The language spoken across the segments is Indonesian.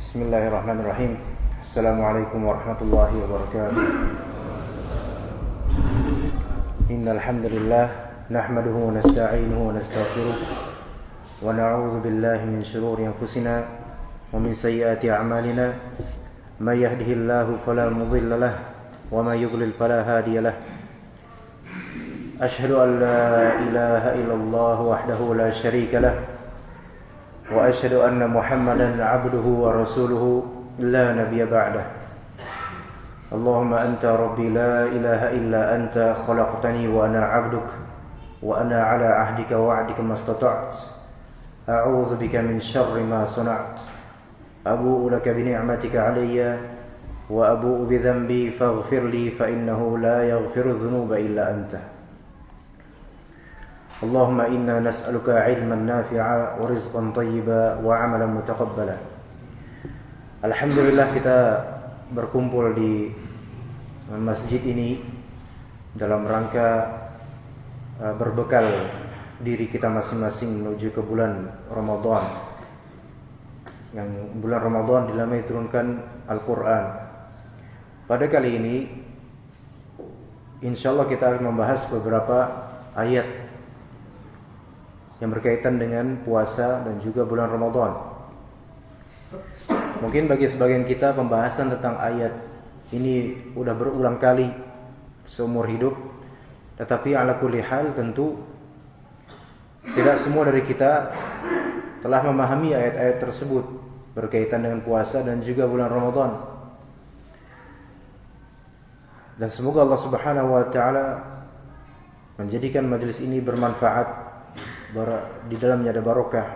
Bismillahirrahmanirrahim. Assalamualaikum warahmatullahi wabarakatuh. Innal hamdalillah nahmaduhu wa nasta'inuhu wa nastaghfiruh wa na'udzu billahi min shururi anfusina wa min sayyiati a'malina. May yahdihillahu fala mudilla lahu wa may yudlil fala hadiya lahu. Ashhadu an la ilaha illallah wahdahu la syarika lahu wa asyhadu anna Muhammadan 'abduhu wa rasuluhu la nabiyya ba'dah. Allahumma anta rabbi la ilaha illa anta khalaqtani wa ana 'abduk wa ana 'ala 'ahdika wa 'adika mastata'tu. A'udzu bika min syarri ma sana'tu. Abu'u laka bi ni'matika 'alayya wa abu'u bi dhanbi faghfir li fa innahu la yaghfiru dhunuba illa anta. Allahumma inna nas'aluka 'ilman nafi'a wa rizqan thayyiba wa 'amalan mutaqabbala. Alhamdulillah kita berkumpul di masjid ini dalam rangka berbekal diri kita masing-masing menuju ke bulan Ramadan. Yang bulan Ramadan di dalamnya diturunkan Al-Qur'an. Pada kali ini insyaallah kita akan membahas beberapa ayat yang berkaitan dengan puasa dan juga bulan Ramadan. Mungkin bagi sebagian kita pembahasan tentang ayat ini udah berulang kali seumur hidup, tetapi ala kulli hal tentu tidak semua dari kita telah memahami ayat-ayat tersebut berkaitan dengan puasa dan juga bulan Ramadan. Dan semoga Allah Subhanahu wa taala menjadikan majelis ini bermanfaat, di dalamnya ada barokah,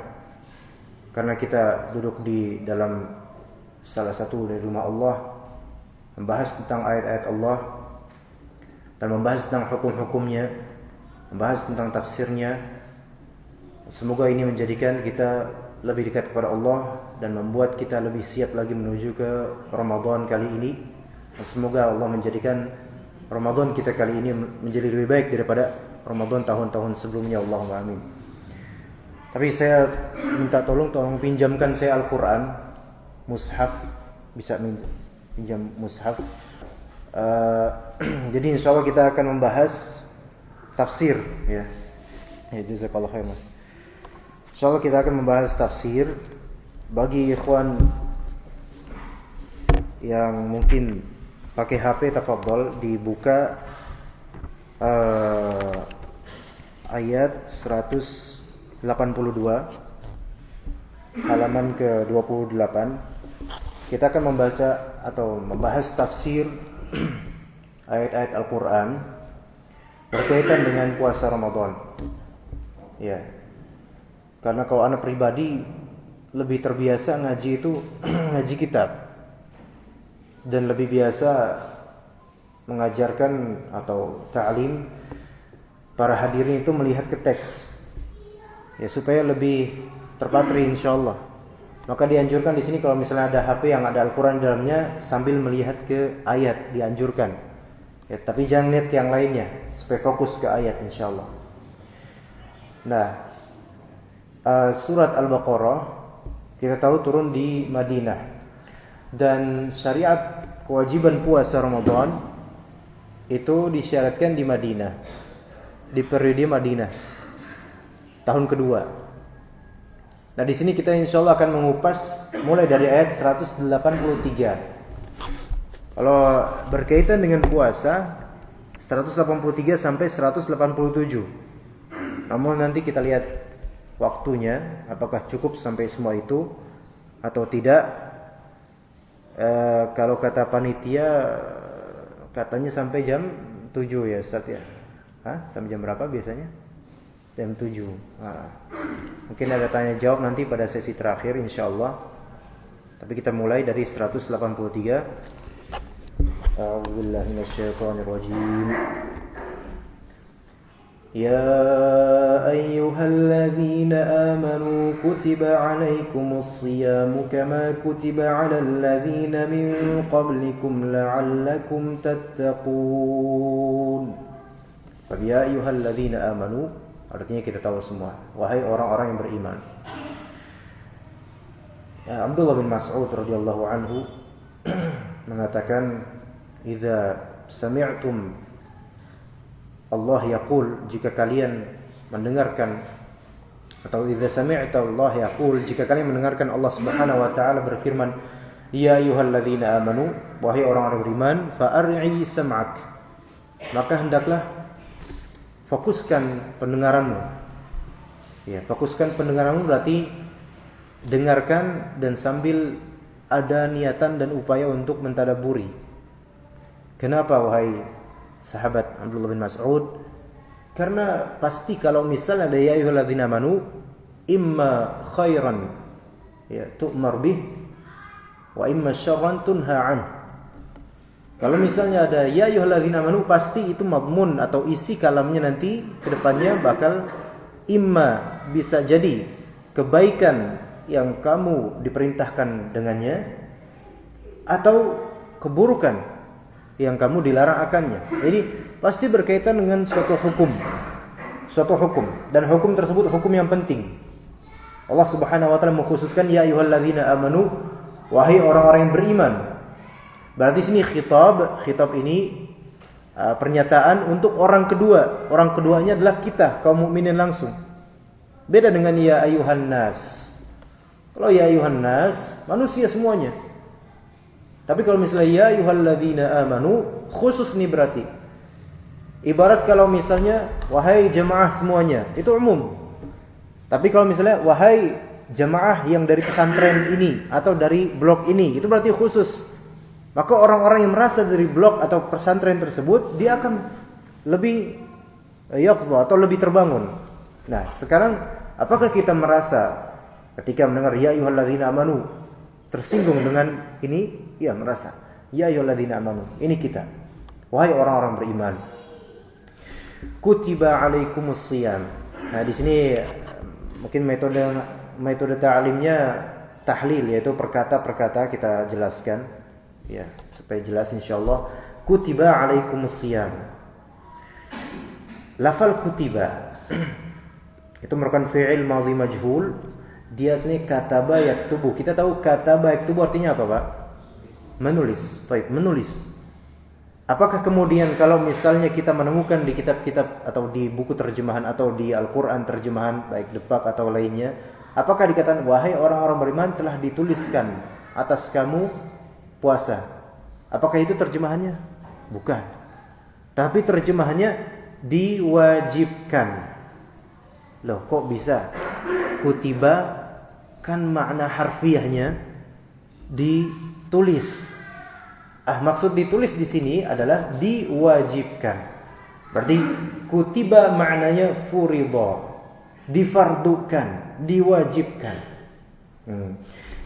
karena kita duduk di dalam salah satu dari rumah Allah, membahas tentang ayat-ayat Allah dan membahas tentang hukum-hukumnya, membahas tentang tafsirnya. Semoga ini menjadikan kita lebih dekat kepada Allah dan membuat kita lebih siap lagi menuju ke Ramadan kali ini. Dan semoga Allah menjadikan Ramadan kita kali ini menjadi lebih baik daripada Ramadan tahun-tahun sebelumnya. Allahumma amin. Tapi saya minta tolong pinjamkan saya Al-Quran, mushaf, bisa pinjam mushaf. Jadi insyaallah kita akan membahas tafsir, ya. Jazakallahu khair, Mas. Insyaallah kita akan membahas tafsir. Bagi ikhwan yang mungkin pakai HP, tafadhol dibuka ayat 182 halaman ke-28. Kita akan membaca atau membahas tafsir ayat-ayat Al-Qur'an berkaitan dengan puasa Ramadan. Ya. Karena kalau anak pribadi lebih terbiasa ngaji itu ngaji kitab, dan lebih biasa mengajarkan atau ta'lim para hadirin itu melihat ke teks, ya, supaya lebih terpatri insyaallah. Maka dianjurkan di sini kalau misalnya ada HP yang ada Al-Qur'an di dalamnya, sambil melihat ke ayat dianjurkan. Ya, tapi jangan lihat ke yang lainnya, supaya fokus ke ayat insyaallah. Nah, surat Al-Baqarah kita tahu turun di Madinah, dan syariat kewajiban puasa Ramadan itu disyaratkan di Madinah, di periode Madinah tahun kedua. Nah, di sini kita insyaallah akan mengupas mulai dari ayat 183. Kalau berkaitan dengan puasa 183 sampai 187. Namun nanti kita lihat waktunya apakah cukup sampai semua itu atau tidak. Kalau kata panitia katanya sampai jam 7 ya Ustaz ya. Sampai jam berapa biasanya? Jam 7. Mungkin ada tanya jawab nanti pada sesi terakhir insyaallah. Tapi kita mulai dari 183. A'udzubillahi minasyaitonir rajim. Ya ayyuhalladzina amanu kutiba 'alaikumus shiyamu kama kutiba 'alal ladzina min qablikum la'allakum tattaqun. Ya ayyuhalladzina amanu, artinya kita tahu semua, wahai orang-orang yang beriman. Abdullah bin Mas'ud radhiyallahu anhu mengatakan, "Idza sami'tum Allah yaqul, jika kalian mendengarkan, atau idza sami'ta Allah yaqul, jika kalian mendengarkan Allah Subhanahu wa taala berfirman, ya ayyuhalladzina amanu, wahai orang-orang beriman, fa'ar'i sam'ak, maka hendaklah fokuskan pendengaranmu." Ya, fokuskan pendengaranmu berarti dengarkan dan sambil ada niatan dan upaya untuk mentadabburi. Kenapa wahai sahabat Abdullah bin Mas'ud? Karena pasti kalau misalnya ada ya ayyuhalladzina amanu, imma khairan ya tu'mar bih wa imma syarran tunha an. Kalau misalnya ada ya ayyuhalladzina amanu, pasti itu madmun atau isi kalamnya nanti ke depannya bakal imma bisa jadi kebaikan yang kamu diperintahkan dengannya, atau keburukan yang kamu dilarang akannya. Jadi pasti berkaitan dengan suatu hukum, dan hukum tersebut hukum yang penting. Allah Subhanahu wa taala mengkhususkan ya ayyuhalladzina amanu, wahai orang-orang yang beriman. Berarti sini khitab ini pernyataan untuk orang kedua. Orang keduanya adalah kita, kaum mukminin langsung. Beda dengan ya ayyuhan nas. Kalau ya ayyuhan nas, manusia semuanya. Tapi kalau misalnya ya ayyuhalladzina amanu, khusus nih berarti. Ibarat kalau misalnya wahai jemaah semuanya, itu umum. Tapi kalau misalnya wahai jemaah yang dari pesantren ini atau dari blok ini, itu berarti khusus. Maka orang-orang yang merasa dari blok atau pesantren tersebut, dia akan lebih yaqdha atau lebih terbangun. Nah, sekarang apakah kita merasa ketika mendengar ya ayyuhalladzina amanu tersinggung dengan ini? Ya, merasa. Ya ayyuhalladzina amanu, ini kita. Wahai orang-orang beriman. Kutiba alaikumus shiyam. Nah, di sini mungkin metode ta'limnya tahlil, yaitu perkata-perkata kita jelaskan ya, supaya jelas insyaallah. Kutiba alaikumus shiyam. Lafal kutiba itu merupakan fi'il madhi majhul. Dia aslinya kataba yaktubu. Kita tahu kataba yaktubu artinya apa, Pak? Menulis. Baik, menulis. Apakah kemudian kalau misalnya kita menemukan di kitab-kitab atau di buku terjemahan atau di Al-Qur'an terjemahan baik Depak atau lainnya, apakah dikatakan wahai orang-orang beriman telah dituliskan atas kamu puasa? Apakah itu terjemahannya? Bukan. Tapi terjemahannya diwajibkan. Loh, kok bisa? Kutiba kan makna harfiahnya ditulis. Maksud ditulis di sini adalah diwajibkan. Berarti kutiba maknanya furidha, difardukan, diwajibkan.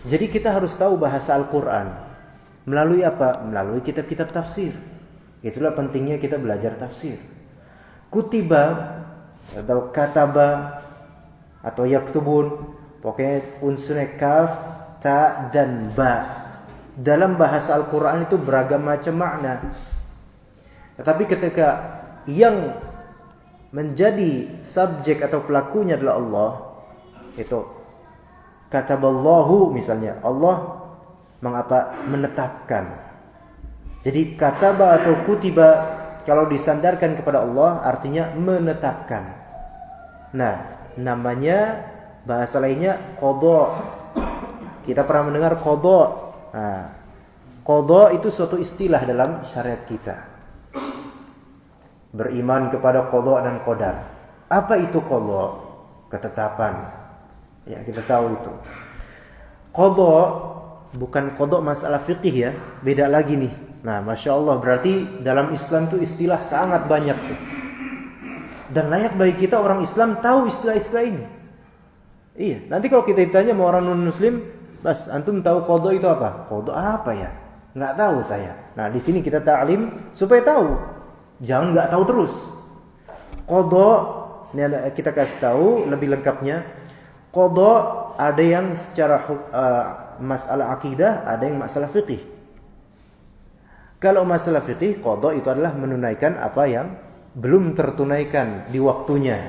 Jadi kita harus tahu bahasa Al-Qur'an. Melalui apa? Melalui kitab-kitab tafsir. Itulah pentingnya kita belajar tafsir. Kutiba atau kataba atau yaktubun, pokoknya unsurnya kaf, ta dan ba. Dalam bahasa Al-Qur'an itu beragam macam makna. Tetapi ketika yang menjadi subjek atau pelakunya adalah Allah, itu kataballahu misalnya, Allah menetapkan. Jadi kataba atau kutiba kalau disandarkan kepada Allah artinya menetapkan. Nah, namanya bahasa lainnya qadha. Kita pernah mendengar qadha. Nah, qadha itu suatu istilah dalam syariat kita. Beriman kepada qadha dan qadar. Apa itu qadha? Ketetapan. Ya, kita tahu itu. Qadha bukan qadha masalah fikih ya, beda lagi nih. Nah, Masya Allah, berarti dalam Islam itu istilah sangat banyak tuh. Dan layak bagi kita orang Islam tahu istilah-istilah ini. Iya, nanti kalau kita ditanya sama orang non-muslim, "Bas, antum tahu qadha itu apa?" "Qadha apa ya? Enggak tahu saya." Nah, di sini kita ta'lim supaya tahu. Jangan enggak tahu terus. Qadha ini kita kasih tahu lebih lengkapnya. Qadha ada yang secara masalah akidah, ada yang masalah fikih. Kalau masalah fikih, qadha itu adalah menunaikan apa yang belum tertunaikan di waktunya.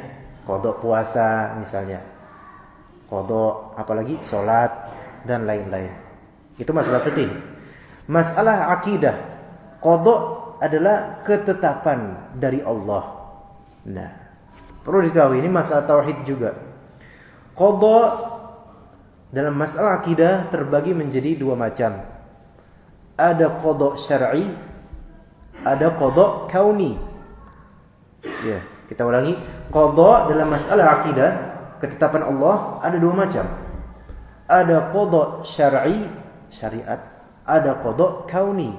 Qadha puasa misalnya. Qadha apalagi salat dan lain-lain. Itu masalah fikih. Masalah akidah, qada adalah ketetapan dari Allah. Nah, perlu diketahui ini masalah tauhid juga. Qada dalam masalah akidah terbagi menjadi dua macam. Ada qada syar'i, ada qada kauni. Ya, kita ulangi. Qada dalam masalah akidah, ketetapan Allah ada dua macam. Ada qada syar'i, syariat, ada qada kauni.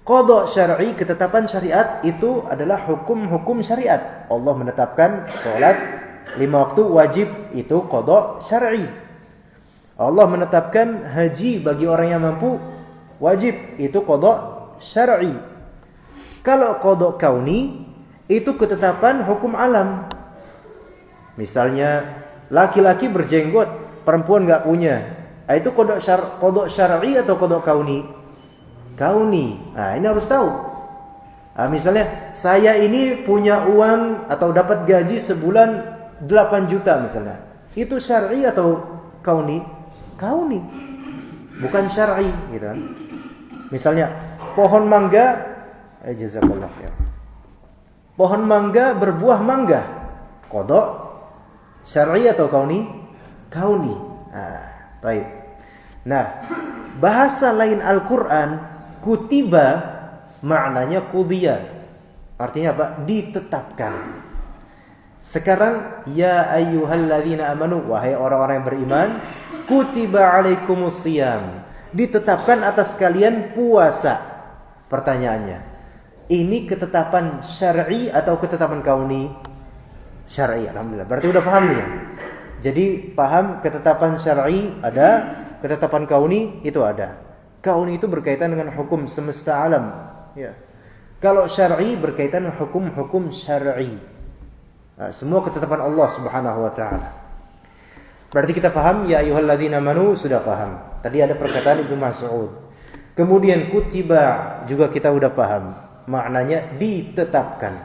Qada syar'i, ketetapan syariat itu adalah hukum-hukum syariat. Allah menetapkan salat 5 waktu wajib, itu qada syar'i. Allah menetapkan haji bagi orang yang mampu wajib, itu qada syar'i. Kalau qada kauni itu ketetapan hukum alam. Misalnya laki-laki berjenggot, perempuan enggak punya. Itu qada syar'i atau qada kauni? Kauni. Nah, ini harus tahu. Misalnya saya ini punya uang atau dapat gaji sebulan 8 juta misalnya. Itu syar'i atau kauni? Kauni. Bukan syar'i gitu kan. Misalnya pohon mangga, jazakallahu khair. Pohon mangga berbuah mangga. Qada syar'i atau kauni? Kauni. Baik. Nah, bahasa lain Al-Qur'an kutiba maknanya qudiya. Artinya apa? Ditetapkan. Sekarang ya ayyuhalladzina amanu, wahai orang-orang yang beriman, kutiba alaikumusiyam, ditetapkan atas kalian puasa. Pertanyaannya, ini ketetapan syar'i atau ketetapan kauni? Syar'i, alhamdulillah. Berarti udah paham ya. Jadi paham ketetapan syar'i ada, ketetapan kauni itu ada. Kauni itu berkaitan dengan hukum semesta alam, ya. Kalau syar'i berkaitan dengan hukum-hukum syar'i. Nah, semua ketetapan Allah Subhanahu wa taala. Berarti kita paham ya ayyuhalladzina amanu, sudah paham. Tadi ada perkataan Ibnu Mas'ud. Kemudian kutiba juga kita udah paham. Maknanya ditetapkan.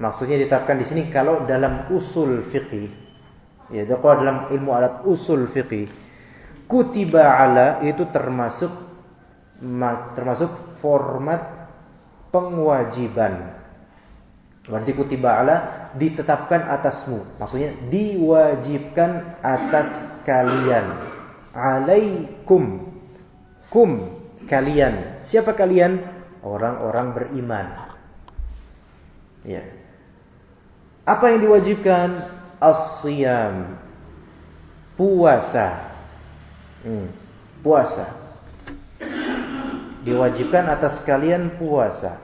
Maksudnya ditetapkan di sini kalau dalam usul fiqih. Ya, kalau dalam ilmu alat usul fiqih, kutiba ala itu termasuk format pengwajiban. Berarti kutiba ala ditetapkan atasmu. Maksudnya diwajibkan atas kalian. Alaikum. Kum, kalian. Siapa kalian? Orang-orang beriman. Ya. Apa yang diwajibkan? As-siyam. Puasa. Puasa. Diwajibkan atas kalian puasa.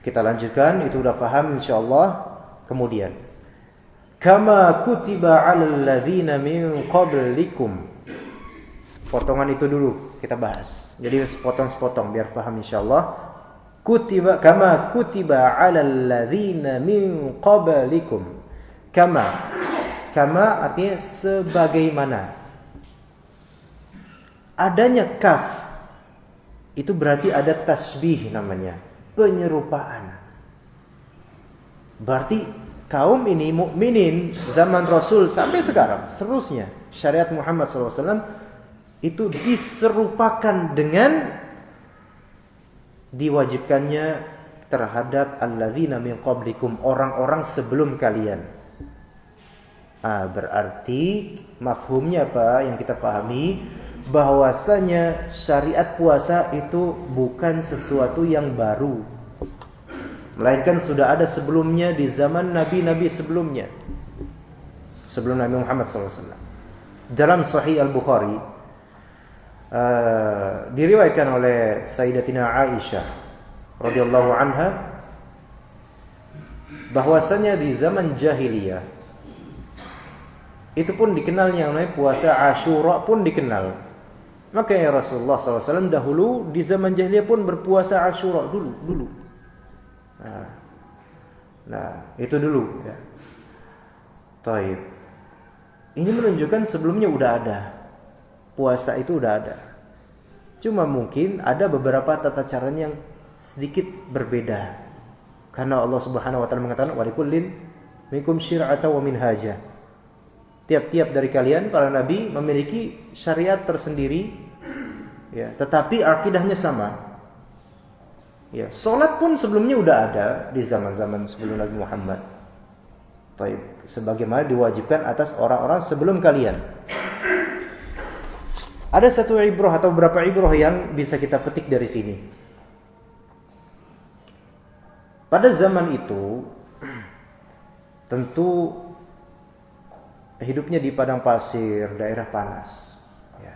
Kita lanjutkan, itu udah paham insyaallah. Kemudian, kama kutiba 'alal ladzina min qablikum. Potongan itu dulu kita bahas. Jadi sepotong-sepotong biar paham insyaallah. Kutiba kama kutiba 'alal ladzina min qablikum. Kama artinya sebagaimana. Adanya kaf itu berarti ada tasbih namanya, penyerupaan. Berarti kaum ini mukminin zaman Rasul sampai sekarang, seterusnya syariat Muhammad SAW itu diserupakan dengan diwajibkannya terhadap alladzina min qablikum, orang-orang sebelum kalian. Berarti mafhumnya apa yang kita pahami, bahwasanya syariat puasa itu bukan sesuatu yang baru, melainkan sudah ada sebelumnya di zaman nabi-nabi sebelumnya, sebelum Nabi Muhammad SAW. Dalam Sahih Al-Bukhari diriwayatkan oleh Sayyidatina Aisyah radhiyallahu anha bahwasanya di zaman jahiliyah itu pun dikenal yang namanya puasa Asyura pun dikenal. Maka ya Rasulullah SAW dahulu di zaman jahiliyah pun berpuasa Asyura dulu. Nah, itu dulu ya. Taib. Ini menunjukkan sebelumnya udah ada. Puasa itu udah ada. Cuma mungkin ada beberapa tata caranya yang sedikit berbeda. Karena Allah Subhanahu wa taala mengatakan walikullin minkum syir'atan wa minhaja. Tiap-tiap dari kalian para nabi memiliki syariat tersendiri, ya, tetapi akidahnya sama. Ya, salat pun sebelumnya udah ada di zaman-zaman sebelum Nabi Muhammad. Taib, sebagaimana diwajibkan atas orang-orang sebelum kalian. Ada satu ibrah atau beberapa ibrah yang bisa kita petik dari sini. Pada zaman itu tentu hidupnya di padang pasir, daerah panas, ya.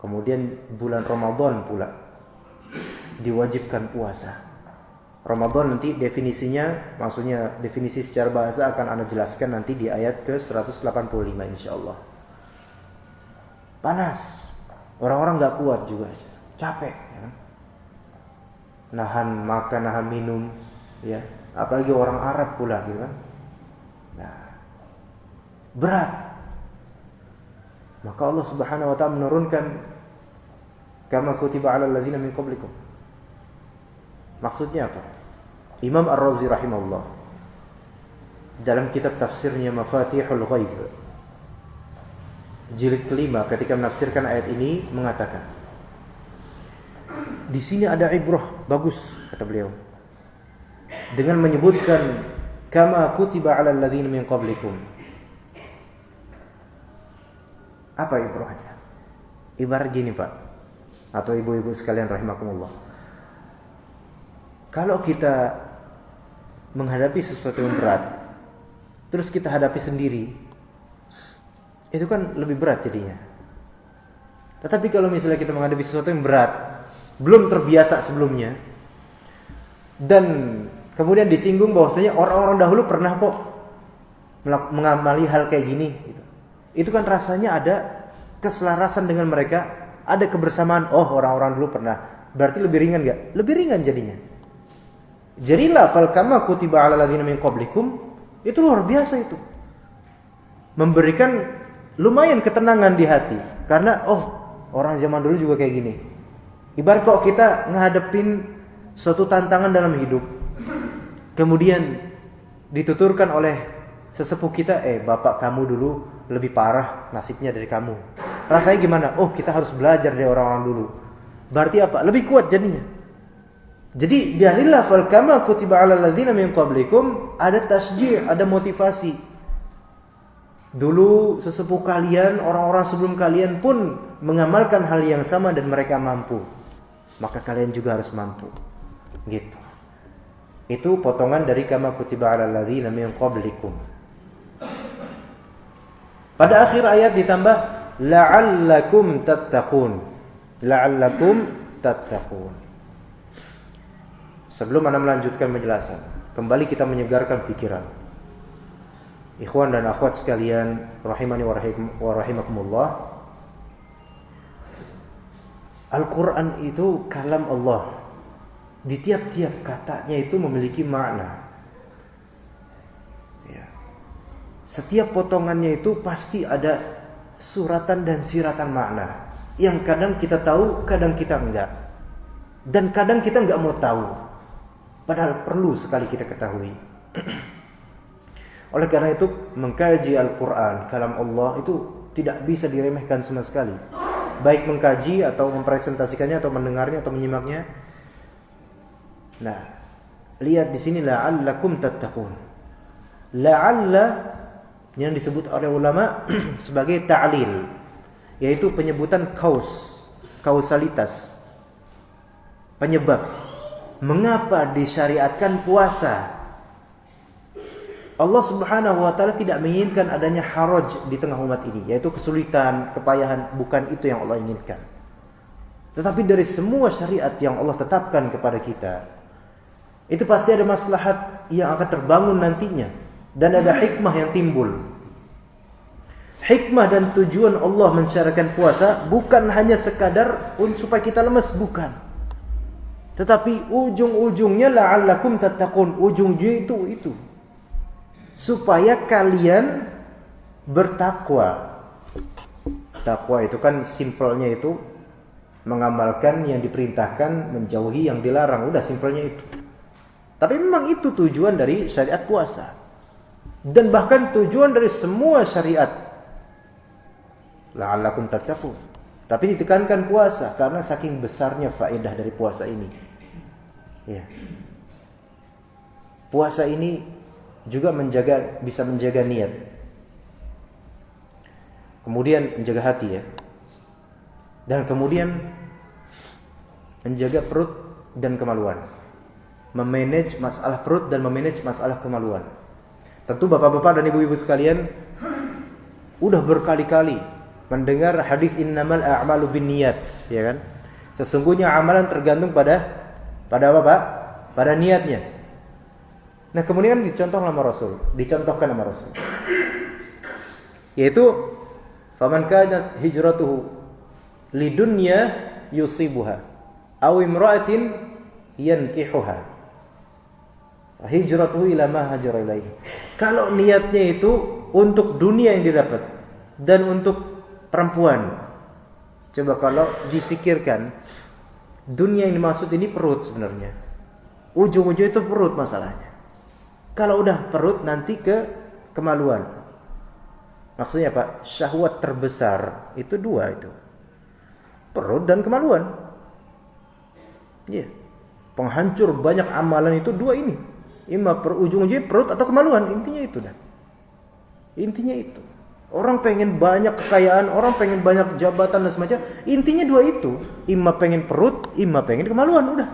Kemudian bulan Ramadan pula diwajibkan puasa. Ramadan nanti definisinya, maksudnya definisi secara bahasa akan Anda jelaskan nanti di ayat ke-185 insyaallah. Panas, orang-orang gak kuat juga, capek, ya. Nahan makan, nahan minum, ya. Apalagi orang Arab pula, gitu kan. Nah, berat. Maka Allah Subhanahu wa taala menurunkan kama kutiba 'alal ladzina min qablikum. Maksudnya apa? Imam Ar-Razi rahimahullah dalam kitab tafsirnya Mafatihul Ghaib jilid kelima ketika menafsirkan ayat ini mengatakan, di sini ada ibrah bagus, kata beliau, dengan menyebutkan kama kutiba 'alal ladzina min qablikum. Apa ibrahnya? Ibarat gini, Pak, atau ibu-ibu sekalian rahimakumullah. Kalau kita menghadapi sesuatu yang berat, terus kita hadapi sendiri, itu kan lebih berat jadinya. Tetapi kalau misalnya kita menghadapi sesuatu yang berat, belum terbiasa sebelumnya, dan kemudian disinggung bahwasanya orang-orang dahulu pernah kok mengamali hal kayak gini, gitu. Itu kan rasanya ada keselarasan dengan mereka, ada kebersamaan. Oh, orang-orang dulu pernah. Berarti lebih ringan gak? Lebih ringan jadinya. Jadi lafal kama kutiba 'alal ladzina min qablikum itu luar biasa itu. Memberikan lumayan ketenangan di hati karena orang zaman dulu juga kayak gini. Ibarat kok kita ngadepin suatu tantangan dalam hidup. Kemudian dituturkan oleh sesepuh kita, bapak kamu dulu lebih parah nasibnya dari kamu. Rasanya gimana? Kita harus belajar dari orang-orang dulu. Berarti apa? Lebih kuat jadinya. Jadi dari lafal kama kutiba 'alal ladzina min qablikum ada tasjih, ada motivasi. Dulu sesepuh kalian, orang-orang sebelum kalian pun mengamalkan hal yang sama dan mereka mampu. Maka kalian juga harus mampu. Gitu. Itu potongan dari kama kutiba 'alal ladzina min qablikum. Pada akhir ayat ditambah la'allakum tattaqun. La'allakum tattaqun. Sebelum Anda melanjutkan penjelasan, kembali kita menyegarkan pikiran. Ikhwan dan akhwat sekalian, rahimani wa rahimakumullah. Al-Quran itu kalam Allah. Di tiap-tiap katanya itu memiliki makna. Ya. Setiap potongannya itu pasti ada suratan dan siratan makna. Yang kadang kita tahu, kadang kita enggak. Dan kadang kita enggak mau tahu. Padahal perlu sekali kita ketahui. Oleh karena itu mengkaji Al-Quran, kalam Allah itu tidak bisa diremehkan sama sekali. Baik mengkaji atau mempresentasikannya atau mendengarnya atau menyimaknya. Nah, lihat di sini la'allakum tattaqun. La'alla yang disebut oleh ulama sebagai ta'lil, yaitu penyebutan kausalitas, penyebab. Mengapa disyariatkan puasa? Allah Subhanahu wa taala tidak menginginkan adanya haraj di tengah umat ini, yaitu kesulitan, kepayahan, bukan itu yang Allah inginkan. Tetapi dari semua syariat yang Allah tetapkan kepada kita, itu pasti ada maslahat yang akan terbangun nantinya dan ada hikmah yang timbul. Hikmah dan tujuan Allah mensyariatkan puasa bukan hanya sekadar supaya kita lemes, bukan. Tetapi ujung-ujungnya la'allakum tattaqun, ujung-ujungnya itu supaya kalian bertakwa. Takwa itu kan simpelnya itu mengamalkan yang diperintahkan, menjauhi yang dilarang. Udah simpelnya itu. Tapi memang itu tujuan dari syariat puasa. Dan bahkan tujuan dari semua syariat, la'allakum tattaqun. Tapi ditekankan puasa karena saking besarnya faedah dari puasa ini. Ya. Puasa ini juga bisa menjaga niat. Kemudian menjaga hati ya. Dan kemudian menjaga perut dan kemaluan. Memanage masalah perut dan memanage masalah kemaluan. Tentu bapak-bapak dan ibu-ibu sekalian udah berkali-kali mendengar hadis innamal a'malu binniyat, ya kan? Sesungguhnya amalan tergantung pada apa, Pak? Pada niatnya. Nah, kemudian dicontohkan sama Rasul. Yaitu faman kanat hijratuhu lidunya yusibuha aw imra'atin yankihuha hijratuhu ila ma hajara ilaihi. Kalau niatnya itu untuk dunia yang didapat dan untuk perempuan. Coba kalau dipikirkan, dunia yang dimaksud ini perut sebenarnya. Ujung-ujung itu perut masalahnya. Kalau udah perut nanti ke kemaluan. Maksudnya Pak, syahwat terbesar itu dua itu. Perut dan kemaluan. Iya. Penghancur banyak amalan itu dua ini. Ujung-ujungnya perut atau kemaluan, intinya itu dah. Intinya itu. Orang pengen banyak kekayaan, orang pengen banyak jabatan dan semacam. Intinya dua itu. Imma pengen perut, imma pengen kemaluan, udah.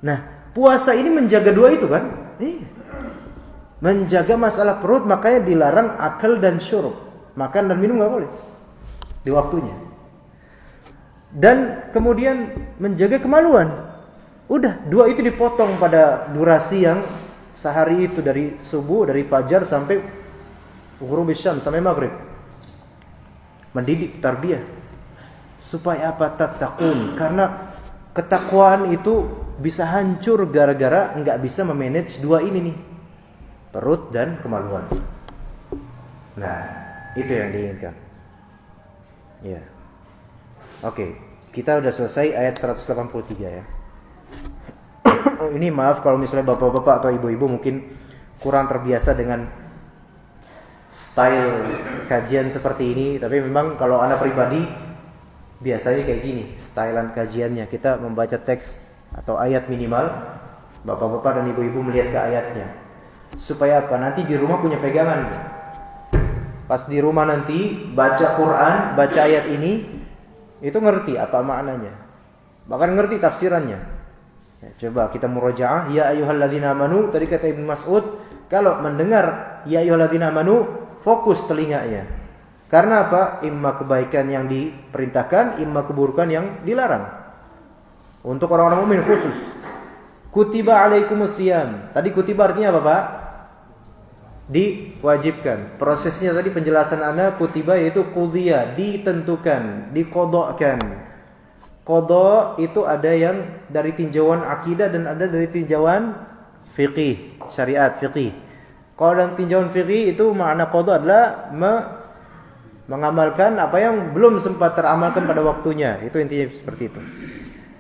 Nah, puasa ini menjaga dua itu kan? Iya. Menjaga masalah perut, makanya dilarang akal dan syurub. Makan dan minum enggak boleh di waktunya. Dan kemudian menjaga kemaluan. Udah, dua itu dipotong pada durasi yang sehari itu dari subuh, dari fajar sampai ghurubis syams, sampai maghrib. Mendidik, tarbiyah. Supaya apa? Tattaqun. Karena ketakwaan itu bisa hancur gara-gara enggak bisa memanage dua ini nih. Perut dan kemaluan. Nah, itu yang diinginkan. Ya. Oke, kita udah selesai ayat 183 ya. Ini maaf kalau misalnya bapak-bapak atau ibu-ibu mungkin kurang terbiasa dengan style kajian seperti ini, tapi memang kalau anak pribadi biasanya kayak gini stylean kajiannya. Kita membaca teks atau ayat minimal, bapak-bapak dan ibu-ibu melihat ke ayatnya. Supaya apa? Nanti di rumah punya pegangan. Pas di rumah nanti baca Quran, baca ayat ini, itu ngerti apa maknanya. Bahkan ngerti tafsirannya. Ya, coba kita murojaah, ya ayyuhalladzina amanu, tadi kata Ibnu Mas'ud, kalau mendengar ya ayyuhalladzina amanu, fokus telinganya. Karena apa? Imma kebaikan yang diperintahkan, imma keburukan yang dilarang. Untuk orang-orang mukmin khusus. Kutiba alaikumusiyam. Tadi kutiba artinya apa, Pak? Diwajibkan. Prosesnya tadi penjelasan Anda kutiba yaitu qudhiya, ditentukan, diqodokkan. Qadha itu ada yang dari tinjauan akidah dan ada dari tinjauan fiqih, syariat fiqih. Kalau dalam tinjauan fiqih itu makna qadha adalah mengamalkan apa yang belum sempat teramalkan pada waktunya. Itu intinya seperti itu.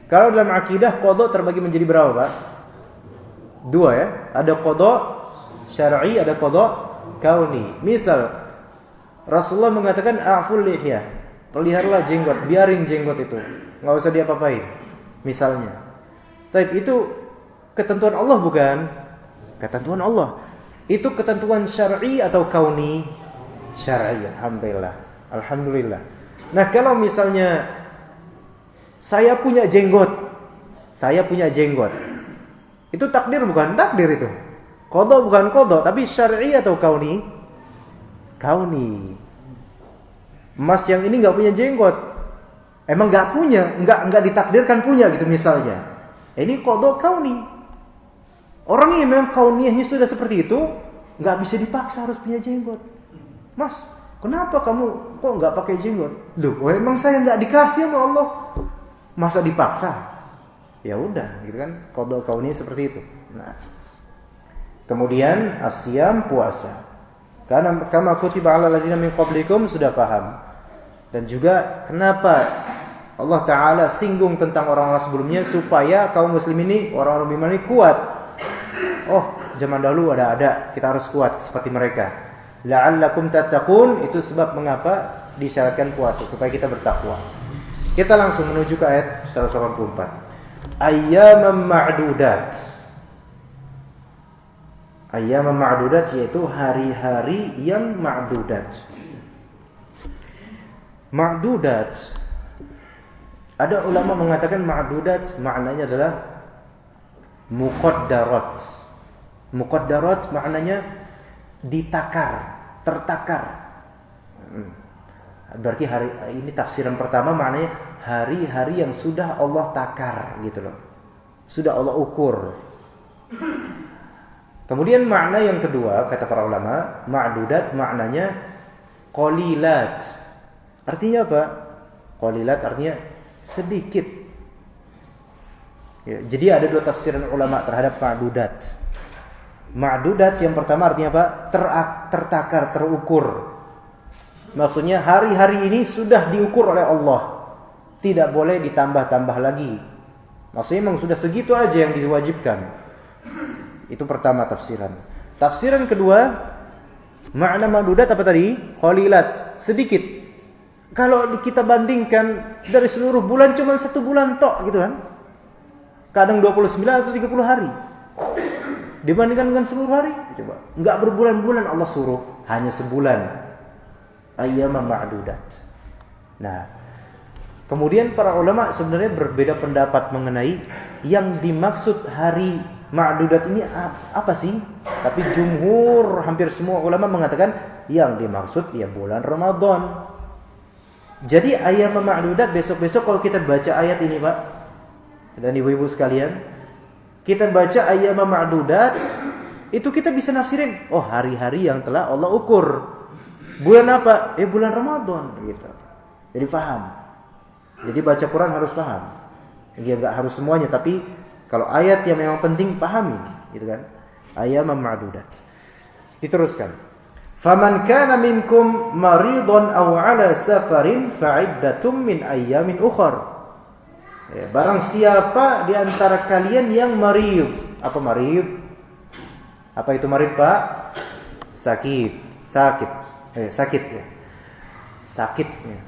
Kalau dalam akidah qadha terbagi menjadi berapa, Pak? Dua ya. Ada qadha syar'i, ada qadha kauni. Misal Rasulullah mengatakan a'ful lihyah, peliharalah jenggot, biarin jenggot itu, enggak usah diapa-apain. Misalnya. Tapi itu ketentuan Allah bukan? Ketentuan Allah. Itu ketentuan syar'i atau kauni? Syar'i, alhamdulillah. Alhamdulillah. Nah, kalau misalnya saya punya jenggot. Itu takdir bukan? Takdir itu. Qadha bukan qadha, tapi syar'i atau kauni? Kauni. Mas yang ini enggak punya jenggot. Emang enggak punya, enggak ditakdirkan punya gitu misalnya. Ini qadha kauni. Orang yang memang kauniyahnya sudah seperti itu, enggak bisa dipaksa harus punya jenggot. Mas, kenapa kamu kok enggak pakai jenggot? Loh, emang saya enggak dikasih sama Allah. Masa dipaksa? Ya udah, gitu kan. Qadha kauni seperti itu. Nah. Kemudian asyam, puasa. Karena kama kutiba 'alal ladzina min qablikum, sudah paham. Dan juga kenapa Allah Ta'ala singgung tentang orang-orang sebelumnya supaya kaum muslim ini, orang-orang beriman ini kuat. Oh, zaman dahulu ada, kita harus kuat seperti mereka. La'allakum tattaqun, itu sebab mengapa disyaratkan puasa supaya kita bertakwa. Kita langsung menuju ke ayat 184. Ayyaman ma'dudat. Ayyaman ma'dudat yaitu hari-hari yang ma'dudat. Ma'dudat, ada ulama mengatakan ma'dudat maknanya adalah muqaddarat. Muqaddarat maknanya ditakar, tertakar. Berarti hari ini tafsiran pertama maknanya hari-hari yang sudah Allah takar gitu loh. Sudah Allah ukur. Kemudian makna yang kedua kata para ulama, ma'dudat maknanya qalilat. Artinya apa? Qalilat artinya sedikit. Ya, jadi ada dua tafsiran ulama terhadap ma'dudat. Ma'dudat yang pertama artinya apa? Tertakar, terukur. Maksudnya hari-hari ini sudah diukur oleh Allah. Tidak boleh ditambah-tambah lagi. Maksudnya memang sudah segitu aja yang diwajibkan. Itu pertama tafsiran. Tafsiran kedua, makna ma'dudat apa tadi? Qalilat, sedikit. Kalau kita bandingkan dari seluruh bulan cuma 1 bulan tok gitu kan. Kadang 29 atau 30 hari. Dibandingkan dengan seluruh hari, coba. Enggak berbulan-bulan Allah suruh, hanya sebulan. Ayyaman ma'dudat. Nah, kemudian para ulama sebenarnya berbeda pendapat mengenai yang dimaksud hari ma'dudat ini apa sih? Tapi jumhur, hampir semua ulama mengatakan yang dimaksud ya bulan Ramadan. Jadi ayat ma'dudat besok-besok kalau kita baca ayat ini Pak dan ibu-ibu sekalian, kita baca ayat ma'dudat, itu kita bisa nafsirin, oh hari-hari yang telah Allah ukur. Bulan apa? Bulan Ramadan gitu. Jadi paham. Jadi baca Quran harus paham. Ya enggak harus semuanya, tapi kalau ayat yang memang penting pahami gitu kan. Ayat ma'dudat. Diteruskan. Faman kana minkum maridun aw ala safarin fa'iddatum min ayyamin ukhar. Barang siapa di antara kalian yang marid. Apa marid? Apa itu marid, Pak? Sakit ya. Sakit ya.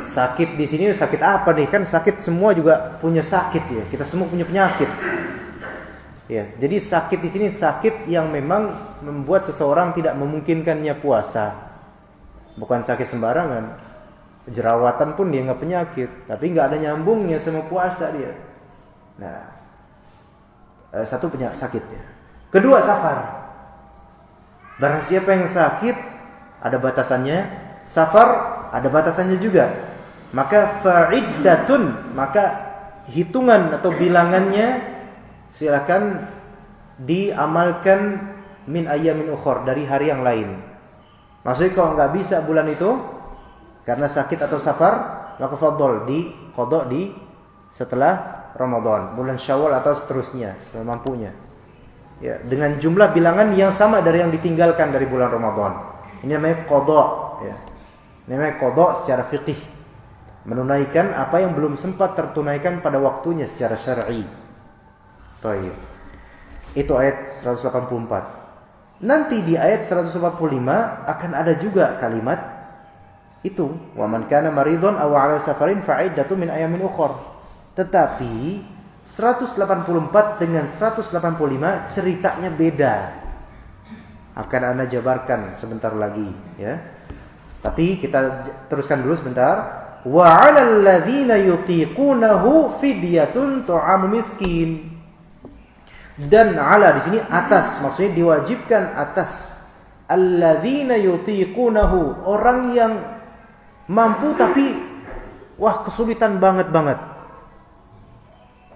Sakit di sini sakit apa nih? Kan sakit semua juga punya sakit ya. Kita semua punya penyakit. Ya, jadi sakit di sini sakit yang memang membuat seseorang tidak memungkinkannya puasa. Bukan sakit sembarangan. Jerawatan pun dia nggak penyakit, tapi nggak ada nyambungnya sama puasa dia. Nah, satu penyakit sakit ya. Kedua safar. Barang siapa yang sakit ada batasannya, safar ada batasannya juga. Maka fa'iddatun, maka hitungan atau bilangannya silakan diamalkan min ayyamin ukhor, dari hari yang lain. Maksudnya kalau nggak bisa bulan itu karena sakit atau safar, maka fadhol di qada di setelah Ramadan, bulan Syawal atau seterusnya semampunya. Ya, dengan jumlah bilangan yang sama dari yang ditinggalkan dari bulan Ramadan. Ini namanya qada ya. Ini namanya qada secara fiqih. Menunaikan apa yang belum sempat tertunaikan pada waktunya secara syar'i. Baik. Itu ayat 184. Nanti di ayat 145 akan ada juga kalimat itu, wa man kana maridun aw 'ala safarin fa'iddatun min ayamin ukhra. Tetapi 184 dengan 185 ceritanya beda. Akan Anda jabarkan sebentar lagi ya. Tapi kita teruskan dulu sebentar. Wa 'alal ladzina yutiqunahu fidyatun ta'amu miskin. Dan ala di sini atas, maksudnya diwajibkan atas alladzina yutiqunahu, orang yang mampu tapi wah kesulitan banget.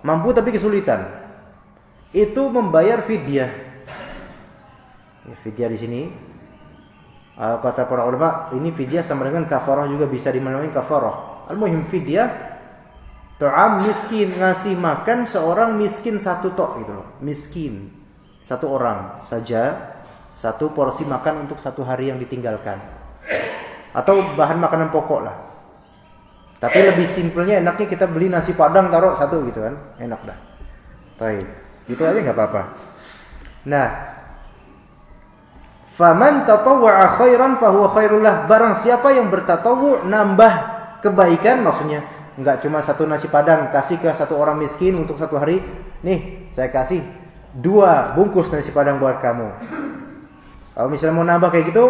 Mampu tapi kesulitan. Itu membayar fidyah. Ya, fidyah di sini kata para ulama ini fidyah sama dengan kafarah, juga bisa dimaknai kafarah. Al-muhim fidyah ta'am miskin, ngasih makan seorang miskin satu tok gitu loh. Miskin satu orang saja, satu porsi makan untuk satu hari yang ditinggalkan. Atau bahan makanan pokok lah. Tapi lebih simpelnya enaknya kita beli nasi padang taruh satu gitu kan. Enak dah. Baik. Itu aja enggak apa-apa. Nah, faman tatawwa'a khairan fahuwa khairul lah. Barang siapa yang bertatawwu, nambah kebaikan, maksudnya enggak cuma satu nasi padang kasih ke satu orang miskin untuk satu hari, nih saya kasih 2 bungkus nasi padang buat kamu. Kalau misalnya mau nambah kayak gitu,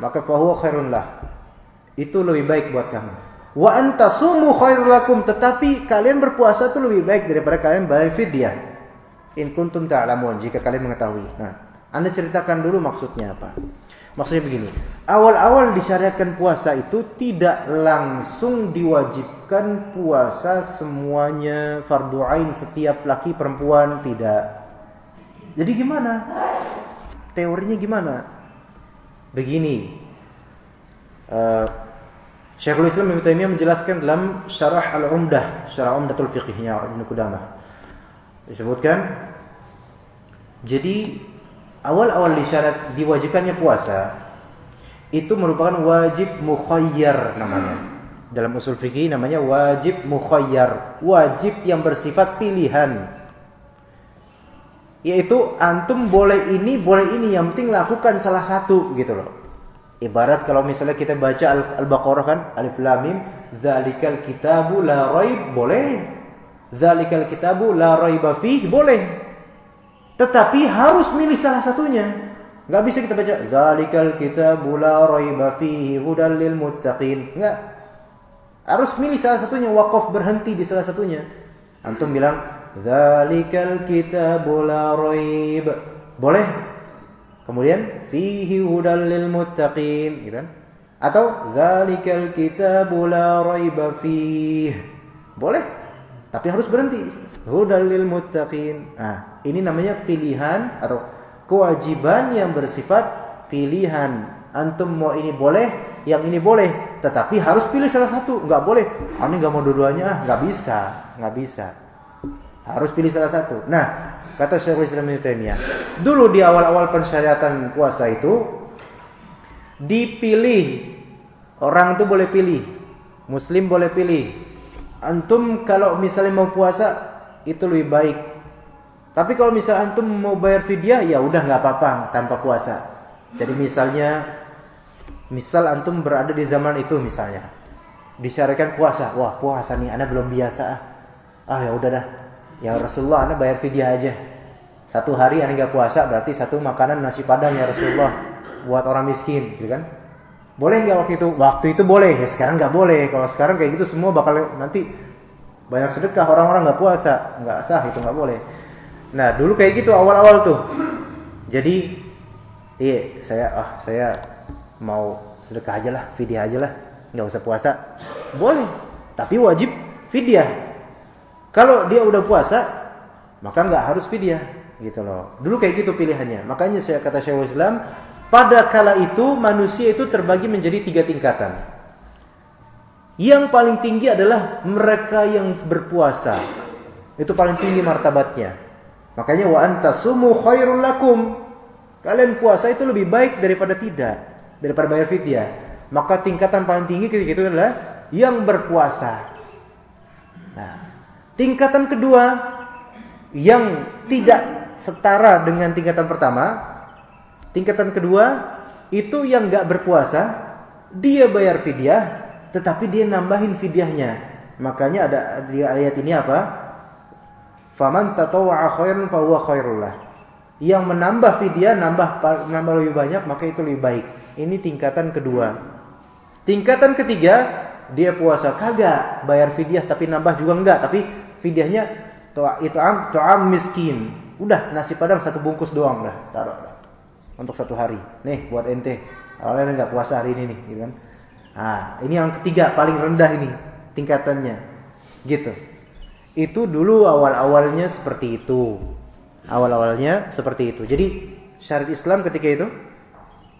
maka fahuwa khairun lah. Itu lebih baik buat kamu. Wa antasumu khairul lakum, tetapi kalian berpuasa itu lebih baik daripada kalian bayar fidyah. In kuntum ta'lamun, jika kalian mengetahui. Nah, Anda ceritakan dulu maksudnya apa. Maksudnya begini, awal-awal disyariatkan puasa itu tidak langsung diwajibkan puasa semuanya fardu ain setiap laki perempuan, tidak. Jadi gimana? Teorinya gimana? Begini, Syekhul Islam Ibnu Taimiyah menjelaskan dalam Syarah Al-Umdah, Syarah Umdatul Fiqhnya Ibnu Qudamah. Disebutkan, jadi awal-awal diwajibkannya puasa itu merupakan wajib mukhayyar namanya. Dalam usul fikih namanya wajib mukhayyar, wajib yang bersifat pilihan. Yaitu antum boleh ini, yang penting lakukan salah satu gitu loh. Ibarat kalau misalnya kita baca Al-Baqarah kan, Alif Lam Mim, dzalikal kitabu la raib, boleh. Dzalikal kitabu la raiba fih, boleh. Tetapi harus milih salah satunya. Enggak bisa kita baca dzalikal kitabu la raiba fihi hudal lil muttaqin. Enggak. Harus milih salah satunya, waqaf berhenti di salah satunya. Antum bilang dzalikal kitabu la raib, boleh. Kemudian fihi hudal lil muttaqin, gitu kan? Atau dzalikal kitabu la raiba fih, boleh. Tapi harus berhenti. Hudal lil muttaqin. Nah, ini namanya pilihan atau kewajiban yang bersifat pilihan. Antum mau ini boleh, yang ini boleh, tetapi harus pilih salah satu. Enggak boleh, ini enggak mau dua-duanya, enggak bisa. Harus pilih salah satu. Nah, kata Syekhul Islam Ibnu Taimiyah, dulu di awal-awal pensyariatan puasa itu dipilih. Orang itu boleh pilih. Muslim boleh pilih. Antum kalau misalnya mau puasa itu lebih baik. Tapi kalau misalnya antum mau bayar fidyah, ya udah enggak apa-apa tanpa puasa. Jadi misal antum berada di zaman itu misalnya disyariatkan puasa. Wah, puasa nih ana belum biasa ya udah dah. Ya Rasulullah, ana bayar fidyah aja. 1 hari ana enggak puasa, berarti 1 makanan nasi padang ya Rasulullah buat orang miskin, gitu kan? Boleh enggak waktu itu? Waktu itu boleh, ya sekarang enggak boleh. Kalau sekarang kayak gitu semua bakal nanti banyak sedekah, orang-orang enggak puasa, enggak sah, itu enggak boleh. Nah, dulu kayak gitu awal-awal tuh. Jadi, saya mau sedekah aja lah, fidyah aja lah, enggak usah puasa. Boleh, tapi wajib fidyah. Kalau dia udah puasa, maka enggak harus fidyah, gitu loh. Dulu kayak gitu pilihannya. Makanya saya kata Syekhul Islam, pada kala itu manusia itu terbagi menjadi 3 tingkatan. Yang paling tinggi adalah mereka yang berpuasa. Itu paling tinggi martabatnya. Makanya wa antasumu khairul lakum. Kalian puasa itu lebih baik daripada tidak, daripada bayar fidyah. Maka tingkatan paling tinggi ketika itu adalah yang berpuasa. Nah, tingkatan kedua yang tidak setara dengan tingkatan pertama. Tingkatan kedua itu yang enggak berpuasa, dia bayar fidyah, tetapi dia nambahin fidyahnya. Makanya ada di ayat ini apa? Faman tatawwa'a khairan fahuwa khairul lah. Yang menambah fidyah nambah lebih banyak, maka itu lebih baik. Ini tingkatan kedua. Tingkatan ketiga, dia puasa kagak bayar fidyah tapi nambah juga enggak, tapi fidyahnya tu'am miskin. Udah nasi padang 1 bungkus doang dah, taruh untuk 1 hari. Nih buat ente. Awalnya enggak puasa hari ini nih, gitu kan. Ini yang ketiga paling rendah ini tingkatannya. Gitu. Itu dulu awal-awalnya seperti itu. Jadi syariat Islam ketika itu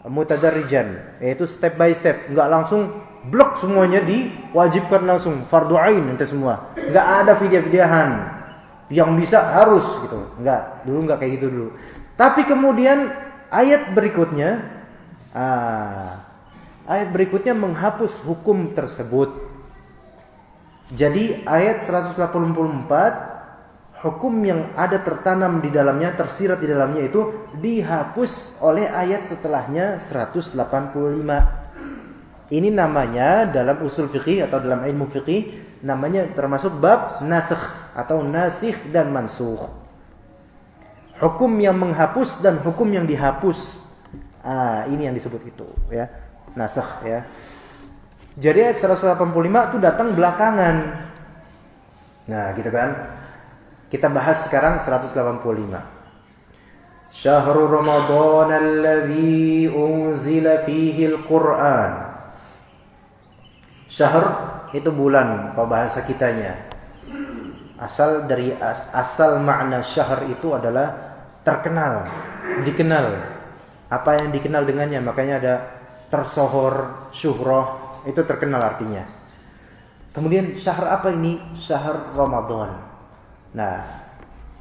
mutadarrijan, yaitu step by step, enggak langsung blok semuanya diwajibkan langsung fardu ain ente semua. Enggak ada fidyah-fidyahan. Yang bisa harus gitu. Enggak, dulu enggak kayak gitu dulu. Tapi kemudian ayat berikutnya menghapus hukum tersebut. Jadi ayat 184 hukum yang ada tertanam di dalamnya, tersirat di dalamnya itu dihapus oleh ayat setelahnya 185. Ini namanya dalam usul fikih atau dalam ilmu fikih namanya termasuk bab nasakh atau nasikh dan mansukh. Hukum yang menghapus dan hukum yang dihapus. Ini yang disebut itu ya, nasakh ya. Jadi ayat 185 itu datang belakangan. Nah, gitu kan. Kita bahas sekarang 185. Syahrul Ramadan alladzi unzila fihi al-Qur'an. Syahr itu bulan kalau bahasa kitanya. Asal makna syahr itu adalah terkenal, dikenal. Apa yang dikenal dengannya, makanya ada tersohor, syuhrah, itu terkenal artinya. Kemudian syahr apa ini? Syahr Ramadan. Nah,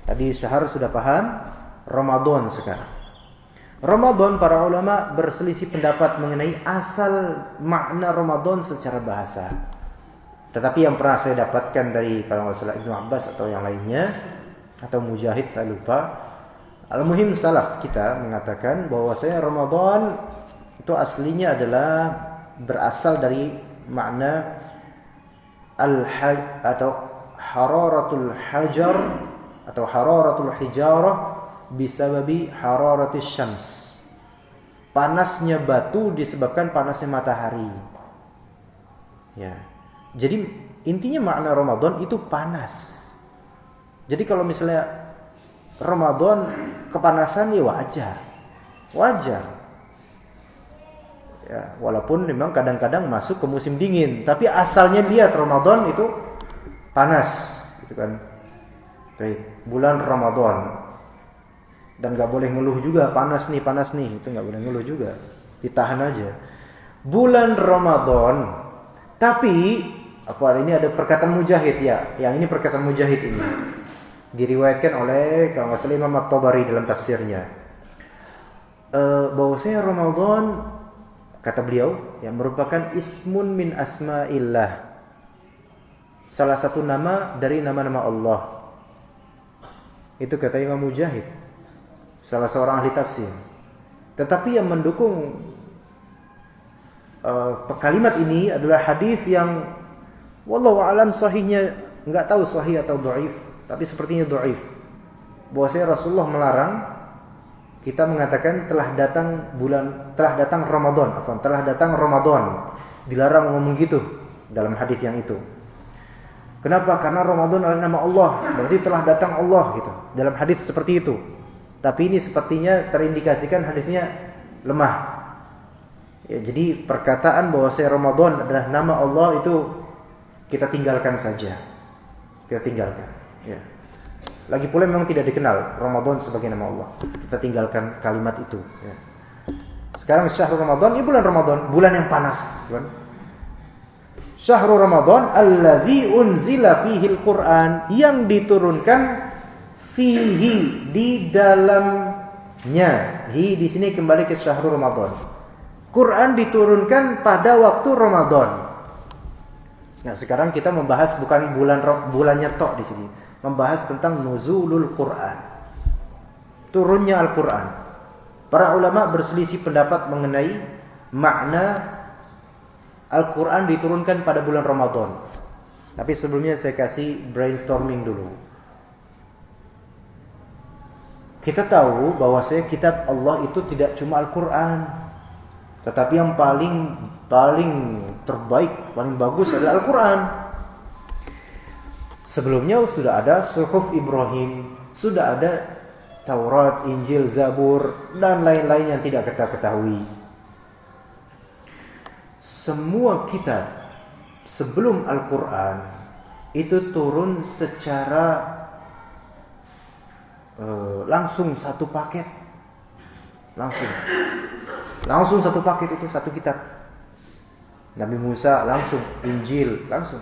tadi syahr sudah paham, Ramadan sekarang. Ramadan, para ulama berselisih pendapat mengenai asal makna Ramadan secara bahasa. Tetapi yang pernah saya dapatkan dari kalau nggak salah Ibnu Abbas atau yang lainnya atau Mujahid, saya lupa. Al-muhim salaf kita mengatakan bahwasanya Ramadan itu aslinya adalah berasal dari makna atau hararatul hajar atau hararatul hijarah bisababi hararatis syams. Panasnya batu disebabkan panasnya matahari. Ya. Jadi intinya makna Ramadan itu panas. Jadi kalau misalnya Ramadan kepanasan ya wajar. Ya, walaupun memang kadang-kadang masuk ke musim dingin, tapi asalnya dia Ramadan itu panas, gitu kan. Baik, bulan Ramadan. Dan nggak boleh ngeluh juga, panas nih, itu nggak boleh ngeluh juga, ditahan aja. Bulan Ramadan, tapi ini ada perkataan Mujahid ya, yang ini perkataan Mujahid ini. Diriwayatkan oleh kalau nggak salah Imam At-Tabari dalam tafsirnya, bahwasanya Ramadan kata beliau yang merupakan ismun min asma'illah, salah satu nama dari nama-nama Allah. Itu kata Imam Mujahid, salah seorang ahli tafsir. Tetapi yang mendukung kalimat ini adalah hadis yang wallahu a'lam sahihnya, enggak tahu sahih atau dhaif, tapi sepertinya dhaif. Bahwasanya Rasulullah melarang kita mengatakan telah datang Ramadan. Dilarang ngomong gitu dalam hadis yang itu. Kenapa? Karena Ramadan adalah nama Allah, berarti telah datang Allah gitu. Dalam hadis seperti itu. Tapi ini sepertinya terindikasikan hadisnya lemah. Ya, jadi perkataan bahwasanya Ramadan adalah nama Allah itu kita tinggalkan saja. Kita tinggalkan, ya. Lagi pula memang tidak dikenal Ramadan sebagai nama Allah. Kita tinggalkan kalimat itu, ya. Sekarang syahrul Ramadan, ini bulan Ramadan, bulan yang panas, bukan? Syahrul Ramadan alladzi unzila fihil Qur'an, yang diturunkan fihi, di dalamnya. Hi di sini kembali ke syahrul Ramadan. Quran diturunkan pada waktu Ramadan. Nah, sekarang kita membahas bukan bulannya tok di sini, membahas tentang nuzulul Quran, turunnya Al-Quran. Para ulama berselisih pendapat mengenai makna Al-Quran diturunkan pada bulan Ramadan. Tapi sebelumnya saya kasih brainstorming dulu. Kita tahu bahwasanya kitab Allah itu tidak cuma Al-Quran, tetapi yang paling terbaik, paling bagus adalah Al-Quran. Sebelumnya sudah ada Suhuf Ibrahim, sudah ada Taurat, Injil, Zabur, dan lain-lain yang tidak kita ketahui. Semua kitab sebelum Al-Quran itu turun secara langsung satu paket. Langsung satu paket, itu satu kitab. Nabi Musa langsung, Injil langsung.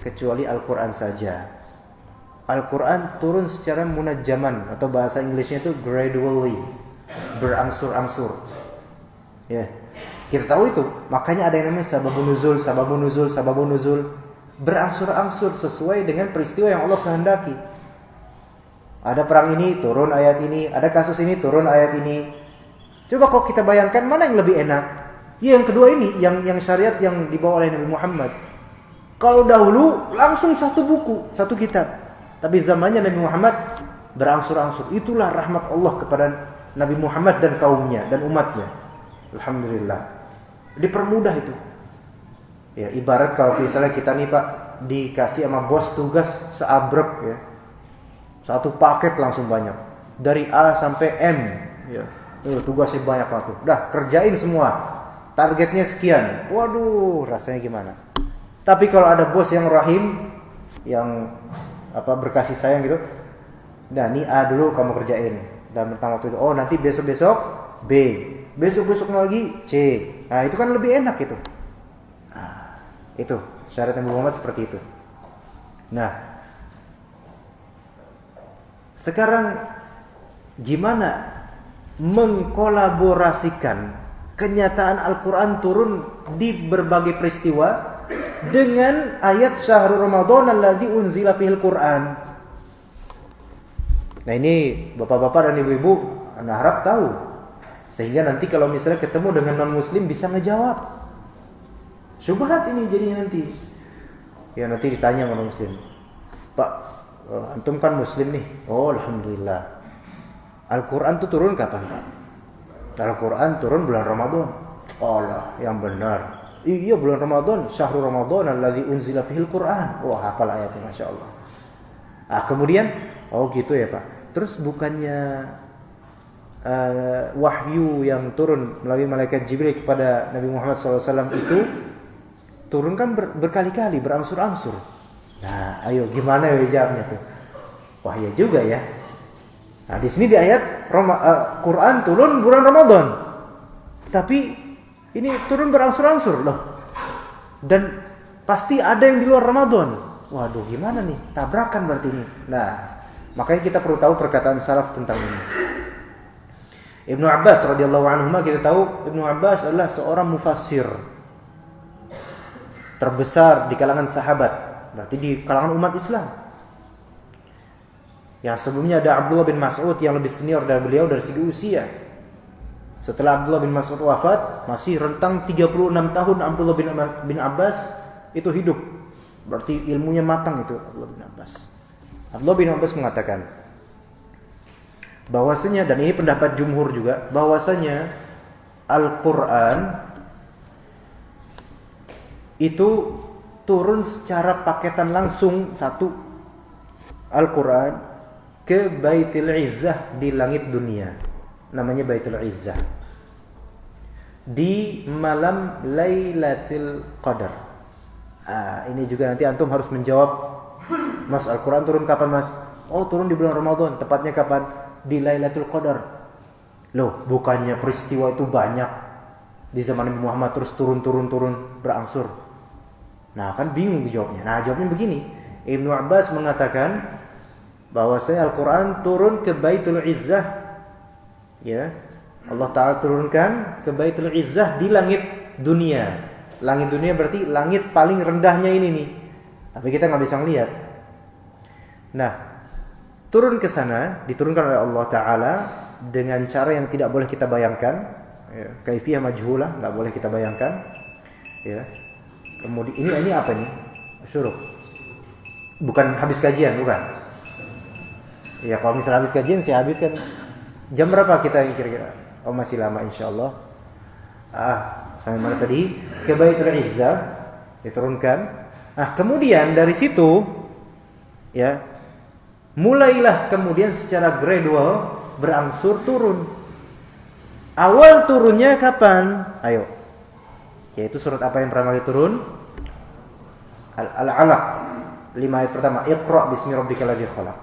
Kecuali Al-Quran saja. Al-Quran turun secara munajjaman, atau bahasa Inggrisnya itu gradually, berangsur-angsur. Ya, kita tahu itu. Makanya ada yang namanya sababun nuzul, berangsur-angsur sesuai dengan peristiwa yang Allah kehendaki. Ada perang ini turun ayat ini, ada kasus ini turun ayat ini. Coba kok kita bayangkan mana yang lebih enak? Ya yang kedua ini, yang syariat yang dibawa oleh Nabi Muhammad. Kalau dahulu langsung satu buku, satu kitab. Tapi zamannya Nabi Muhammad berangsur-angsur. Itulah rahmat Allah kepada Nabi Muhammad dan kaumnya dan umatnya. Alhamdulillah. Dipermudah itu. Ya, ibarat kalau misalnya kita nih Pak dikasih sama bos tugas seabrek ya. Satu paket langsung banyak. Dari A sampai M ya. Tugasnya banyak banget. Dah, kerjain semua. Targetnya sekian. Waduh, rasanya gimana? Tapi kalau ada bos yang rahim, yang berkasih sayang gitu. Nah, ini A dulu kamu kerjain. Dan tentang waktu itu, oh nanti besok-besok B. Besok-besok lagi C. Nah, itu kan lebih enak itu. Itu syariat Nabi Muhammad seperti itu. Nah, sekarang gimana mengkolaborasikan kenyataan Al-Quran turun di berbagai peristiwa dengan ayat syahrul Ramadan alladzi unzila fihil Quran. Nah, ini bapak-bapak dan ibu-ibu Anda harap tahu, sehingga nanti kalau misalnya ketemu dengan non-muslim bisa ngejawab. Syubhat ini jadinya nanti. Ya nanti ditanya sama muslim. Pak, antum kan muslim nih. Oh, alhamdulillah. Al-Quran itu turun kapan, Pak? Al-Quran turun bulan Ramadan. Oh Allah, yang benar. Iya bulan Ramadan, syahrul Ramadan alladzi unzila fihil Quran. Wah, hafal ayatnya Masya Allah. Kemudian, oh gitu ya Pak. Terus bukannya wahyu yang turun melalui malaikat Jibril kepada Nabi Muhammad SAW itu turun kan berkali-kali, berangsur-angsur. Nah, ayo gimana ya jawabnya tuh? Wah ya juga ya. Nah, di sini di ayat Quran turun bulan Ramadan. Tapi ini turun berangsur-angsur loh. Dan pasti ada yang di luar Ramadan. Waduh, gimana nih? Tabrakan berarti ini. Nah, makanya kita perlu tahu perkataan salaf tentang ini. Ibnu Abbas radhiyallahu anhu, kita tahu Ibnu Abbas adalah seorang mufassir terbesar di kalangan sahabat, berarti di kalangan umat Islam. Yang sebelumnya ada Abdullah bin Mas'ud yang lebih senior dari beliau dari segi usia. Setelah Abdullah bin Mas'ud wafat, masih rentang 36 tahun Abdullah bin Abbas itu hidup. Berarti ilmunya matang itu Abdullah bin Abbas. Abdullah bin Abbas mengatakan bahwasanya, dan ini pendapat jumhur juga, bahwasanya Al-Quran itu turun secara paketan langsung satu Al-Quran ke Baitul Izzah di langit dunia, namanya Baitul Izzah, di malam Lailatul Qadar. Ini juga nanti antum harus menjawab, Mas, Al-Quran turun kapan Mas? Oh, turun di bulan Ramadan. Tepatnya kapan? Di Lailatul Qadar. Loh, bukannya peristiwa itu banyak di zaman Nabi Muhammad terus turun berangsur? Nah, kan bingung jawabnya. Nah, jawabnya begini. Ibnu Abbas mengatakan bahwasanya Al-Quran turun ke Baitul Izzah. Ya, Allah Ta'ala turunkan ke Baitul Izzah di langit dunia. Langit dunia berarti langit paling rendahnya ini nih. Tapi kita nggak bisa ngelihat. Nah, turun ke sana, diturunkan oleh Allah Ta'ala dengan cara yang tidak boleh kita bayangkan. Ya, kaifiyah majhulah, nggak boleh kita bayangkan. Ya. Kemudian ini apa nih? Syuruk. Bukan habis kajian, bukan. Ya kalau misalnya habis kajian sih habis kan. Jam berapa kita kira-kira? Oh masih lama insyaallah. Sampai mana tadi? Ke Baitul Izzah diturunkan. Nah, kemudian dari situ ya mulailah kemudian secara gradual berangsur turun. Awal turunnya kapan? Ayo. Yaitu surat apa yang pertama kali turun? Al-Alaq. 5 ayat pertama, Iqra bismi rabbikal ladzi khalaq.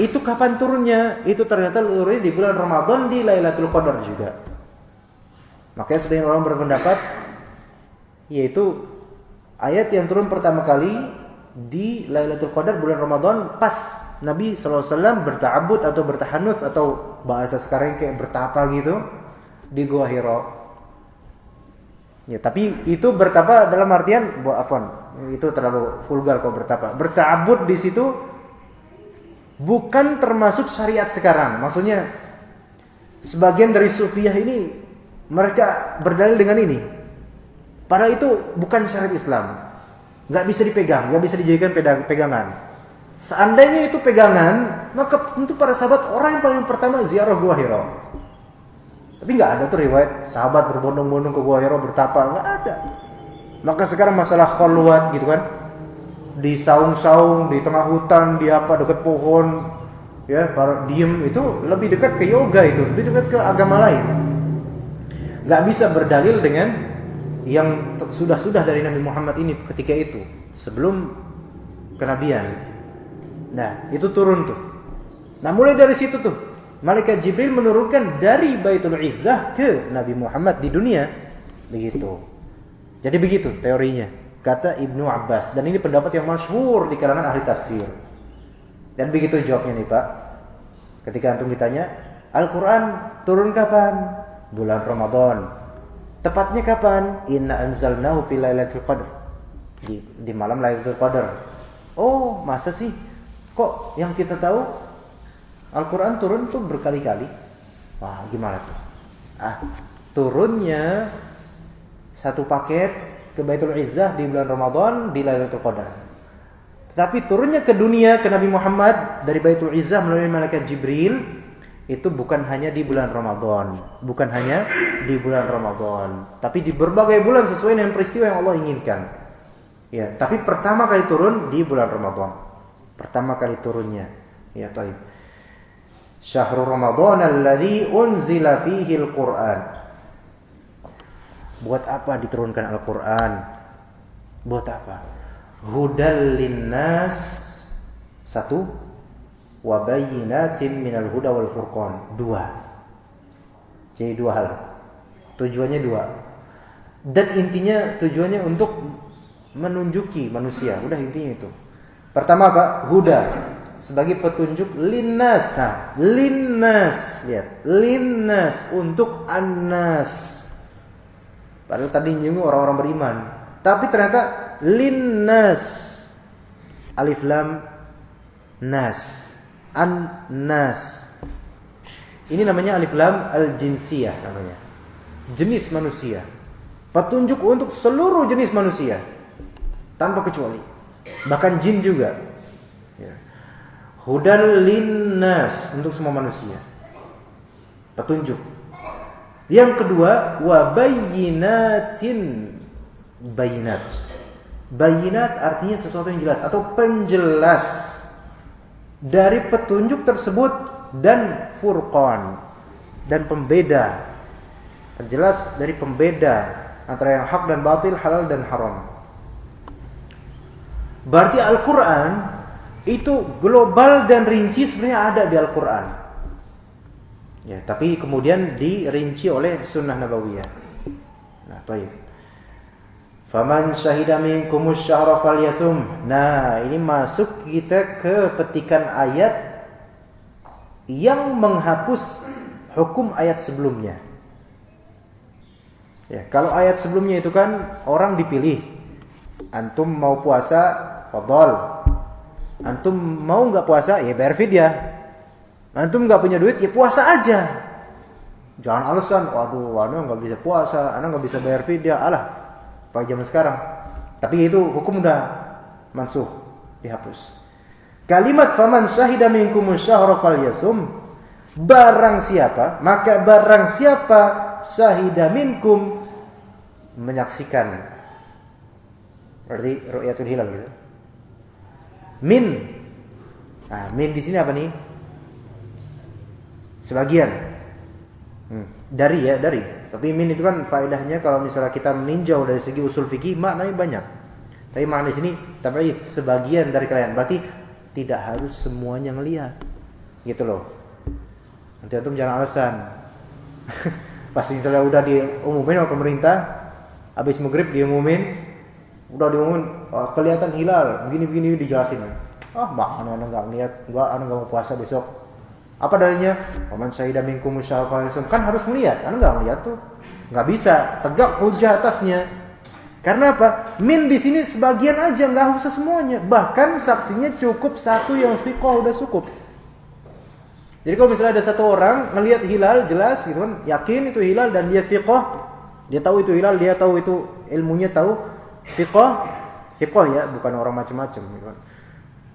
Itu kapan turunnya? Itu ternyata turunnya di bulan Ramadan di Lailatul Qadar juga. Makanya sebagian orang berpendapat yaitu ayat yang turun pertama kali di Lailatul Qadar bulan Ramadan pas Nabi SAW berta'abbud atau bertahannuts atau bahasa sekarang kayak bertapa gitu di Gua Hira. Ya, tapi itu bertapa dalam artian itu terlalu vulgar kalau bertapa. Berta'abbud di situ bukan termasuk syariat sekarang. Maksudnya sebagian dari Sufiyah ini mereka berdalil dengan ini. Padahal itu bukan syariat Islam. Nggak bisa dipegang, nggak bisa dijadikan pegangan. Seandainya itu pegangan, maka tentu para sahabat orang yang paling pertama ziarah Gua Hira. Tapi nggak ada tuh riwayat sahabat berbondong-bondong ke Gua Hira bertapa, nggak ada. Maka sekarang masalah khalwat gitu kan, di saung-saung, di tengah hutan, di apa dekat pohon, ya, diem itu lebih dekat ke yoga, itu lebih dekat ke agama lain. Nggak bisa berdalil dengan yang sudah dari Nabi Muhammad ini ketika itu sebelum kenabian. Nah, itu turun tuh. Nah, mulai dari situ tuh malaikat Jibril menurunkan dari Baitul Izzah ke Nabi Muhammad di dunia. Begitu. Jadi begitu teorinya, kata Ibnu Abbas, dan ini pendapat yang masyhur di kalangan ahli tafsir. Dan begitu jawabnya nih, Pak. Ketika antum ditanya, Al-Qur'an turun kapan? Bulan Ramadan. Tepatnya kapan? Inna anzalnahu fi lailatul qadar. Di malam Lailatul Qadar. Oh, masa sih? Kok yang kita tahu Al-Quran turun tuh berkali-kali? Wah, gimana tuh? Turunnya satu paket ke Baitul Izzah di bulan Ramadan di Lailatul Qadar. Tetapi turunnya ke dunia ke Nabi Muhammad dari Baitul Izzah melalui malaikat Jibril itu bukan hanya di bulan Ramadan, bukan hanya di bulan Ramadan, tapi di berbagai bulan sesuai dengan peristiwa yang Allah inginkan. Ya, tapi pertama kali turun di bulan Ramadan. Pertama kali turunnya. Ya, taib. Syahrul Ramadan alladzi unzila fihi al-Qur'an. Buat apa diturunkan Al-Qur'an? Buat apa? Hudal linnas, satu, wa bayyinatin minal huda wal furqan, dua. Jadi dua hal. Tujuannya dua. Dan intinya tujuannya untuk menunjuki manusia. Udah intinya itu. Pertama apa? Huda, sebagai petunjuk linnas. Nah, linnas, lihat, linnas untuk annas. Padahal tadi nyinggung orang-orang beriman, tapi ternyata linnas, alif lam nas, annas. Ini namanya alif lam al-jinsiyah namanya. Jenis manusia. Petunjuk untuk seluruh jenis manusia tanpa kecuali. Bahkan jin juga. Ya. Hudal linnas, untuk semua manusia. Petunjuk. Yang kedua, wa bayyinatin, bayinat. Bayinat artinya sesuatu yang jelas atau penjelas dari petunjuk tersebut, dan furqan, dan pembeda. Penjelas dari pembeda antara yang hak dan batil, halal dan haram. Berarti Al-Quran itu global dan rinci sebenarnya ada di Al-Quran. Ya, tapi kemudian dirinci oleh sunnah nabawiyah. Nah, taib. Faman syahida minkumus syahra falyasum. Nah, ini masuk kita ke petikan ayat yang menghapus hukum ayat sebelumnya. Ya, kalau ayat sebelumnya itu kan orang dipilih. Antum mau puasa, fadhol. Antum mau nggak puasa, ya bayar fidyah. Antum nggak punya duit, ya puasa aja. Jangan alasan, waduh, ana nggak bisa puasa, ana nggak bisa bayar fidyah. Alah, pada zaman sekarang. Tapi itu hukum udah mansuh, dihapus. Kalimat faman syahida minkumus syahra falyasum. Barang siapa, maka barang siapa syahida minkum, menyaksikan. Berarti ru'yatul hilal gitu. Min. Nah, min di sini apa nih? Sebagian. Dari ya, dari. Tapi min itu kan faedahnya kalau misalnya kita meninjau dari segi usul fikih maknanya banyak. Tapi makna di sini tapi sebagian dari kalian. Berarti tidak harus semuanya ngelihat. Gitu loh. Nanti antum jangan alasan. Pas misalnya udah diumumin sama pemerintah, habis maghrib diumumin, udah diumumin kelihatan hilal, begini-begini dijelasin. Mana enggak lihat, enggak mau puasa besok. Apa dalilnya? Waman syahida minkum syahra falyasum. Kan harus melihat, enggak melihat tuh. Enggak bisa tegak hujah atasnya. Karena apa? Min di sini sebagian aja, enggak usah semuanya. Bahkan saksinya cukup satu yang thiqah udah cukup. Jadi kalau misalnya ada satu orang ngelihat hilal jelas gitu kan, yakin itu hilal dan dia thiqah, dia tahu itu hilal, dia tahu itu ilmunya tahu, thiqah ya, bukan orang macam-macam gitu kan.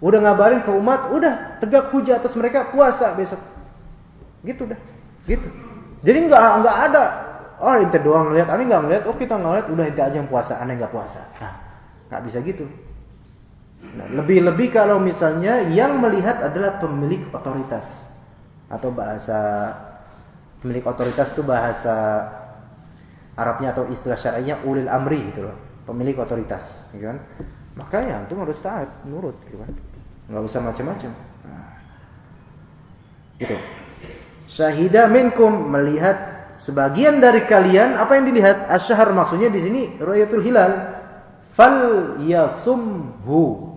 Udah ngabarin ke umat, udah tegak hujah atas mereka, puasa besok. Gitu dah. Gitu. Jadi enggak ada ente doang ngelihat, aneh enggak ngelihat, kita ngelihat, udah ente aja yang puasa, aneh enggak puasa. Nah, enggak bisa gitu. Nah, lebih-lebih kalau misalnya yang melihat adalah pemilik otoritas. Atau bahasa pemilik otoritas itu bahasa Arabnya atau istilah syar'inya ulil amri gitu loh, pemilik otoritas, gitu kan? Maka ya antum harus taat, nurut, gitu kan? Enggak usah macam-macam. Nah, gitu. Syahida minkum, melihat sebagian dari kalian, apa yang dilihat? Asyhar maksudnya di sini ru'yatul hilal. Fal yasumhu.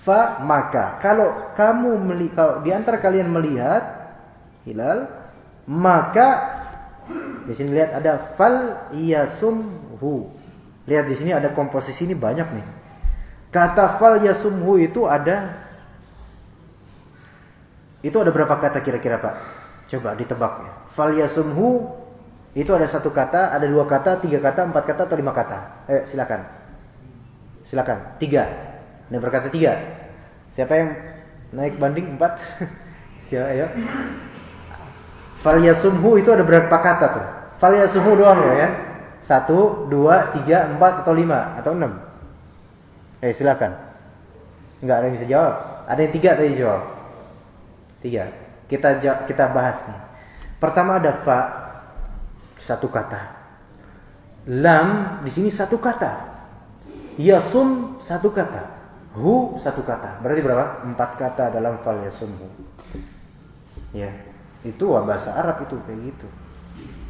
Fa maka kalau kalau di antara kalian melihat hilal, maka di sini lihat ada fal yasumhu. Lihat di sini ada komposisi ini banyak nih. Kata fal yasumhu itu ada berapa kata kira-kira Pak? Coba ditebak ya. Fal yasumhu itu ada satu kata, ada dua kata, tiga kata, empat kata atau lima kata? Silakan. 3. Nah, berkata 3. Siapa yang naik banding 4? Siapa ya? Fal yasumhu itu ada berapa kata tuh? Fal yasumhu doang ya? 1, 2, 3, 4 atau 5 atau 6? Silakan. Enggak ada yang bisa jawab. Ada yang 3 tadi jawab. 3. Kita bahas nih. Pertama ada fa, satu kata. Lam di sini satu kata. Yasum satu kata. Hu satu kata. Berarti berapa? 4 kata dalam fal yasumhu. Ya, itu bahasa Arab itu kayak gitu.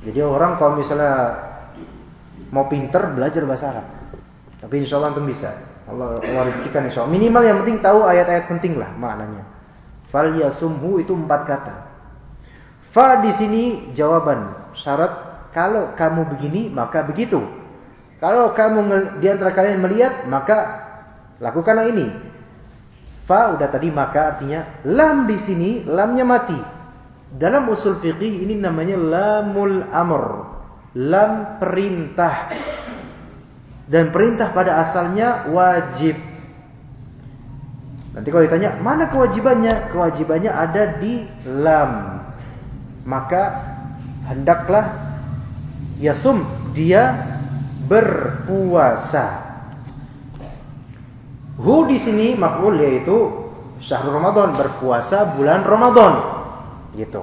Jadi orang kalau misalnya mau pinter belajar bahasa Arab. Tapi insya Allah antum bisa. Allah rezekikan insya Allah. Minimal yang penting tahu ayat-ayat penting lah maknanya. Fal yasumhu itu 4 kata. Fa di sini jawaban syarat, kalau kamu begini maka begitu. Kalau kamu di antara kalian melihat maka lakukanlah ini. Fa udah tadi, maka artinya lam di sini lamnya mati. Dalam usul fiqih ini namanya lamul amr, lam perintah. Dan perintah pada asalnya wajib. Nanti kalau ditanya mana kewajibannya? Kewajibannya ada di lam. Maka hendaklah yasum, dia berpuasa. Hu di sini maf'ul, yaitu syahrul Ramadan, berpuasa bulan Ramadan. Gitu.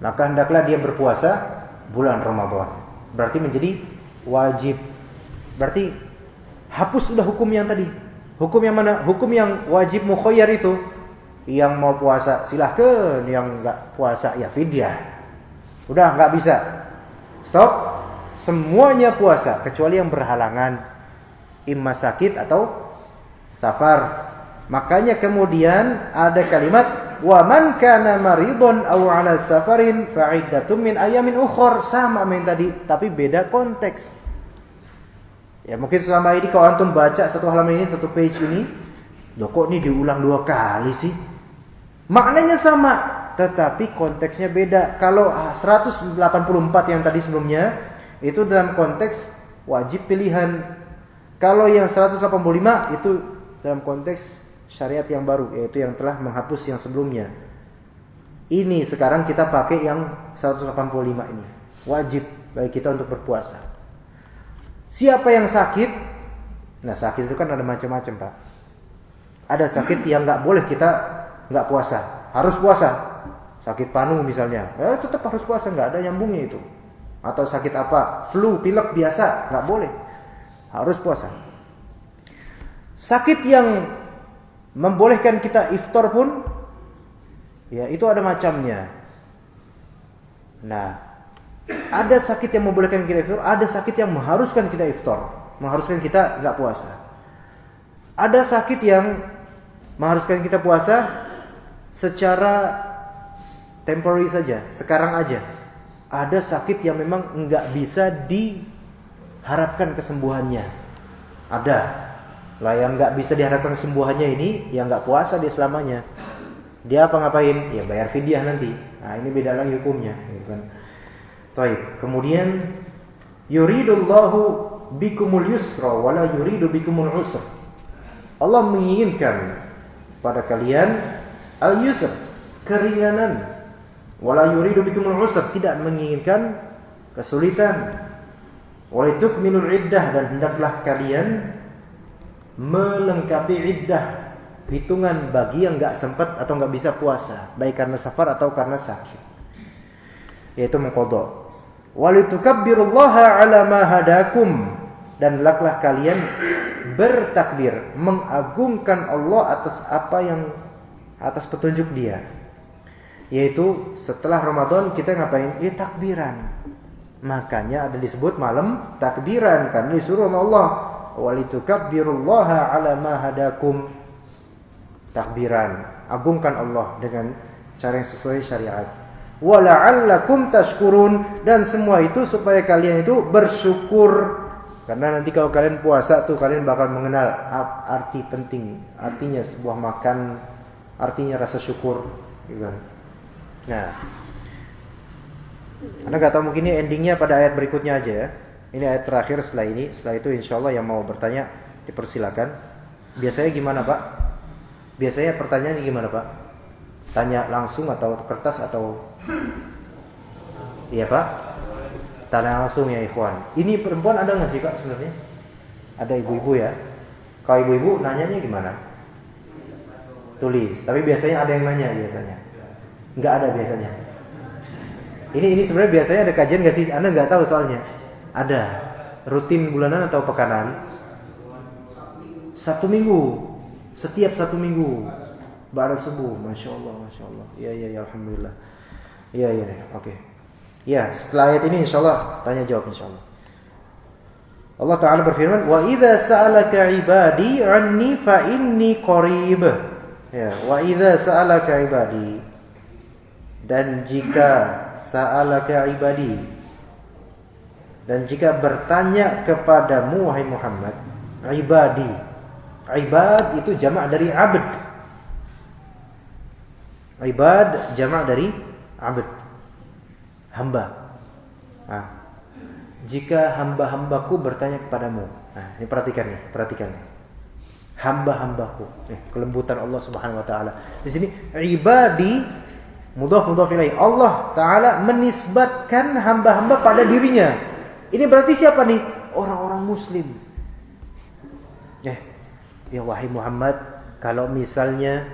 Maka hendaklah dia berpuasa bulan Ramadan. Berarti menjadi wajib. Berarti hapus sudah hukum yang tadi. Hukum yang mana? Hukum yang wajib mukhayyar itu. Yang mau puasa silahkan, yang enggak puasa ya fidyah. Udah enggak bisa. Stop. Semuanya puasa kecuali yang berhalangan, imma sakit atau safar. Makanya kemudian ada kalimat wa man kana maridun aw ala safarin fa iddatun min ayamin ukhra, sama main tadi tapi beda konteks. Ya mungkin selama ini kalau antum baca satu halaman ini, satu page ini, loh kok ini diulang 2 kali sih? Maknanya sama, tetapi konteksnya beda. Kalau 184 yang tadi sebelumnya itu dalam konteks wajib pilihan. Kalau yang 185 itu dalam konteks syariat yang baru, yaitu yang telah menghapus yang sebelumnya. Ini sekarang kita pakai yang 185 ini. Wajib bagi kita untuk berpuasa. Siapa yang sakit? Nah, sakit itu kan ada macam-macam, Pak. Ada sakit yang enggak boleh kita enggak puasa, harus puasa. Sakit panu misalnya, tetap harus puasa, enggak ada nyambungnya itu. Atau sakit apa? Flu, pilek biasa, enggak boleh. Harus puasa. Sakit yang membolehkan kita iftar pun ya itu ada macamnya. Nah, ada sakit yang membolehkan kita iftar, ada sakit yang mengharuskan kita iftar, mengharuskan kita enggak puasa. Ada sakit yang mengharuskan kita puasa secara temporary saja, sekarang aja. Ada sakit yang memang enggak bisa diharapkan kesembuhannya. Ada. Lah yang enggak bisa diharapkan kesembuhannya ini yang enggak puasa dia selamanya. Dia apa ngapain? Ya bayar fidyah nanti. Nah, ini beda lagi hukumnya, gitu kan. Baik. Kemudian yuridullahu bikumul yusra wala yuridu bikumul usra. Allah menginginkan pada kalian al-yusr, keringanan, wala yuridu bikumul usra, tidak menginginkan kesulitan. Walitukmilul iddah, dan hendaklah kalian melengkapi iddah, hitungan bagi yang enggak sempat atau enggak bisa puasa, baik karena safar atau karena sakit, yaitu mengqadha. Walitukabbirullaha ala ma hadakum, dan hendaklah kalian bertakbir, mengagungkan Allah atas petunjuk Dia. Yaitu setelah Ramadan kita ngapain? Ya takbiran. Makanya ada disebut malam takbiran, karena disuruh sama Allah, walitukabbirullaha ala ma hadakum, takbiran, agungkan Allah dengan cara yang sesuai syariat. Wala'allakum tashkurun, dan semua itu supaya kalian itu bersyukur. Karena nanti kalau kalian puasa tuh kalian bakal mengenal arti penting, artinya sebuah makan, artinya rasa syukur, gitu kan. Nah, Anda nggak tahu, mungkin ini endingnya pada ayat berikutnya aja ya. Ini ayat terakhir setelah ini. Setelah itu insya Allah yang mau bertanya dipersilakan. Biasanya gimana Pak? Biasanya pertanyaannya gimana Pak? Tanya langsung atau kertas atau? Iya Pak? Tanya langsung ya ikhwan. Ini perempuan ada nggak sih Pak sebenarnya? Ada ibu-ibu ya? Kalau ibu-ibu nanyanya gimana? Tulis. Tapi biasanya ada yang nanya biasanya. Nggak ada biasanya. Ini sebenarnya biasanya ada kajian nggak sih? Anda nggak tahu soalnya. Ada. Rutin bulanan atau pekanan? 1 minggu. Setiap 1 minggu. Ba'da subuh. Masya Allah, Masya Allah. Ya, alhamdulillah. Ya, oke. Ya, setelah ayat ini insya Allah tanya jawab insya Allah. Allah Ta'ala berfirman, wa idza sa'alaka ibadi anni fa inni qarib. Ya, wa idza sa'alaka ibadi, dan jika sa'alaka ibadi, dan jika bertanya kepadamu wahai Muhammad, ibadi. Ibad itu jamak dari abd. Ibad jamak dari abd, hamba. Nah, jika hamba-hambaku bertanya kepadamu. Nah, ini perhatikan nih. Hamba-hambaku. Kelembutan Allah Subhanahu wa taala. Di sini ibadi mudhaf ilaih. Allah Ta'ala menisbatkan hamba-hamba pada dirinya. Ini berarti siapa nih? Orang-orang muslim. Ya wahai Muhammad, kalau misalnya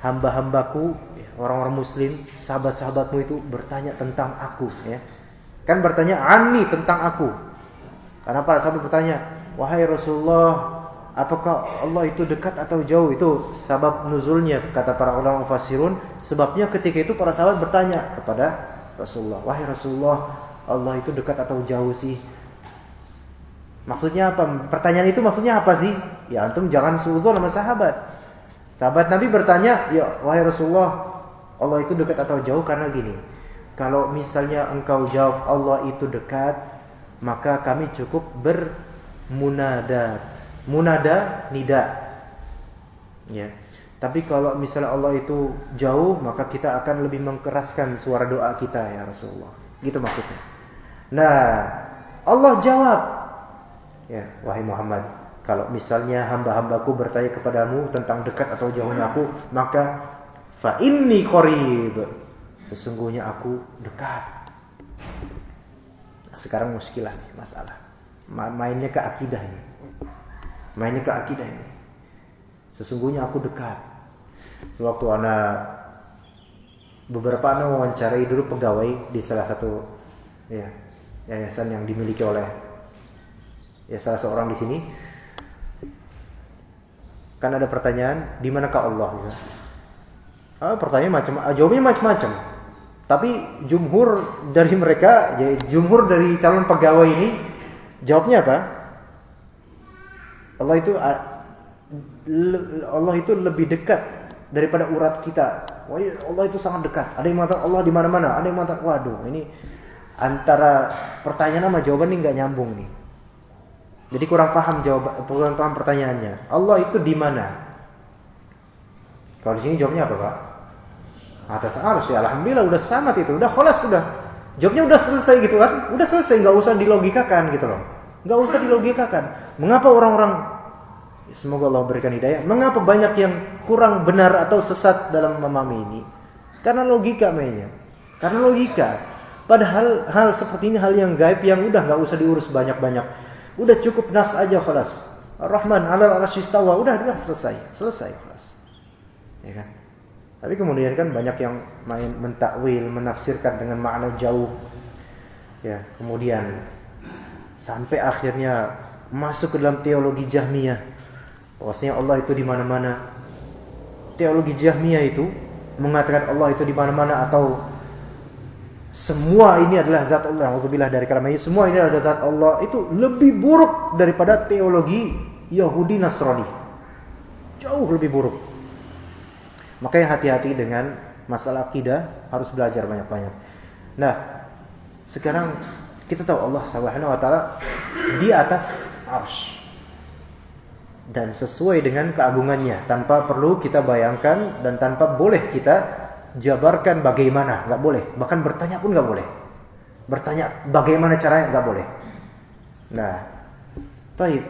hamba-hambaku, orang-orang muslim, sahabat-sahabatmu itu bertanya tentang aku, ya. Kan bertanya anni, tentang aku. Karena para sahabat bertanya, wahai Rasulullah, apakah Allah itu dekat atau jauh? Itu sebab nuzulnya, kata para ulama mufassirun. Sebabnya ketika itu para sahabat bertanya kepada Rasulullah, wahai Rasulullah, Allah itu dekat atau jauh sih? Maksudnya apa? Pertanyaan itu maksudnya apa sih? Ya antum jangan suudzon sama sahabat. Sahabat Nabi bertanya, ya wahai Rasulullah, Allah itu dekat atau jauh? Karena gini, kalau misalnya engkau jawab Allah itu dekat, maka kami cukup bermunadat. Munada, nida. Ya. Tapi kalau misalnya Allah itu jauh, maka kita akan lebih mengkeraskan suara doa kita ya Rasulullah. Gitu maksudnya. Nah, Allah jawab, ya wahai Muhammad, kalau misalnya hamba-hambaku bertanya kepadamu tentang dekat atau jauhnya aku, maka fa inni qarib, sesungguhnya aku dekat. Nah, sekarang muskilah nih, masalah mainnya ke akidah ini. Sesungguhnya aku dekat. Waktu beberapa anak wawancarai dulu pegawai di salah satu yayasan yang dimiliki oleh salah seorang di sini. Kan ada pertanyaan, di manakah Allah? Gitu. Pertanyaan jawabnya macam-macam. Tapi jumhur dari mereka, jumhur dari calon pegawai ini jawabnya apa? Allah itu lebih dekat daripada urat kita. Wah, Allah itu sangat dekat. Ada yang mengatakan Allah di mana-mana, ada yang mengatakan waduh, ini antara pertanyaan sama jawaban ini enggak nyambung nih. Jadi kurang paham pertanyaannya. Allah itu di mana? Kalau di sini jawabnya apa, Pak? Atas arsy, alhamdulillah udah selamat itu, udah kholas sudah. Jawabnya udah selesai gitu kan? Udah selesai, nggak usah dilogikakan gitu loh. Nggak usah dilogikakan. Mengapa orang-orang, semoga Allah berikan hidayah, mengapa banyak yang kurang benar atau sesat dalam memahami ini? Karena logika mainnya. Karena logika. Padahal hal seperti ini hal yang gaib yang udah nggak usah diurus banyak-banyak. Udah cukup nas aja khalas. Ar-Rahman 'alal 'arsy istawa, udah selesai khalas. Ya kan? Tapi kemudian kan banyak yang main mentakwil, menafsirkan dengan makna jauh. Ya, kemudian sampai akhirnya masuk ke dalam teologi Jahmiyah. Bahwasanya Allah itu di mana-mana. Teologi Jahmiyah itu mengatakan Allah itu di mana-mana atau semua ini adalah zat Allah. Alhamdulillah dari kalimat ini, semua ini adalah zat Allah, itu lebih buruk daripada teologi Yahudi Nasrani. Jauh lebih buruk. Makanya hati-hati dengan masalah akidah, harus belajar banyak-banyak. Nah, sekarang kita tahu Allah Subhanahu wa taala di atas arsy. Dan sesuai dengan keagungannya, tanpa perlu kita bayangkan dan tanpa boleh kita jabarkan bagaimana, enggak boleh. Bahkan bertanya pun enggak boleh. Bertanya bagaimana caranya enggak boleh. Nah, taib.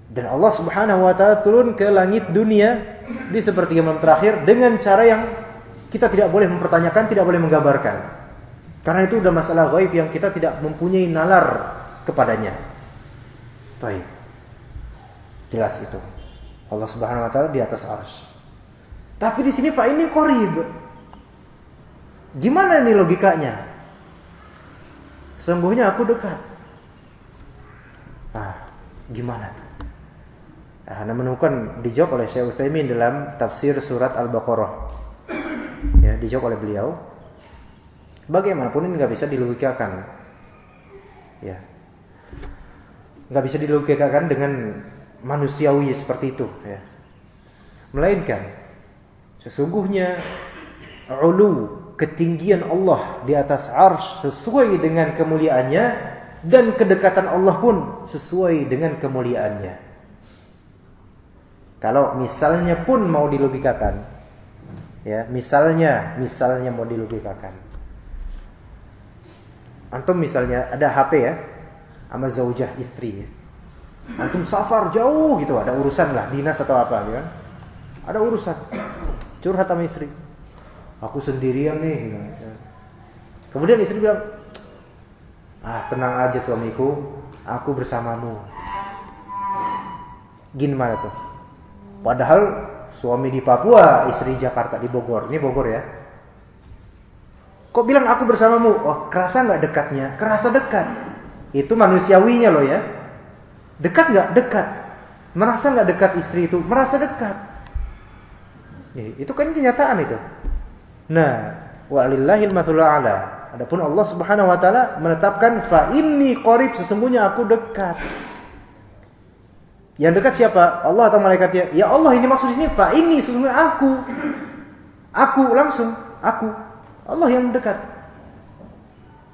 Dan Allah Subhanahu wa taala turun ke langit dunia di sepertiga malam terakhir dengan cara yang kita tidak boleh mempertanyakan, tidak boleh menggambarkan. Karena itu sudah masalah gaib yang kita tidak mempunyai nalar kepadanya. Taib. Jelas itu. Allah Subhanahu wa taala di atas arsy. Tapi di sini fa ini qarib. Gimana nih logikanya? Sesungguhnya aku dekat. Gimana tuh? Anda menemukan dijawab oleh Syekh Utsaimin dalam tafsir surat Al-Baqarah. Ya, dijawab oleh beliau. Bagaimanapun ini nggak bisa dilogikakan. Ya. Nggak bisa dilogikakan dengan manusiawi seperti itu, ya. Melainkan sesungguhnya ulu, ketinggian Allah di atas arsy sesuai dengan kemuliaannya, dan kedekatan Allah pun sesuai dengan kemuliaannya. Kalau misalnya pun mau dilogikakan, ya, misalnya mau dilogikakan. Antum misalnya ada HP ya, sama zaujah istri ya. Antum safar jauh gitu, ada urusan lah, dinas atau apa gitu kan. Ada urusan. Curhat sama istri. Aku sendirian nih. Kemudian istri bilang, tenang aja suamiku, aku bersamamu. Gimana tuh? Padahal suami di Papua, istri Jakarta, di Bogor. Ini Bogor ya. Kok bilang aku bersamamu? Oh, kerasa nggak dekatnya? Kerasa dekat. Itu manusiawinya loh ya. Dekat nggak? Dekat. Merasa nggak dekat istri itu? Merasa dekat. Itu kan kenyataan itu. Nah, walillahil matsalul a'la. Adapun Allah Subhanahu wa taala menetapkan fa inni qarib, sesungguhnya aku dekat. Yang dekat siapa? Allah atau malaikatnya? Ya Allah, ini maksud ini fa inni, sesungguhnya aku. Aku langsung, aku. Allah yang dekat.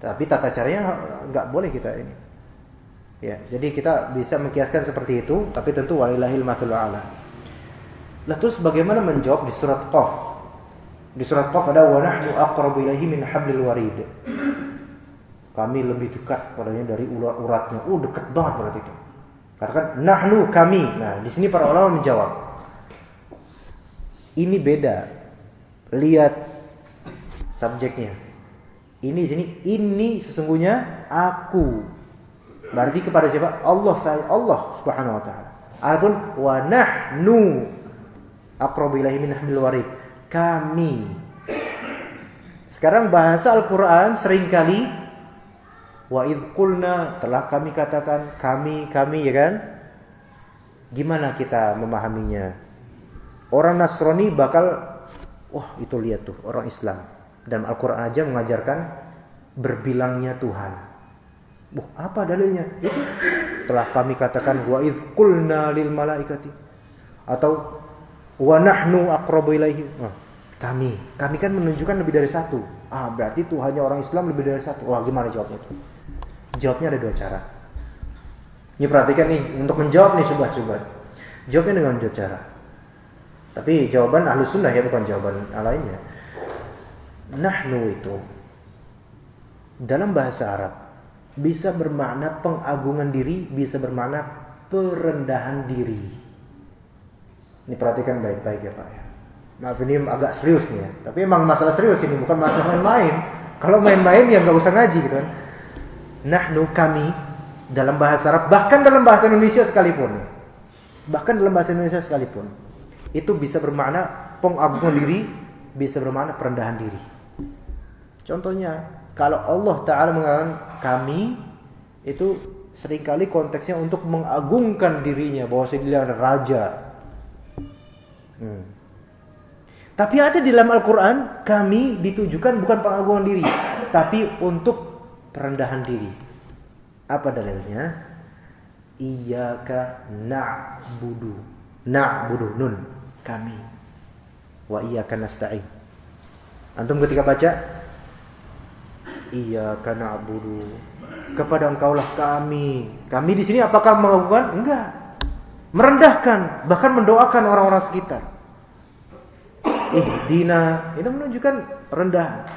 Tapi tata caranya enggak boleh kita ini. Ya, jadi kita bisa mengkiaskan seperti itu, tapi tentu walillahil matsalul a'la. Lah terus bagaimana menjawab di surat Qaf? Di surat Qaf ada wa nahnu aqrabu ilaihi min hablil warid. Kami lebih dekat padanya dari urat-uratnya. Dekat banget berarti itu. Katakan nahnu, kami. Nah, di sini para ulama menjawab. Ini beda. Lihat subjeknya. Ini di sini, ini sesungguhnya aku. Berarti kepada siapa? Allah Subhanahu wa taala. Adapun wa nahnu aqrabu ilaihi min hablil warid. Kami. Sekarang bahasa Al-Qur'an seringkali wa idz qulna, telah kami katakan, kami ya kan? Gimana kita memahaminya? Orang Nasrani bakal itu lihat tuh orang Islam. Dan Al-Qur'an aja mengajarkan berbilangnya Tuhan. Apa dalilnya? Itu telah kami katakan wa idz qulna lil malaikati, atau wa nahnu aqrabu ilaihi. Kami kan menunjukkan lebih dari satu. Berarti Tuhannya orang Islam lebih dari satu. Gimana jawabnya itu? Jawabnya ada dua cara. Ini perhatikan nih, untuk menjawab nih sobat-sobat. Jawabnya dengan dua cara. Tapi jawaban Ahlus Sunnah ya, bukan jawaban lainnya. Nahnu itu dalam bahasa Arab bisa bermakna pengagungan diri, bisa bermakna perendahan diri. Ini perhatikan baik-baik ya Pak ya. Maaf ini agak serius nih ya. Tapi emang masalah serius ini, bukan masalah main-main. Kalau main-main ya nggak usah ngaji gitu kan. Nahnu, kami, dalam bahasa Arab, bahkan dalam bahasa Indonesia sekalipun, itu bisa bermakna pengagungan diri, bisa bermakna perendahan diri. Contohnya, kalau Allah Ta'ala mengatakan kami, itu seringkali konteksnya untuk mengagungkan dirinya, bahwa dia adalah raja. Tapi ada di dalam Al-Quran, kami ditujukan bukan pengagungan diri, tapi untuk perendahan diri. Apa dalilnya? Iyyaka na'budu. Na'budu, nun, kami. Wa iyyaka nasta'in. Antum ketika baca Iyyaka na'budu, kepada Engkaulah kami. Kami di sini apakah mengagungkan? Enggak. Merendahkan, bahkan mendoakan orang-orang sekitar. Ihdina, itu menunjukkan rendah.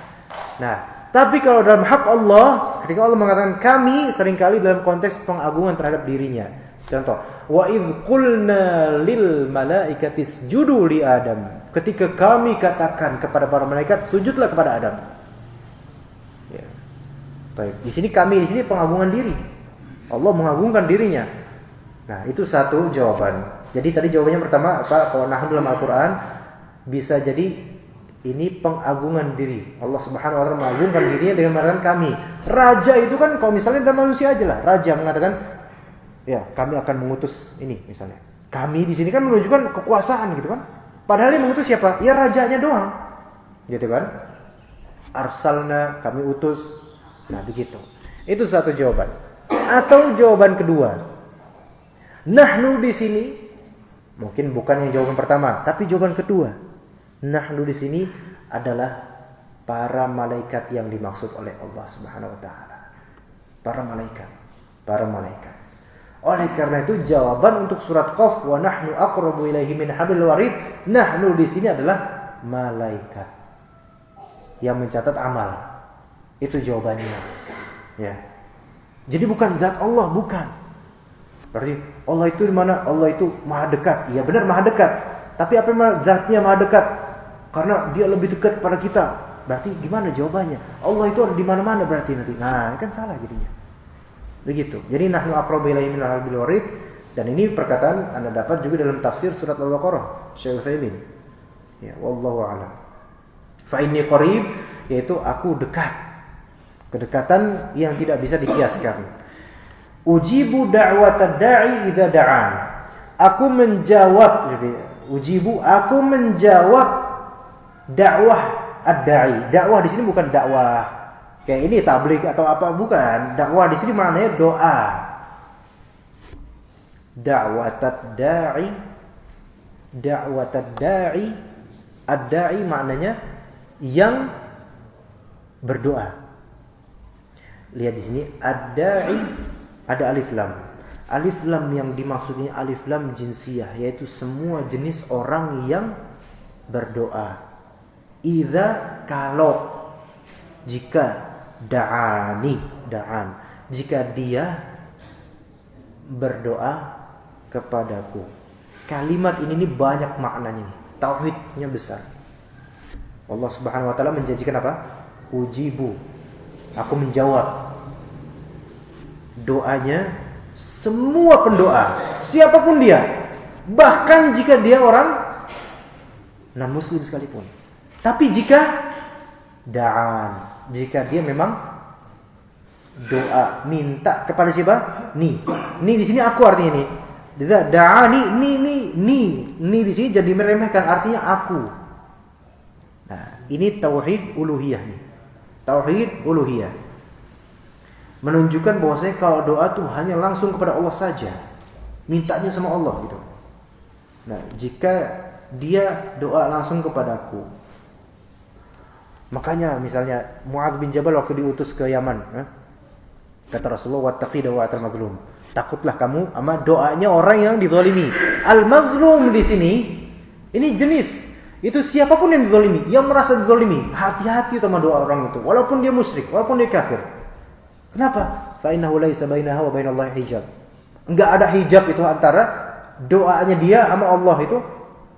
Nah, tapi kalau dalam hak Allah, ketika Allah mengatakan kami, seringkali dalam konteks pengagungan terhadap dirinya. Contoh, wa idz qulna lil malaikati isjudu li Adam. Ketika kami katakan kepada para malaikat, sujudlah kepada Adam. Ya. Baik, di sini kami, di sini pengagungan diri. Allah mengagungkan dirinya. Nah, itu satu jawaban. Jadi tadi jawabannya pertama apa? Kalau nahnu dalam Al-Qur'an bisa jadi ini pengagungan diri. Allah Subhanahu wa taala mengagungkan dirinya dengan mengatakan kami. Raja itu kan kalau misalnya dalam manusia aja lah. Raja mengatakan ya, kami akan mengutus ini misalnya. Kami di sini kan menunjukkan kekuasaan gitu kan. Padahal yang mengutus siapa? Ya rajanya doang. Gitu kan? Arsalna, kami utus. Nah, begitu. Itu satu jawaban. Atau jawaban kedua. Nahnu di sini mungkin bukan yang jawaban pertama, tapi jawaban kedua. Nahnu di sini adalah para malaikat yang dimaksud oleh Allah Subhanahu wa taala. Para malaikat. Oleh karena itu jawaban untuk surat Qaf wa nahnu aqrabu ilaihi min hablil warid, nahnu di sini adalah malaikat yang mencatat amal. Itu jawabannya. Ya. Jadi bukan zat Allah, bukan. Berarti Allah itu di mana? Allah itu maha dekat. Iya benar maha dekat. Tapi apa zatnya maha dekat? Karena dia lebih dekat kepada kita. Berarti gimana jawabannya? Allah itu ada di mana-mana berarti nanti. Nah, kan salah jadinya. Begitu. Jadi nahnu aqrabu ilaihi min hablil warid, dan ini perkataan Anda dapat juga dalam tafsir surat Al-Baqarah, Syekh Utsaimin. Ya, wallahu a'lam. Fa inni qarib, yaitu aku dekat. Kedekatan yang tidak bisa dikiaskan. Ujibu da'watad da'i idza da'an. Aku menjawab, aku menjawab dakwah ad-da'i. Dakwah di sini bukan dakwah kayak ini tabligh atau apa, bukan. Dakwah di sini maknanya doa. Da'watad da'i, ad-da'i maknanya yang berdoa. Lihat di sini ad-da'i ada alif lam. Alif lam yang dimaksudnya alif lam jinsiyah, yaitu semua jenis orang yang berdoa. Idza, kalau, jika, da'an, jika dia berdoa kepadaku. Kalimat ini banyak maknanya nih. Tauhidnya besar. Allah Subhanahu wa taala menjanjikan apa? Ujibu. Aku menjawab doanya semua pendoa, siapapun dia, bahkan jika dia orang non-muslim sekalipun. Tapi jika da'an, jika dia memang doa, minta kepada siapa? Ni di sini aku artinya nih. Da'ani, ni di sini jadi meremehkan, artinya aku. Nah, ini tauhid uluhiyah nih. Tauhid uluhiyah menunjukkan bahwasanya kalau doa tuh hanya langsung kepada Allah saja, mintanya sama Allah gitu. Nah, jika dia doa langsung kepadaku, makanya misalnya Mu'adz bin Jabal waktu diutus ke Yaman, kata Rasulullah, wattaqi da'watal mazlum, takutlah kamu sama doanya orang yang dizalimi. Al-mazlum di sini ini jenis Itu siapapun yang dizalimi, yang merasa dizalimi, hati-hati sama doa orang itu, walaupun dia musyrik, walaupun dia kafir. Kenapa? Fa innahu laisa bainaha wa bainallahi hijab. Enggak ada hijab itu antara doanya dia sama Allah itu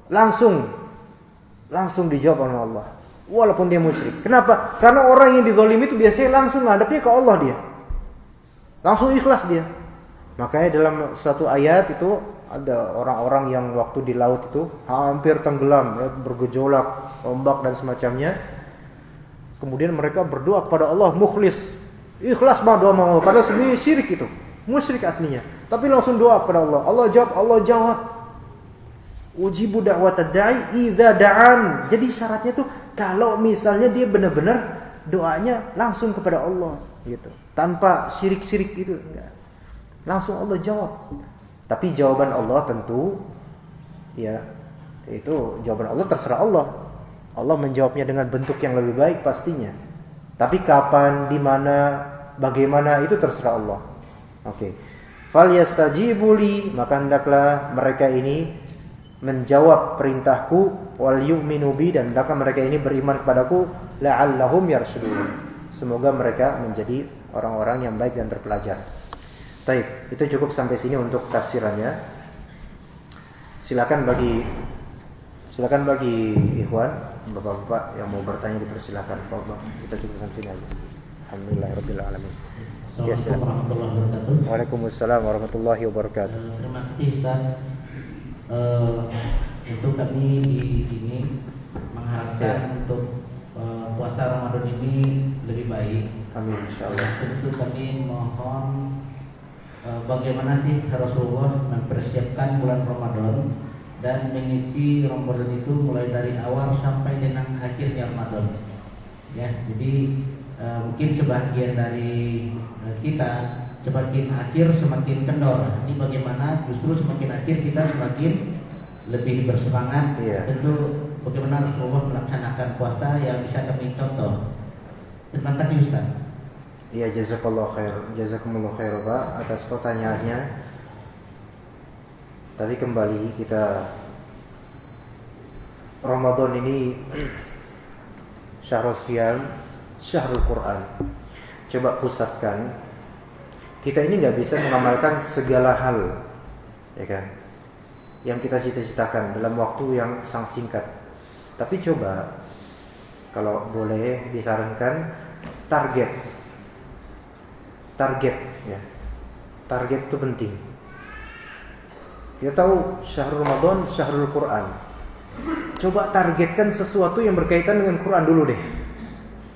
langsung dijawab oleh Allah, walaupun dia musyrik. Kenapa? Karena orang yang dizalimi itu biasanya langsung ngadepnya ke Allah dia. Langsung ikhlas dia. Makanya dalam satu ayat itu ada orang-orang yang waktu di laut itu hampir tenggelam, ya, bergejolak, ombak dan semacamnya. Kemudian mereka berdoa kepada Allah mukhlis, ikhlas banget doa sama Allah. Padahal sebenarnya syirik itu, musyrik aslinya. Tapi langsung doa kepada Allah. Allah jawab. Ujibu da'watad da'i idza da'an. Jadi syaratnya tuh kalau misalnya dia benar-benar doanya langsung kepada Allah gitu. Tanpa syirik-syirik itu enggak. Langsung Allah jawab. Tapi jawaban Allah tentu ya itu jawaban Allah terserah Allah. Allah menjawabnya dengan bentuk yang lebih baik pastinya. Tapi kapan, di mana, bagaimana itu terserah Allah. Oke. Falyastajibu li, maka hendaklah mereka ini menjawab perintahku, wal yu'minu bi, dan hendaklah mereka ini beriman kepadaku, la'allahum yarshudun. Semoga mereka menjadi orang-orang yang baik dan terpelajar. Baik, itu cukup sampai sini untuk tafsirannya. Silakan bagi ikhwan, bapak-bapak yang mau bertanya dipersilakan. Kita cukup sampai sini aja. Alhamdulillahirabbil alamin. Ya, Assalamualaikum warahmatullahi wabarakatuh. Waalaikumsalam warahmatullahi wabarakatuh. Terima kasih Ustaz. Untuk kami di sini mengharapkan untuk puasa Ramadan ini lebih baik. Amin insyaallah. Tentu kami mohon bagaimana sih Rasulullah mempersiapkan bulan Ramadan dan mengisi Ramadan itu mulai dari awal sampai dengan akhirnya Ramadan. Ya, jadi mungkin sebagian dari kita semakin akhir semakin kendor. Ini bagaimana justru semakin akhir kita semakin lebih bersemangat. Tentu bagaimana Rasulullah melaksanakan puasa yang bisa kami contoh. Terima kasih Ustaz. Iya, jazakallahu khair Pak atas pertanyaannya. Tadi kembali kita Ramadan ini syahrul siyam, syahrul Quran. Coba pusatkan. Kita ini nggak bisa mengamalkan segala hal, ya kan? Yang kita cita-citakan dalam waktu yang sangat singkat. Tapi coba, kalau boleh disarankan, target, ya. Target itu penting. Kita tahu syahrul Ramadan, syahrul Quran. Coba targetkan sesuatu yang berkaitan dengan Quran dulu deh.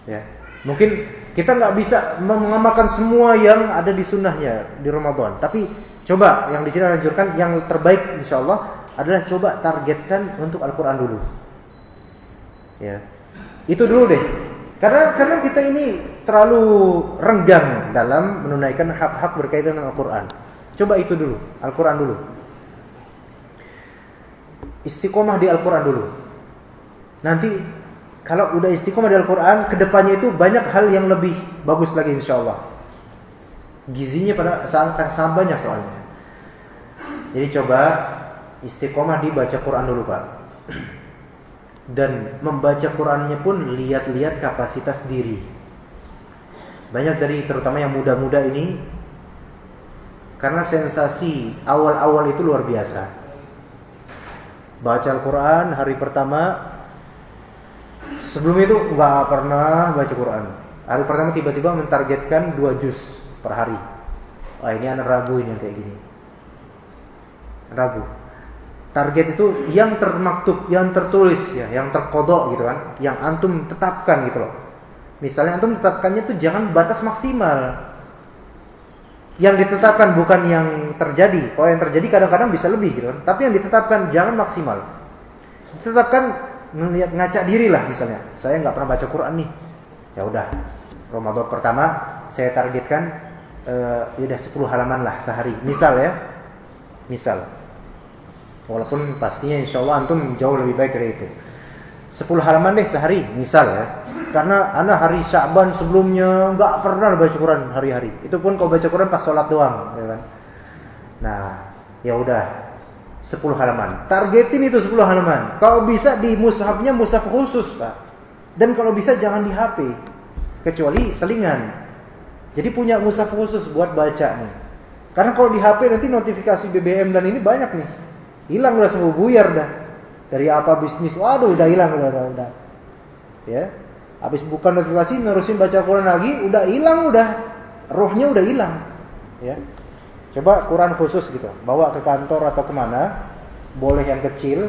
Ya, mungkin kita nggak bisa mengamalkan semua yang ada di sunnahnya di Ramadan. Tapi coba yang di sini anjurkan yang terbaik insyaallah adalah coba targetkan untuk Al-Quran dulu. Ya, itu dulu deh. Karena kita ini terlalu renggang dalam menunaikan hak-hak berkaitan dengan Al-Quran. Coba itu dulu, Al-Quran dulu. Istiqomah di Al-Quran dulu. Nanti kalau udah istiqomah di Al-Quran, kedepannya itu banyak hal yang lebih bagus lagi insyaallah. Gizinya pada sangat banyak soalnya. Jadi coba istiqomah di baca Quran dulu Pak. Dan membaca Qurannya pun lihat-lihat kapasitas diri. Banyak dari terutama yang muda-muda ini, karena sensasi awal-awal itu luar biasa. Baca Al-Quran hari pertama, sebelum itu nggak pernah baca Quran. Hari pertama tiba-tiba mentargetkan 2 juz per hari. Wah, ini anak ragu ini yang kayak gini. Ragu. Target itu yang termaktub, yang tertulis ya, yang terkodok gitu kan, yang antum tetapkan gitu loh. Misalnya antum tetapkannya tuh jangan batas maksimal. Yang ditetapkan bukan yang terjadi. Kalau yang terjadi kadang-kadang bisa lebih gitu kan. Tapi yang ditetapkan jangan maksimal. Ditetapkan ngelihat ngaca diri lah misalnya. Saya nggak pernah baca Quran nih. Ya udah. Ramadan pertama saya targetkan ya udah 10 halaman lah sehari. Misal ya. Misal. Walaupun pastinya insyaallah antum jauh lebih baik dari itu. 10 halaman deh sehari, misal ya. Karena ana hari Sya'ban sebelumnya enggak pernah baca Quran hari-hari. Itu pun kalau baca Quran pas sholat doang, ya kan. Nah, ya udah. 10 halaman. Targetin itu 10 halaman. Kalau bisa di mushafnya mushaf khusus, Pak. Dan kalau bisa jangan di HP. Kecuali selingan. Jadi punya mushaf khusus buat baca nih. Karena kalau di HP nanti notifikasi BBM dan ini banyak nih. Hilang udah semua buyar dah. Dari apa bisnis, waduh udah hilang udah. Ya. Habis buka notifikasi nerusin baca Quran lagi, udah hilang udah. Rohnya udah hilang. Ya. Coba Quran khusus gitu, bawa ke kantor atau kemana, boleh yang kecil.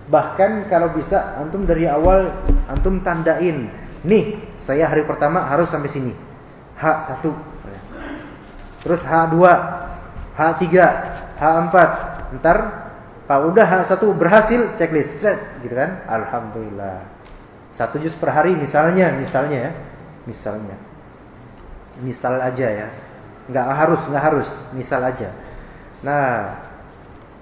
Bahkan kalau bisa antum dari awal antum tandain, nih saya hari pertama harus sampai sini, H1, terus H2, H3, H4. Ntar kalau udah H1 berhasil, checklist set gitu kan, alhamdulillah. 1 juz per hari misalnya ya, misal aja ya. Nggak harus, misal aja. Nah,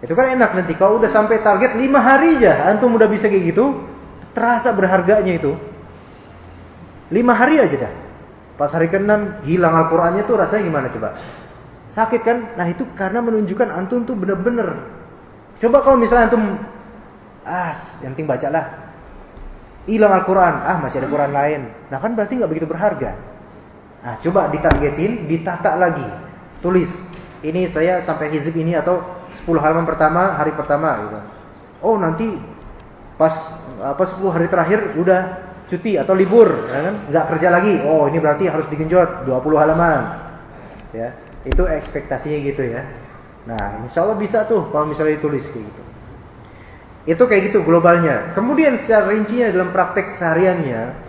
itu kan enak nanti kalau udah sampai target 5 hari aja antum udah bisa kayak gitu, terasa berharganya itu. 5 hari aja dah. Pas hari ke-6 hilang Al-Qur'annya tuh rasanya gimana coba? Sakit kan? Nah, itu karena menunjukkan antum tuh bener-bener. Coba kalau misalnya antum yang penting bacalah. Hilang Al-Qur'an, masih ada Quran lain. Nah, kan berarti nggak begitu berharga. Nah, coba ditargetin, ditata lagi. Tulis, ini saya sampai hizib ini atau 10 halaman pertama, hari pertama gitu. Oh, nanti pas 10 hari terakhir udah cuti atau libur, ya kan? Nggak kerja lagi. Oh, ini berarti harus digenjot 20 halaman. Ya, itu ekspektasinya gitu ya. Nah, insya Allah bisa tuh kalau misalnya ditulis kayak gitu. Itu kayak gitu globalnya. Kemudian secara rincinya dalam praktek sehariannya,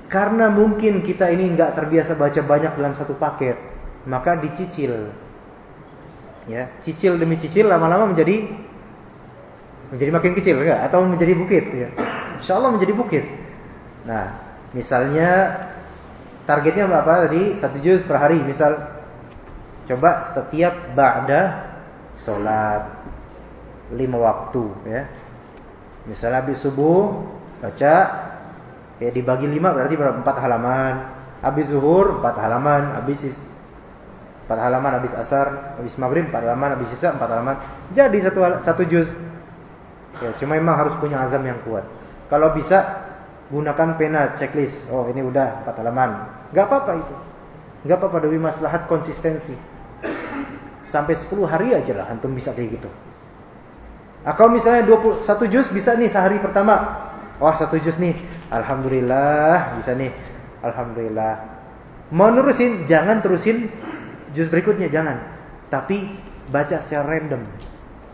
karena mungkin kita ini nggak terbiasa baca banyak dalam satu paket, maka dicicil. Ya, cicil demi cicil lama-lama menjadi makin kecil enggak? Atau menjadi bukit ya. Insyaallah menjadi bukit. Nah, misalnya targetnya apa tadi? 1 juz per hari misal. Coba setiap ba'da salat 5 waktu ya. Misalnya habis subuh baca ya dibagi 5 berarti berapa? 4 halaman. Habis zuhur 4 halaman, habis 4 halaman habis asar, habis maghrib 4 halaman, habis isya 4 halaman. Jadi satu juz. Ya, cuma memang harus punya azam yang kuat. Kalau bisa gunakan pena checklist. Oh, ini udah 4 halaman. Enggak apa-apa itu. Enggak apa-apa demi maslahat konsistensi. Sampai 10 hari aja lah antum bisa kayak gitu. Kalau misalnya 21 juz bisa nih sehari pertama. Wah, 1 juz nih. Alhamdulillah, bisa nih. Alhamdulillah. Mau nerusin, jangan terusin juz berikutnya, jangan. Tapi baca secara random.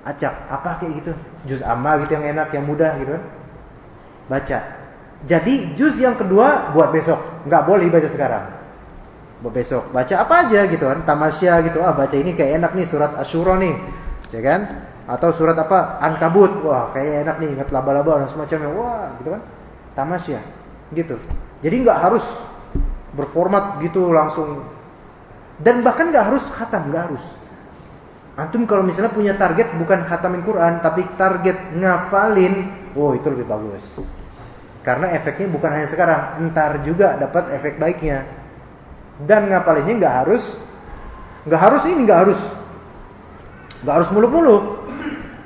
Acak, apa kayak gitu? Juz amma gitu yang enak, yang mudah gitu kan. Baca. Jadi juz yang kedua buat besok. Enggak boleh dibaca sekarang. Buat besok. Baca apa aja gitu kan. Tamasya gitu. Baca ini kayak enak nih surat Asyura nih. Ya kan? Atau surat apa? Ankabut. Wah, kayak enak nih, ingat laba-laba dan semacamnya. Wah, gitu kan. Tamasya. Gitu. Jadi enggak harus berformat gitu langsung. Dan bahkan enggak harus khatam, enggak harus. Antum kalau misalnya punya target bukan khatamin Quran, tapi target ngafalin, itu lebih bagus. Karena efeknya bukan hanya sekarang, entar juga dapat efek baiknya. Dan ngapalinnya enggak harus muluk-muluk.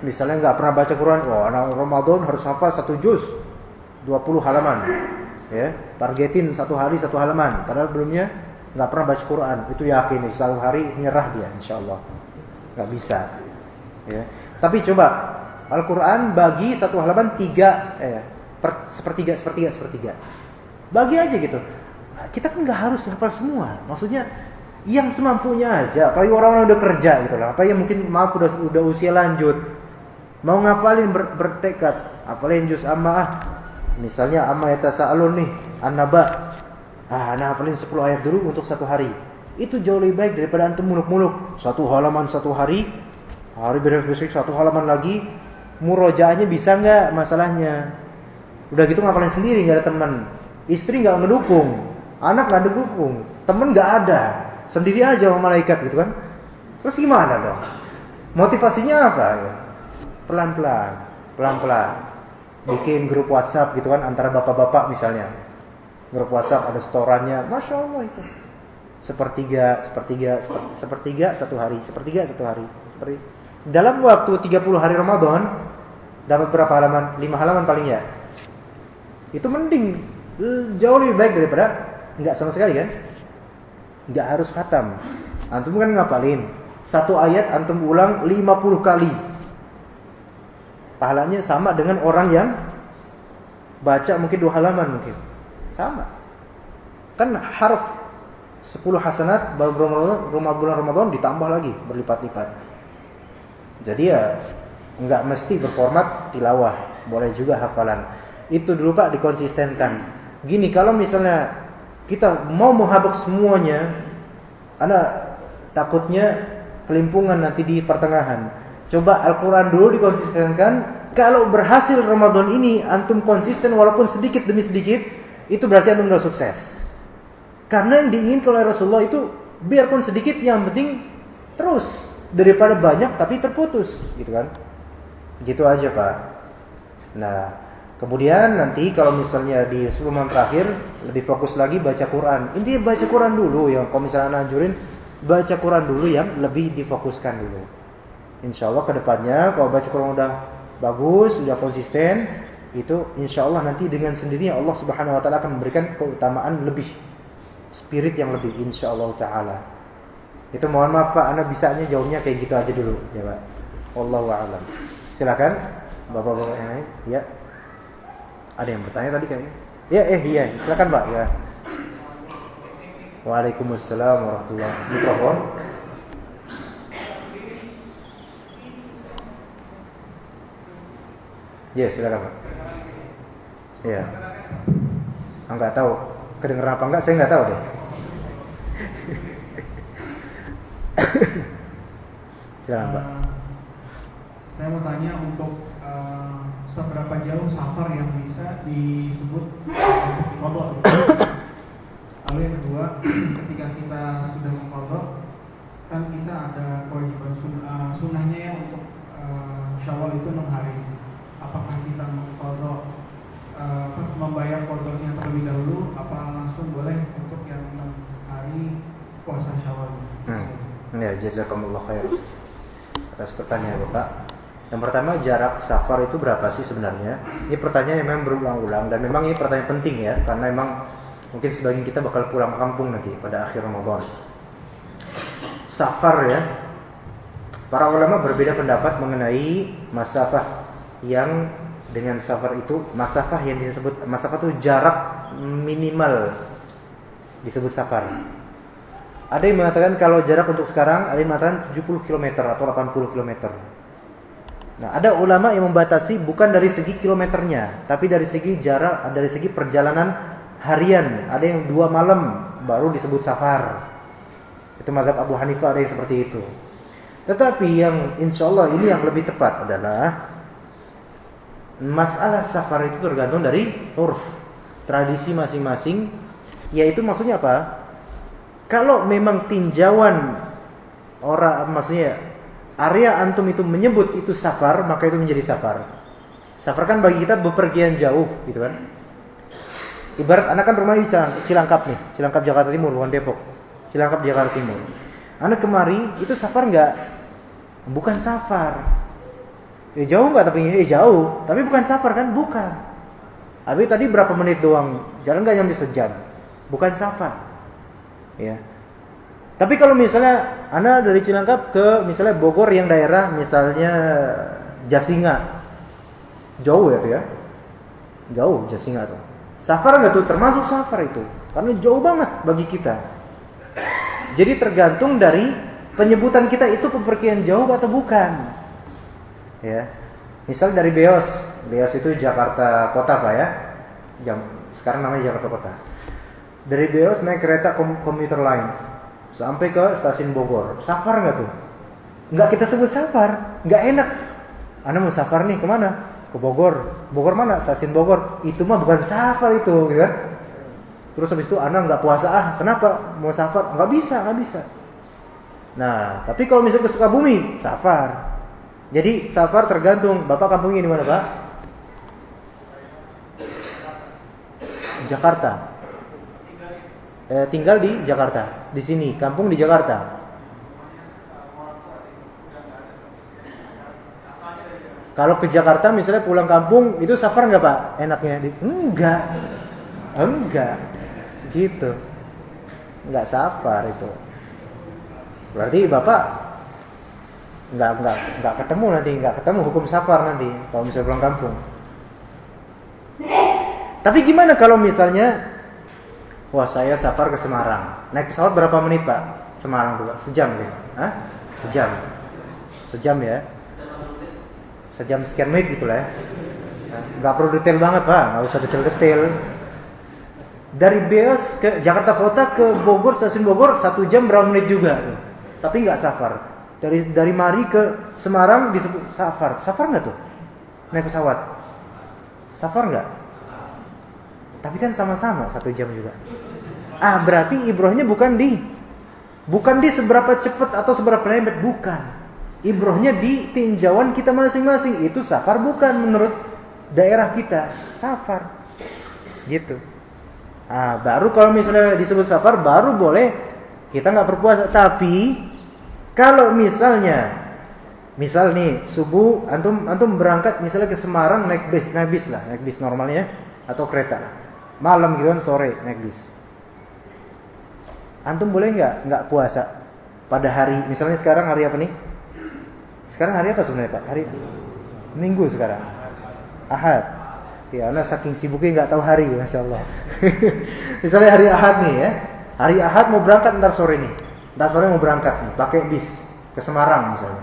Misalnya enggak pernah baca Quran, anak Ramadan harus hafal 1 juz, 20 halaman. Ya, targetin 1 hari 1 halaman. Padahal belumnya enggak pernah baca Quran. Itu yakin 1 hari nyerah dia insyaallah. Enggak bisa. Ya. Tapi coba Al-Quran bagi 1 halaman 3 sepertiga. Bagi aja gitu. Kita kan enggak harus hafal semua. Maksudnya yang semampunya aja. Apalagi orang-orang udah kerja gitu lah. Apalagi mungkin udah usia lanjut. Mau ngafalin bertekad, hafalin juz amma. Misalnya amma yatasaalun nih, An-Naba. Ana hafalin 10 ayat dulu untuk 1 hari. Itu jauh lebih baik daripada antum muluk-muluk 1 halaman 1 hari. Hari besok 1 halaman lagi. Murojaahnya bisa enggak masalahnya. Udah gitu ngafalin sendiri, enggak ada teman. Istri enggak ngedukung, anak enggak ngedukung, teman enggak ada. Sendiri aja sama malaikat gitu kan. Terus gimana dong? Motivasinya apa ya? Pelan-pelan. Bikin grup WhatsApp gitu kan antara bapak-bapak misalnya. Grup WhatsApp ada setorannya, Masya Allah itu. Sepertiga 1 hari, sepertiga 1 hari. dalam waktu 30 hari Ramadan dapat berapa halaman? 5 halaman paling ya. Itu mending, jauh lebih baik daripada enggak sama sekali kan? Enggak harus khatam. Antum kan ngapalin satu ayat antum ulang 50 kali. Pahalanya sama dengan orang yang baca mungkin 2 halaman mungkin. Sama. Kan harf 10 hasanat bulan Ramadan ditambah lagi berlipat-lipat. Jadi ya enggak mesti berformat tilawah, boleh juga hafalan. Itu dulu Pak dikonsistenkan. Gini, kalau misalnya kita mau menghabuk semuanya, Anda takutnya kelimpungan nanti di pertengahan. Coba Al-Quran dulu dikonsistenkan. Kalau berhasil Ramadan ini antum konsisten walaupun sedikit demi sedikit, itu berarti antum sudah sukses. Karena yang diinginkan oleh Rasulullah itu biarpun sedikit, yang penting terus, daripada banyak tapi terputus, gitu kan? Gitu aja Pak. Nah, kemudian nanti kalau misalnya di 10 malam terakhir lebih fokus lagi baca Quran. Intinya baca Quran dulu, yang kalau misalnya anjurin baca Quran dulu yang lebih difokuskan dulu. Insya Allah kedepannya kalau baca Quran udah bagus, sudah konsisten, itu insya Allah nanti dengan sendirinya Allah Subhanahu Wa Taala akan memberikan keutamaan lebih, spirit yang lebih, insya Allah Taala. Itu mohon maaf Pak, Anda bisanya jawabnya kayak gitu aja dulu, ya Pak. Wallahu a'lam. Silakan bapak-bapak yang lain. Ya. Ada yang bertanya tadi kayaknya. Ya, iya, silakan Pak. Ya. Waalaikumsalam warahmatullahi wabarakatuh. Mikrofon. Ya, silakan Pak. Ya. Enggak tahu kedengeran apa enggak, saya enggak tahu deh. Silakan Pak. Saya mau tanya untuk seberapa jauh safar yang bisa disebut untuk diqadha. Lalu yang kedua, ketika kita sudah mengqadha, kan kita ada kewajiban sunnahnya ya untuk Syawal itu 6 hari. Apakah kita mengqadha membayar qadanya terlebih dahulu, apa langsung boleh untuk yang 6 hari puasa Syawal? Ya, jazakumullah khair atas pertanyaan Bapak. Yang pertama, jarak safar itu berapa sih sebenarnya? Ini pertanyaan yang memang berulang-ulang dan memang ini pertanyaan penting ya, karena memang mungkin sebagian kita bakal pulang kampung nanti pada akhir Ramadan. Safar ya, para ulama berbeda pendapat mengenai masafah yang dengan safar itu, masafah yang disebut masafah itu jarak minimal disebut safar. Ada yang mengatakan kalau jarak untuk sekarang, ada yang mengatakan 70 km atau 80 km. Nah, ada ulama yang membatasi bukan dari segi kilometernya, tapi dari segi jarak, dari segi perjalanan harian. Ada yang 2 malam baru disebut safar. Itu mazhab Abu Hanifah, ada yang seperti itu. Tetapi yang insya Allah ini yang lebih tepat adalah masalah safar itu tergantung dari urf, tradisi masing-masing. Yaitu maksudnya apa? Kalau memang tinjauan orang, maksudnya area antum itu menyebut itu safar, maka itu menjadi safar. Safar kan bagi kita bepergian jauh, gitu kan? Ibarat anak kan rumahnya di Cilangkap nih, Cilangkap Jakarta Timur, bukan Depok. Cilangkap Jakarta Timur. Anak kemari itu safar enggak? Bukan safar. Jauh enggak tapi jauh, tapi bukan safar kan? Bukan. Habis tadi berapa menit doang, jalan enggak nyampe sejam. Bukan safar. Ya. Tapi kalau misalnya Anda dari Cilangkap ke misalnya Bogor yang daerah misalnya Jasinga, jauh ya tuh ya, jauh Jasinga tuh. Safar nggak tuh? Termasuk safar itu, karena jauh banget bagi kita. Jadi tergantung dari penyebutan kita itu pepergian jauh atau bukan. Ya, misal dari Beos itu Jakarta Kota Pak ya, sekarang namanya Jakarta Kota. Dari Beos naik kereta komuter lain sampai ke stasiun Bogor, safar nggak tuh? Nggak kita sebut safar, nggak enak. Anda mau safar nih kemana? Ke Bogor. Bogor mana? Stasiun Bogor. Itu mah bukan safar itu, gitu kan? Terus habis itu Anda nggak puasa, kenapa? Mau safar? Nggak bisa. Nah, tapi kalau misalnya ke Sukabumi, safar. Jadi safar tergantung. Bapak kampungnya di mana Pak? Jakarta. Tinggal di Jakarta, di sini, kampung di Jakarta. Kalau ke Jakarta misalnya pulang kampung, itu safar nggak Pak? Enaknya? Enggak, gitu. Enggak safar itu. Berarti Bapak nggak ketemu hukum safar nanti kalau misalnya pulang kampung. Tapi gimana kalau misalnya, wah saya safar ke Semarang, naik pesawat berapa menit Pak? Semarang tuh Pak, sejam gitu? Sejam ya? Sejam sekian menit gitulah ya. Nggak perlu detail banget Pak, nggak usah detail-detail. Dari Beos ke Jakarta Kota ke Bogor, stasiun Bogor 1 jam berapa menit juga tuh. Tapi nggak safar. Dari Mari ke Semarang disebut safar. Safar nggak tuh? Naik pesawat. Safar nggak? Tapi kan sama-sama 1 jam juga. Berarti ibrohnya bukan di seberapa cepat atau seberapa lambat, bukan. Ibrohnya di tinjauan kita masing-masing. Itu safar bukan menurut daerah kita. Safar. Gitu. Baru kalau misalnya disebut safar, baru boleh kita nggak berpuasa. Tapi kalau misal nih subuh antum berangkat misalnya ke Semarang naik bis normalnya atau kereta, malam gitu kan, sore naik bis, antum boleh nggak puasa pada hari, misalnya sekarang hari apa nih? Sekarang hari apa sebenarnya Pak? Hari Minggu sekarang, Ahad. Ya, karena saking sibuknya nggak tahu hari, masya Allah. Misalnya hari Ahad nih ya, hari Ahad mau berangkat ntar sore mau berangkat nih, pakai bis ke Semarang misalnya.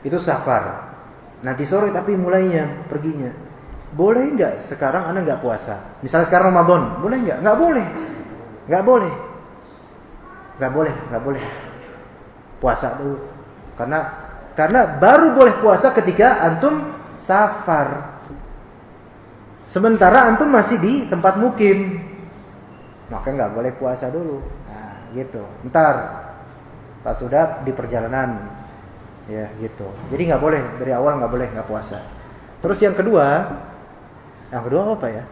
Itu safar. Nanti sore tapi mulainya perginya. Boleh nggak sekarang Anda nggak puasa? Misalnya sekarang Ramadan, boleh nggak? Nggak boleh. Puasa dulu. Karena baru boleh puasa ketika antum safar. Sementara antum masih di tempat mukim, maka nggak boleh puasa dulu. Gitu. Ntar pas sudah di perjalanan, ya gitu. Jadi nggak boleh dari awal nggak puasa. Terus yang kedua apa ya?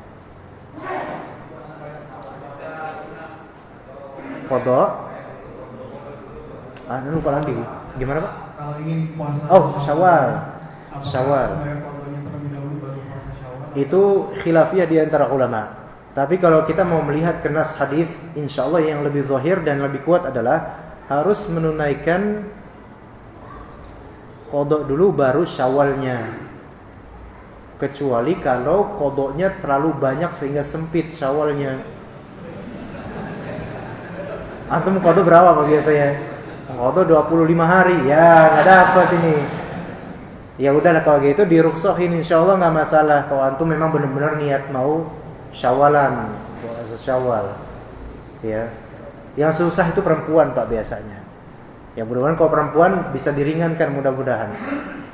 Qadha. Lupa lagi. Gimana Pak? Kalau ingin puasa. Syawal. Itu khilafiyah di antara ulama. Tapi kalau kita mau melihat ke nas hadis, insyaallah yang lebih zahir dan lebih kuat adalah harus menunaikan qadha dulu baru syawalnya. Kecuali kalau qadhanya terlalu banyak sehingga sempit syawalnya. Antum qadha berapa Pak biasanya? Qadha 25 hari. Ya, enggak dapat ini. Ya udahlah kalau gitu diruksohin, insyaallah enggak masalah. Kalau antum memang benar-benar niat mau syawalan, puasa Syawal. Ya. Yang susah itu perempuan Pak biasanya. Ya mudah-mudahan kalau perempuan bisa diringankan mudah-mudahan.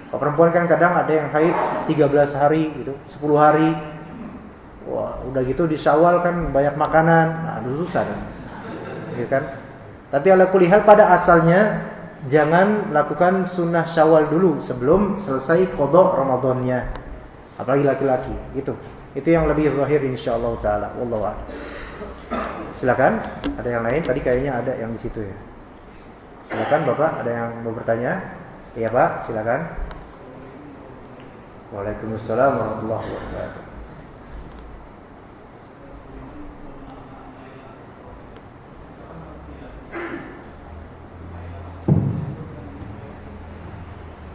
Kalau perempuan kan kadang ada yang haid 13 hari gitu, 10 hari. Wah, udah gitu di Syawal kan banyak makanan. Nah, itu susah kan. Ya kan? Tapi ala kulli hal pada asalnya jangan lakukan sunnah Syawal dulu sebelum selesai qadha Ramadannya. Apalagi laki-laki, gitu. Itu yang lebih zahir insyaallah taala. Wallahu a'lam. Silakan, ada yang lain? Tadi kayaknya ada yang di situ ya. Silakan Bapak, ada yang mau bertanya? Iya Pak, silakan. Waalaikumsalam warahmatullahi wabarakatuh.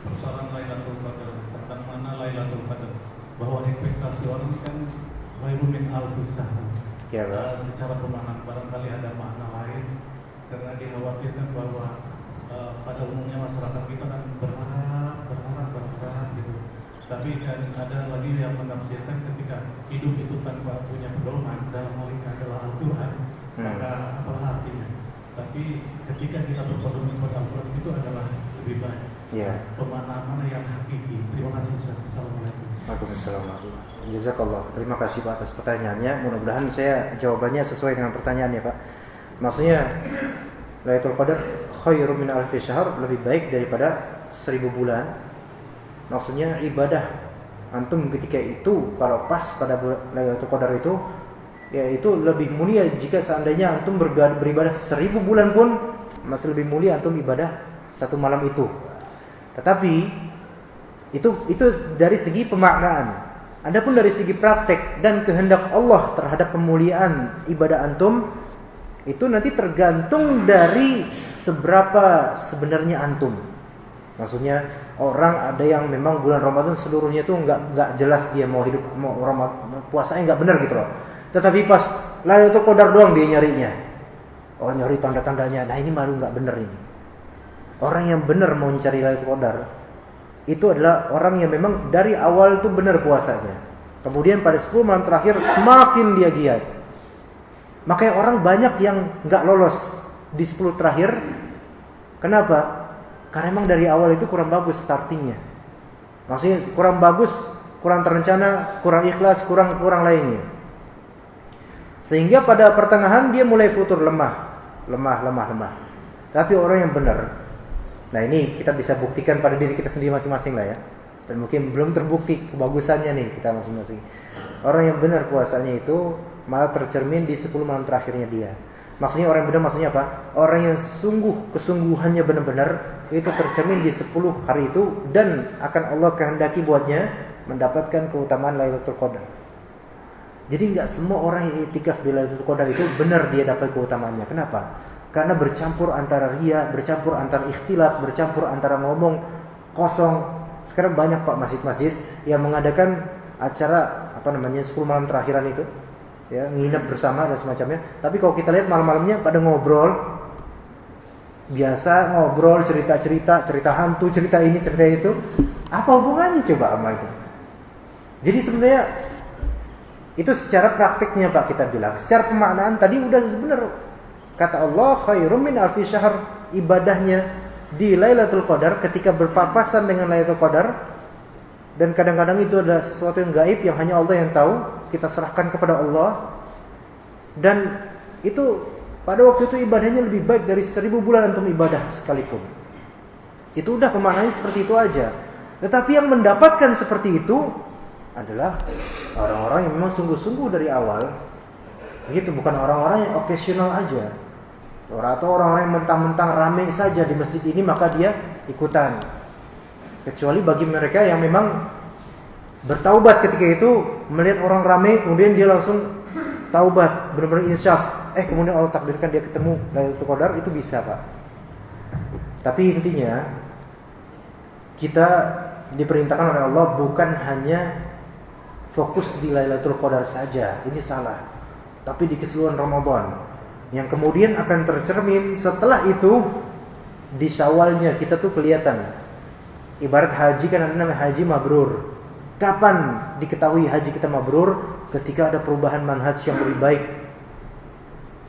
Persoalan Lailatul Qadar, tentang mana Lailatul Qadar, bahwa ekspektasi orang kan khairun min alfi syahr. Ya, Pak. Secara pemahaman barangkali ada makna lain karena dikhawatirkan bahwa pada umumnya masyarakat kita kan berharap gitu. Tapi ada lagi yang menafsirkan ketika hidup itu tanpa punya pedoman, dalam hal ini adalah Al-Quran, maka apalah artinya. Tapi ketika kita berpedoman pada Al-Quran itu adalah lebih banyak. Ya. Pemahaman yang hakiki. Terima kasih. Assalamualaikum. Waalaikumsalam. Jazakallah. Terima kasih Pak atas pertanyaannya. Mudah-mudahan saya jawabannya sesuai dengan pertanyaannya Pak. Maksudnya Lailatul Qadar khairun min alfi syahr, lebih baik daripada 1000 bulan. Maksudnya ibadah antum ketika itu kalau pas pada Lailatul Qadar itu, yaitu lebih mulia jika seandainya antum beribadah 1000 bulan pun masih lebih mulia antum ibadah satu malam itu. Tetapi Itu dari segi pemaknaan. Adapun dari segi praktek dan kehendak Allah terhadap pemuliaan ibadah antum, itu nanti tergantung dari seberapa sebenarnya antum. Maksudnya orang ada yang memang bulan Ramadan seluruhnya itu nggak jelas dia mau hidup mau puasanya nggak benar gitu loh. Tetapi pas Lailatul Qadar doang dia nyarinya. Oh, nyari tanda-tandanya. Nah, ini malu nggak benar ini. Orang yang benar mau mencari Lailatul Qadar itu adalah orang yang memang dari awal itu benar puasanya. Kemudian pada 10 malam terakhir semakin dia giat. Makanya orang banyak yang nggak lolos di 10 terakhir. Kenapa? Karena memang dari awal itu kurang bagus startingnya. Maksudnya kurang bagus, kurang terencana, kurang ikhlas, kurang lainnya. Sehingga pada pertengahan dia mulai futur lemah. Tapi orang yang benar, nah ini kita bisa buktikan pada diri kita sendiri masing-masing lah ya. Dan mungkin belum terbukti kebagusannya nih kita masing-masing. Orang yang benar puasanya itu malah tercermin di 10 malam terakhirnya dia. Maksudnya orang yang benar maksudnya apa? Orang yang kesungguhannya benar-benar itu tercermin di 10 hari itu dan akan Allah kehendaki buatnya mendapatkan keutamaan Lailatul Qadar. Jadi enggak semua orang yang iktikaf di Lailatul Qadar itu benar dia dapat keutamaannya. Kenapa? Karena bercampur antara riya, bercampur antara ikhtilat, bercampur antara ngomong kosong. Sekarang banyak Pak masjid-masjid yang mengadakan acara 10 malam terakhiran itu, ya, nginep bersama dan semacamnya. Tapi kalau kita lihat malam-malamnya pada ngobrol, biasa ngobrol, cerita hantu, cerita ini, cerita itu. Apa hubungannya coba sama itu? Jadi sebenarnya itu secara praktiknya Pak kita bilang. Secara pemaknaan tadi udah benar. Kata Allah khairum min alfi syahr, ibadahnya di Lailatul Qadar ketika berpapasan dengan Lailatul Qadar, dan kadang-kadang itu adalah sesuatu yang gaib yang hanya Allah yang tahu, kita serahkan kepada Allah, dan itu pada waktu itu ibadahnya lebih baik dari 1000 bulan antum ibadah sekalipun. Itu udah pemaknaannya seperti itu aja. Tetapi yang mendapatkan seperti itu adalah orang-orang yang memang sungguh-sungguh dari awal. Gitu, bukan orang-orang yang occasional aja. Atau orang-orang yang mentang-mentang rame saja di masjid ini maka dia ikutan. Kecuali bagi mereka yang memang bertaubat ketika itu melihat orang rame kemudian dia langsung taubat, benar-benar insyaf. Kemudian Allah takdirkan dia ketemu Lailatul Qadar, itu bisa Pak. Tapi intinya kita diperintahkan oleh Allah bukan hanya fokus di Lailatul Qadar saja. Ini salah. Tapi di keseluruhan Ramadan. Yang kemudian akan tercermin setelah itu di Syawalnya kita tuh kelihatan. Ibarat haji kan ada namanya haji mabrur. Kapan diketahui haji kita mabrur? Ketika ada perubahan manhaj yang lebih baik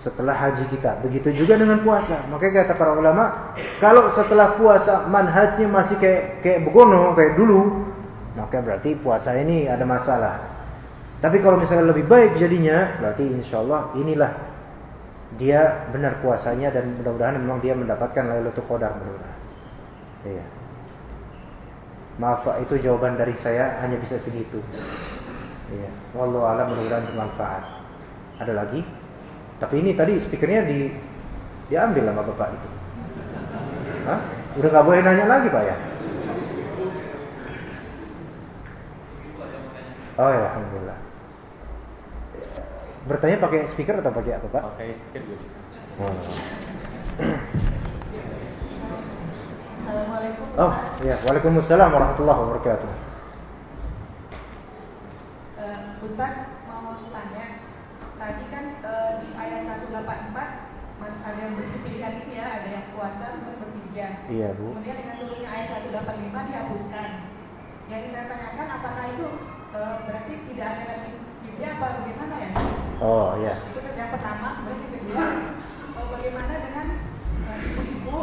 setelah haji kita. Begitu juga dengan puasa. Makanya kata para ulama, kalau setelah puasa manhajnya masih kayak begono, kayak dulu, maka berarti puasa ini ada masalah. Tapi kalau misalnya lebih baik jadinya, berarti insyaallah inilah dia benar puasanya dan mudah-mudahan memang dia mendapatkan Lailatul Qadar mudah-mudahan. Iya. Maaf, itu jawaban dari saya hanya bisa segitu. Iya. Wallahu a'lam, mudah-mudahan bermanfaat. Ada lagi? Tapi ini tadi speakernya diambil sama Bapak itu. Hah? Udah enggak boleh nanya lagi, Pak ya? Oh ya, alhamdulillah. Bertanya pakai speaker atau pakai apa, Pak? Pakai speaker juga bisa. Assalamualaikum. Oh, ya, waalaikumsalam warahmatullahi wabarakatuh. Ustaz mau tanya, tadi kan di ayat 184 Mas ada yang berisi pilihan itu ya, ada yang puasa dan berfidyah. Iya, Bu. Kemudian dengan turunnya ayat 185 dihapuskan. Yang saya tanyakan apakah itu berarti tidak ada lagi fidyah apa bagaimana ya? Oh, iya. Itu yang pertama. Kemudian yang kedua, bagaimana dengan ibu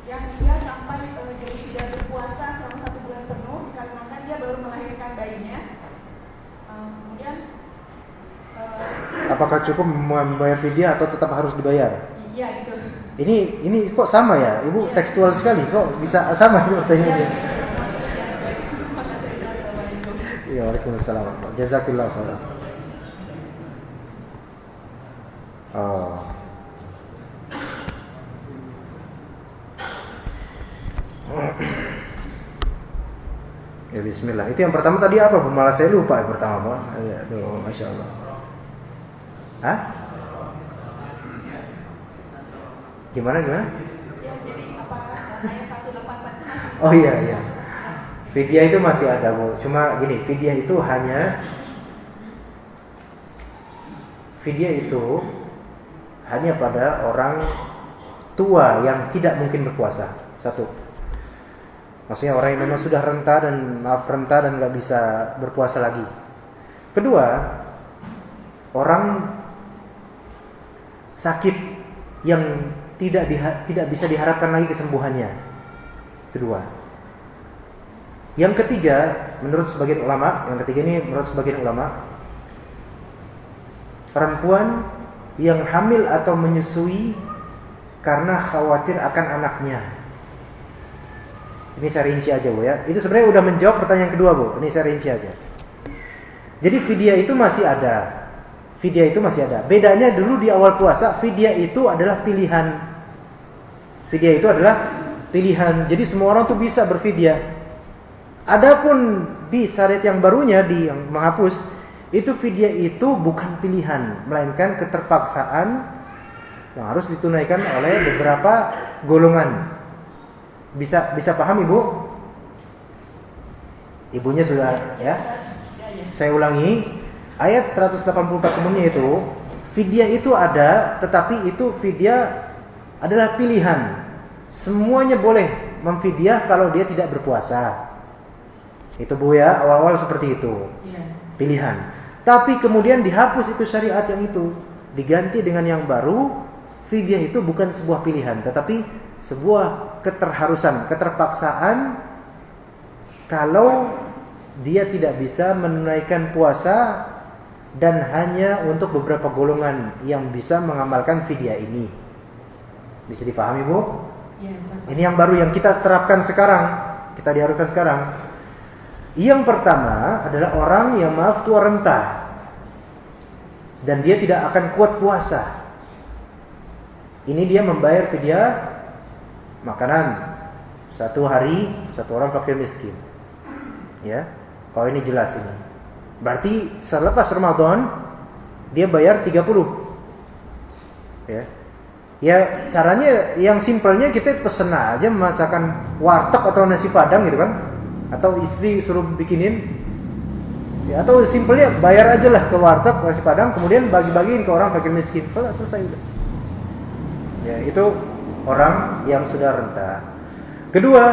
yang dia sampai jadi tidak berpuasa selama 1 bulan penuh dikarenakan dia baru melahirkan bayinya. Kemudian apakah cukup membayar fidyah atau tetap harus dibayar? iya gitu. Ini kok sama ya? Ibu tekstual sekali, kok bisa sama ini pertanyaannya? Iya, waalaikumsalam. Jazakallahu khairan. Oh. bismillah. Itu yang pertama tadi apa, Bu? Malah saya lupa yang pertama, Pak. Aduh, Masya Allah. Hah? Gimana? Ya, jadi apa ayat 184 itu masih Oh iya. Fidyah itu masih ada, Bu. Cuma gini, fidyah itu hanya pada orang tua yang tidak mungkin berpuasa. Satu. Maksudnya orang yang memang sudah renta dan nggak bisa berpuasa lagi. Kedua, orang sakit yang tidak bisa diharapkan lagi kesembuhannya. Kedua. Yang ketiga, menurut sebagian ulama, perempuan yang hamil atau menyusui karena khawatir akan anaknya. Ini saya rinci aja, Bu, ya. Itu sebenarnya udah menjawab pertanyaan kedua, Bu. Ini saya rinci aja. Jadi fidyah itu masih ada. Bedanya dulu di awal puasa, fidyah itu adalah pilihan. Jadi semua orang tuh bisa berfidyah. Adapun di syariat yang barunya, di yang menghapus, itu fidyah itu bukan pilihan, melainkan keterpaksaan yang harus ditunaikan oleh beberapa golongan. Bisa paham, Ibu? Ibunya sudah, ya? Saya ulangi, ayat 184 sebelumnya itu, fidyah itu ada, tetapi itu fidyah adalah pilihan. Semuanya boleh memfidyah kalau dia tidak berpuasa. Itu, Bu, ya, awal-awal seperti itu. Pilihan. Tapi kemudian dihapus itu syariat yang itu, diganti dengan yang baru. Fidyah itu bukan sebuah pilihan, tetapi sebuah keterharusan, keterpaksaan kalau dia tidak bisa menunaikan puasa dan hanya untuk beberapa golongan yang bisa mengamalkan fidyah ini. Bisa dipahami, Bu? Ya, ini yang baru yang kita terapkan sekarang, kita diharuskan sekarang. Yang pertama adalah orang yang tua renta dan dia tidak akan kuat puasa. Ini dia membayar fidyah makanan 1 hari 1 orang fakir miskin. Ya, kalau ini jelas ini. Berarti selepas Ramadan dia bayar 30. Ya. Ya, caranya yang simpelnya kita pesen aja masakan warteg atau nasi padang gitu kan. Atau istri suruh bikinin. Ya, atau simpelnya bayar aja lah ke warteg nasi padang, kemudian bagi-bagiin ke orang fakir miskin. Selesai udah. Ya, itu orang yang sudah renta. Kedua,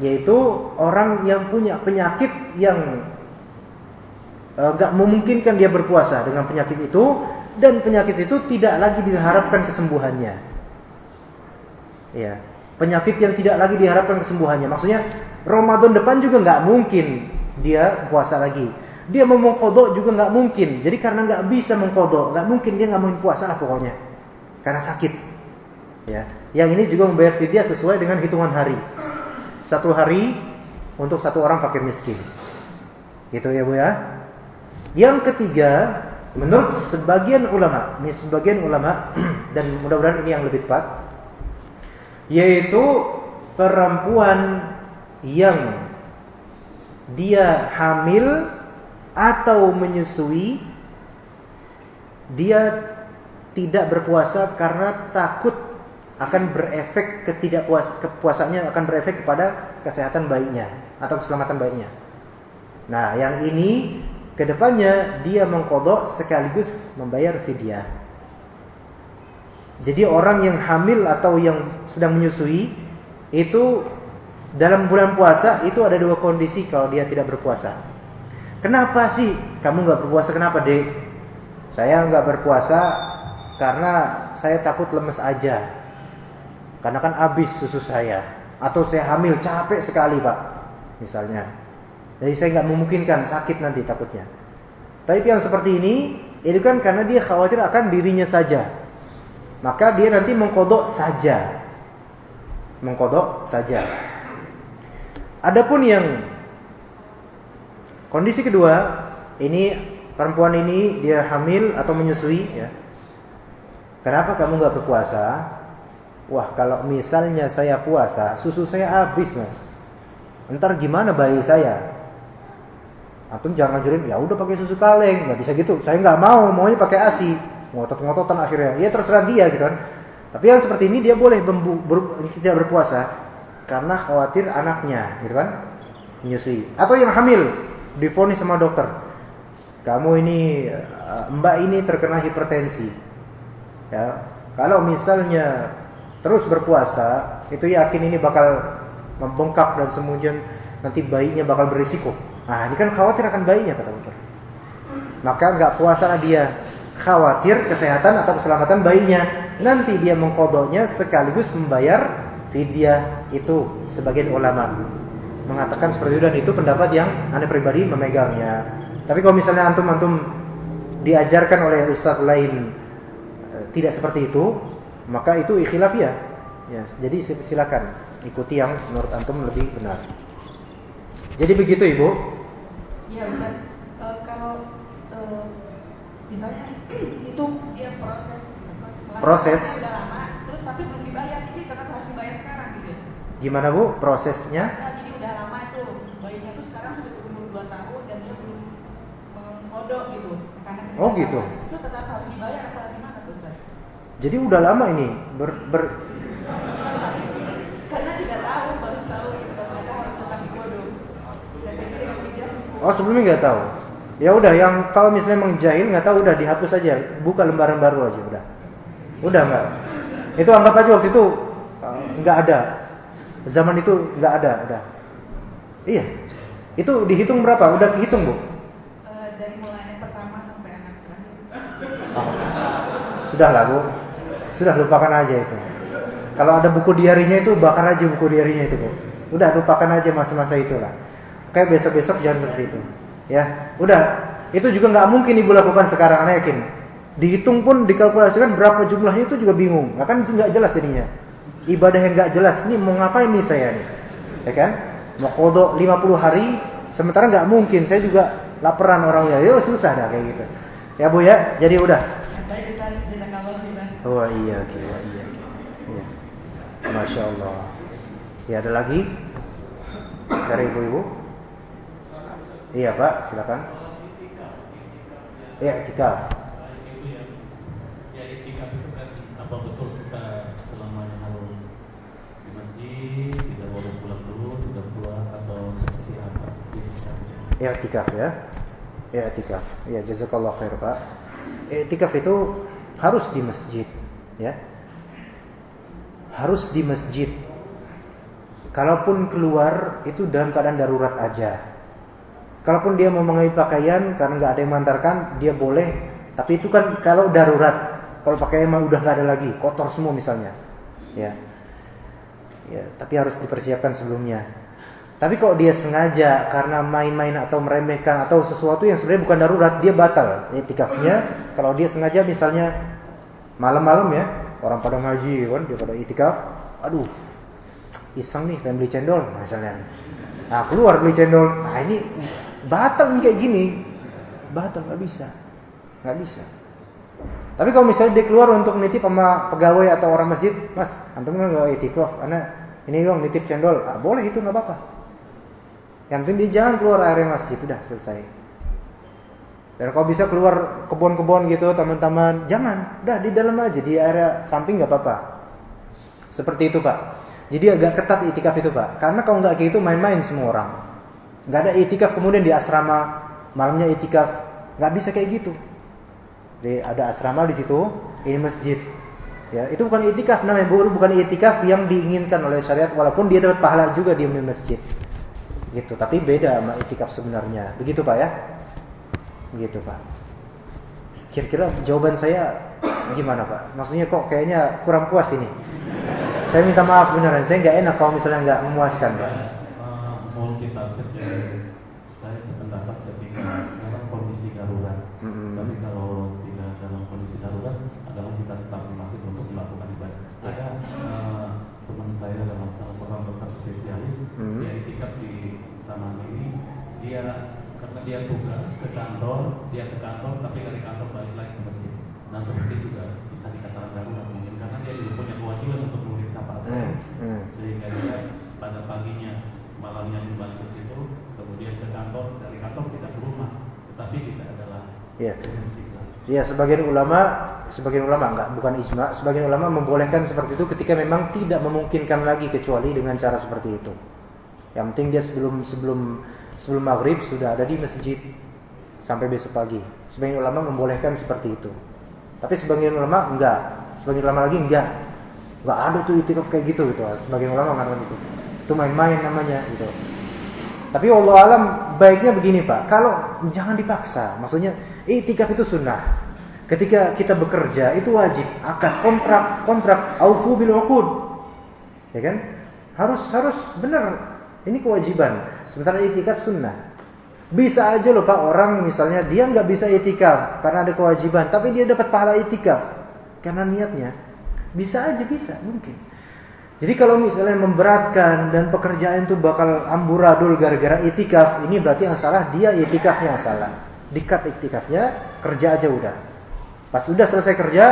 yaitu orang yang punya penyakit yang gak memungkinkan dia berpuasa dengan penyakit itu, dan penyakit itu tidak lagi diharapkan kesembuhannya. Ya, penyakit yang tidak lagi diharapkan kesembuhannya. Maksudnya Ramadan depan juga gak mungkin dia puasa lagi. Dia mau mengqadha juga gak mungkin. Jadi karena gak bisa mengqadha, gak mungkin dia gak mau puasa lah pokoknya, karena sakit. Ya, yang ini juga membayar fidyah sesuai dengan hitungan hari. 1 hari untuk 1 orang fakir miskin. Gitu ya, Bu, ya. Yang ketiga, menurut sebagian ulama dan mudah-mudahan ini yang lebih tepat, yaitu perempuan yang dia hamil atau menyusui, dia tidak berpuasa karena takut akan berefek kepuasaannya akan berefek kepada kesehatan bayinya atau keselamatan bayinya. Nah, yang ini kedepannya dia mengqadha sekaligus membayar fidyah. Jadi orang yang hamil atau yang sedang menyusui itu dalam bulan puasa itu ada 2 kondisi kalau dia tidak berpuasa. Kenapa sih kamu nggak berpuasa? Kenapa, Dek? Saya nggak berpuasa karena saya takut lemes aja. Karena kan habis susu saya, atau saya hamil capek sekali, Pak, misalnya. Jadi saya nggak memungkinkan, sakit nanti takutnya. Tapi yang seperti ini, itu kan karena dia khawatir akan dirinya saja. Maka dia nanti mengqadha saja. Adapun yang kondisi kedua, ini perempuan ini dia hamil atau menyusui, ya. Kenapa kamu nggak berpuasa? Wah, kalau misalnya saya puasa, susu saya habis, Mas. Ntar gimana bayi saya? Antum jangan ngajurin, ya udah pakai susu kaleng, nggak bisa gitu. Saya nggak mau, maunya pakai ASI. Ngotot-ngototan akhirnya. Ya terserah dia gitu kan. Tapi yang seperti ini dia boleh tidak berpuasa karena khawatir anaknya, gitu kan? Menyusui. Atau yang hamil, divonis sama dokter. Kamu ini, mbak ini terkena hipertensi. Ya, kalau misalnya terus berpuasa, itu yakin ini bakal membengkak dan kemudian nanti bayinya bakal berisiko. Nah, ini kan khawatir akan bayinya kata dokter. Maka nggak puasa dia, khawatir kesehatan atau keselamatan bayinya. Nanti dia mengqadanya sekaligus membayar fidyah. Itu sebagian ulama mengatakan seperti itu, dan itu pendapat yang aneh pribadi memegangnya. Tapi kalau misalnya antum diajarkan oleh ustaz lain tidak seperti itu, maka itu ikhtilafiyah. Ya, jadi silakan ikuti yang menurut antum lebih benar. Jadi begitu Ibu. Iya Ustaz. Kalau misalnya itu dia proses udah lama, terus tapi belum dibayar, ini tetap harus dibayar sekarang gitu ya? Gimana Bu prosesnya? Ya, jadi udah lama itu bayinya tuh sekarang sudah umur 2 tahun dan dia belum mengkodok gitu. Karena Oh gitu. Itu tetap harus dibayar apa gimana tuh Ustaz? Jadi udah lama ini Karena tidak tahu, baru tahu gitu, ternyata harus tetap dikodok. Saya pikir yang tidak. Oh sebelumnya nggak tahu. Ya udah, yang kalau misalnya menjahil nggak tahu, udah dihapus aja, buka lembaran baru aja udah nggak. Itu anggap aja waktu itu nggak ada, zaman itu nggak ada, udah. Iya, itu dihitung berapa? Udah dihitung Bu? Dari mulai anak pertama sampai anak terakhir. Sudahlah Bu, sudah lupakan aja itu. Kalau ada buku diarinya itu bakar aja buku diarinya itu Bu. Udah lupakan aja masa-masa itulah. Kayak besok-besok jangan seperti itu. Ya, udah. Itu juga nggak mungkin Ibu lakukan sekarang, Anda yakin. Dihitung pun dikalkulasikan berapa jumlahnya itu juga bingung. Nah, kan nggak jelas jadinya. Ibadah yang nggak jelas nih, mau ngapain nih saya nih? Ya kan? Mau qadha 50 hari, sementara nggak mungkin. Saya juga laparan orangnya. Yo susah dah kayak gitu. Ya Bu ya. Jadi udah. Baik Ustaz, jazakallahu khairan. Oh iya, oke. Iya. Masya Allah. Ya ada lagi dari ibu-ibu? Iya Pak, silakan. Ya, iktikaf. Ya iktikaf itu kan apa betul kita selamanya harus di masjid, tidak boleh pulang dulu, tidak keluar, atau seperti apa? Iktikaf ya. Iktikaf. Ya, jazakallah khair Pak. Iktikaf itu harus di masjid, ya. Harus di masjid. Kalaupun keluar itu dalam keadaan darurat aja. Kalaupun dia mau mengambil pakaian karena nggak ada yang mengantarkan, dia boleh. Tapi itu kan kalau darurat. Kalau pakaian emang udah nggak ada lagi, kotor semua misalnya, ya. Tapi harus dipersiapkan sebelumnya. Tapi kalau dia sengaja karena main-main atau meremehkan atau sesuatu yang sebenarnya bukan darurat, dia batal iktikafnya. Kalau dia sengaja misalnya malam-malam ya, orang pada ngaji kan, dia pada iktikaf, aduh, iseng nih pengen beli cendol misalnya. Nah keluar beli cendol, nah ini batal nih kayak gini, batal, nggak bisa. Tapi kalau misalnya dia keluar untuk nitip sama pegawai atau orang masjid, Mas, antum kan nggak iktikaf, anak ini dong nitip cendol, boleh itu nggak apa-apa. Yang penting dia jangan keluar area masjid, udah selesai. Dan kalau bisa keluar kebun-kebun gitu teman-teman, jangan, udah di dalam aja, di area samping nggak apa-apa. Seperti itu Pak. Jadi agak ketat itikaf itu Pak, karena kalau nggak kayak itu main-main semua orang. Nggak ada itikaf kemudian di asrama malamnya itikaf, nggak bisa kayak gitu. Jadi ada asrama di situ, ini masjid. Ya, itu bukan itikaf namanya, bukan itikaf yang diinginkan oleh syariat, walaupun dia dapat pahala juga di masjid. Gitu, tapi beda sama itikaf sebenarnya. Begitu Pak ya? Gitu Pak. Kira-kira jawaban saya gimana Pak? Maksudnya kok kayaknya kurang puas ini. Saya minta maaf beneran, saya nggak enak kalau misalnya nggak memuaskan Pak. Mohon kita saja, saya sependapat ketika dalam kondisi darurat. Tapi kalau tidak dalam kondisi darurat, adalah kita tetap masih untuk melakukan ibadah. Ada teman saya dalam salah seorang dokter spesialis, dia iktikaf di taman ini, dia karena dia tugas ke kantor, tapi dari kantor balik lagi ke masjid. Nah seperti itu juga bisa dikatakan darurat mungkin karena dia juga punya kewajiban untuk memeriksa pasien, sehingga dia pada paginya malamnya ke situ, kemudian ke kantor, dari kantor kita ke rumah, tetapi kita adalah Ya. Istiqlal. Ya, sebagian ulama enggak, bukan ijma, sebagian ulama membolehkan seperti itu ketika memang tidak memungkinkan lagi kecuali dengan cara seperti itu. Yang penting dia sebelum maghrib sudah ada di masjid sampai besok pagi. Sebagian ulama membolehkan seperti itu. Tapi sebagian ulama enggak. Sebagian ulama lagi enggak ada tuh itikaf kayak gitu gitu. Sebagian ulama mengatakan itu. Itu main-main namanya gitu. Tapi wallahu alam baiknya begini Pak, kalau jangan dipaksa. Maksudnya itikaf itu sunnah. Ketika kita bekerja itu wajib akad kontrak aufu bil uqud. Ya kan? Harus benar. Ini kewajiban. Sementara itikaf sunnah. Bisa aja loh Pak, orang misalnya dia nggak bisa itikaf karena ada kewajiban, tapi dia dapat pahala itikaf karena niatnya. Bisa aja, mungkin. Jadi kalau misalnya memberatkan dan pekerjaan itu bakal amburadul gara-gara itikaf, ini berarti yang salah dia, itikafnya yang salah. Dikat itikafnya, kerja aja udah. Pas udah selesai kerja,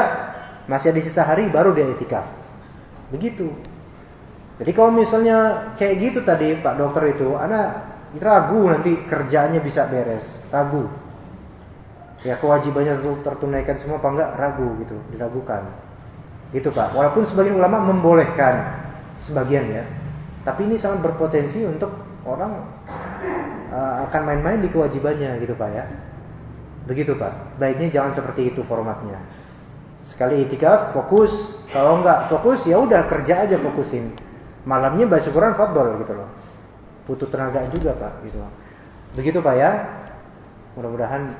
masih ada sisa hari baru dia itikaf. Begitu. Jadi kalau misalnya kayak gitu tadi Pak dokter itu, ana ragu nanti kerjaannya bisa beres, ragu. Ya kewajibannya tertunaikan semua apa enggak, ragu gitu, diragukan. Gitu Pak. Walaupun sebagian ulama membolehkan sebagian ya, tapi ini sangat berpotensi untuk orang akan main-main di kewajibannya gitu Pak ya. Begitu Pak. Baiknya jangan seperti itu formatnya. Sekali itikaf fokus, kalau enggak fokus ya udah kerja aja fokusin. Malamnya baca Quran fadhol gitu loh. Butuh tenaga juga Pak gitu. Begitu Pak ya. Mudah-mudahan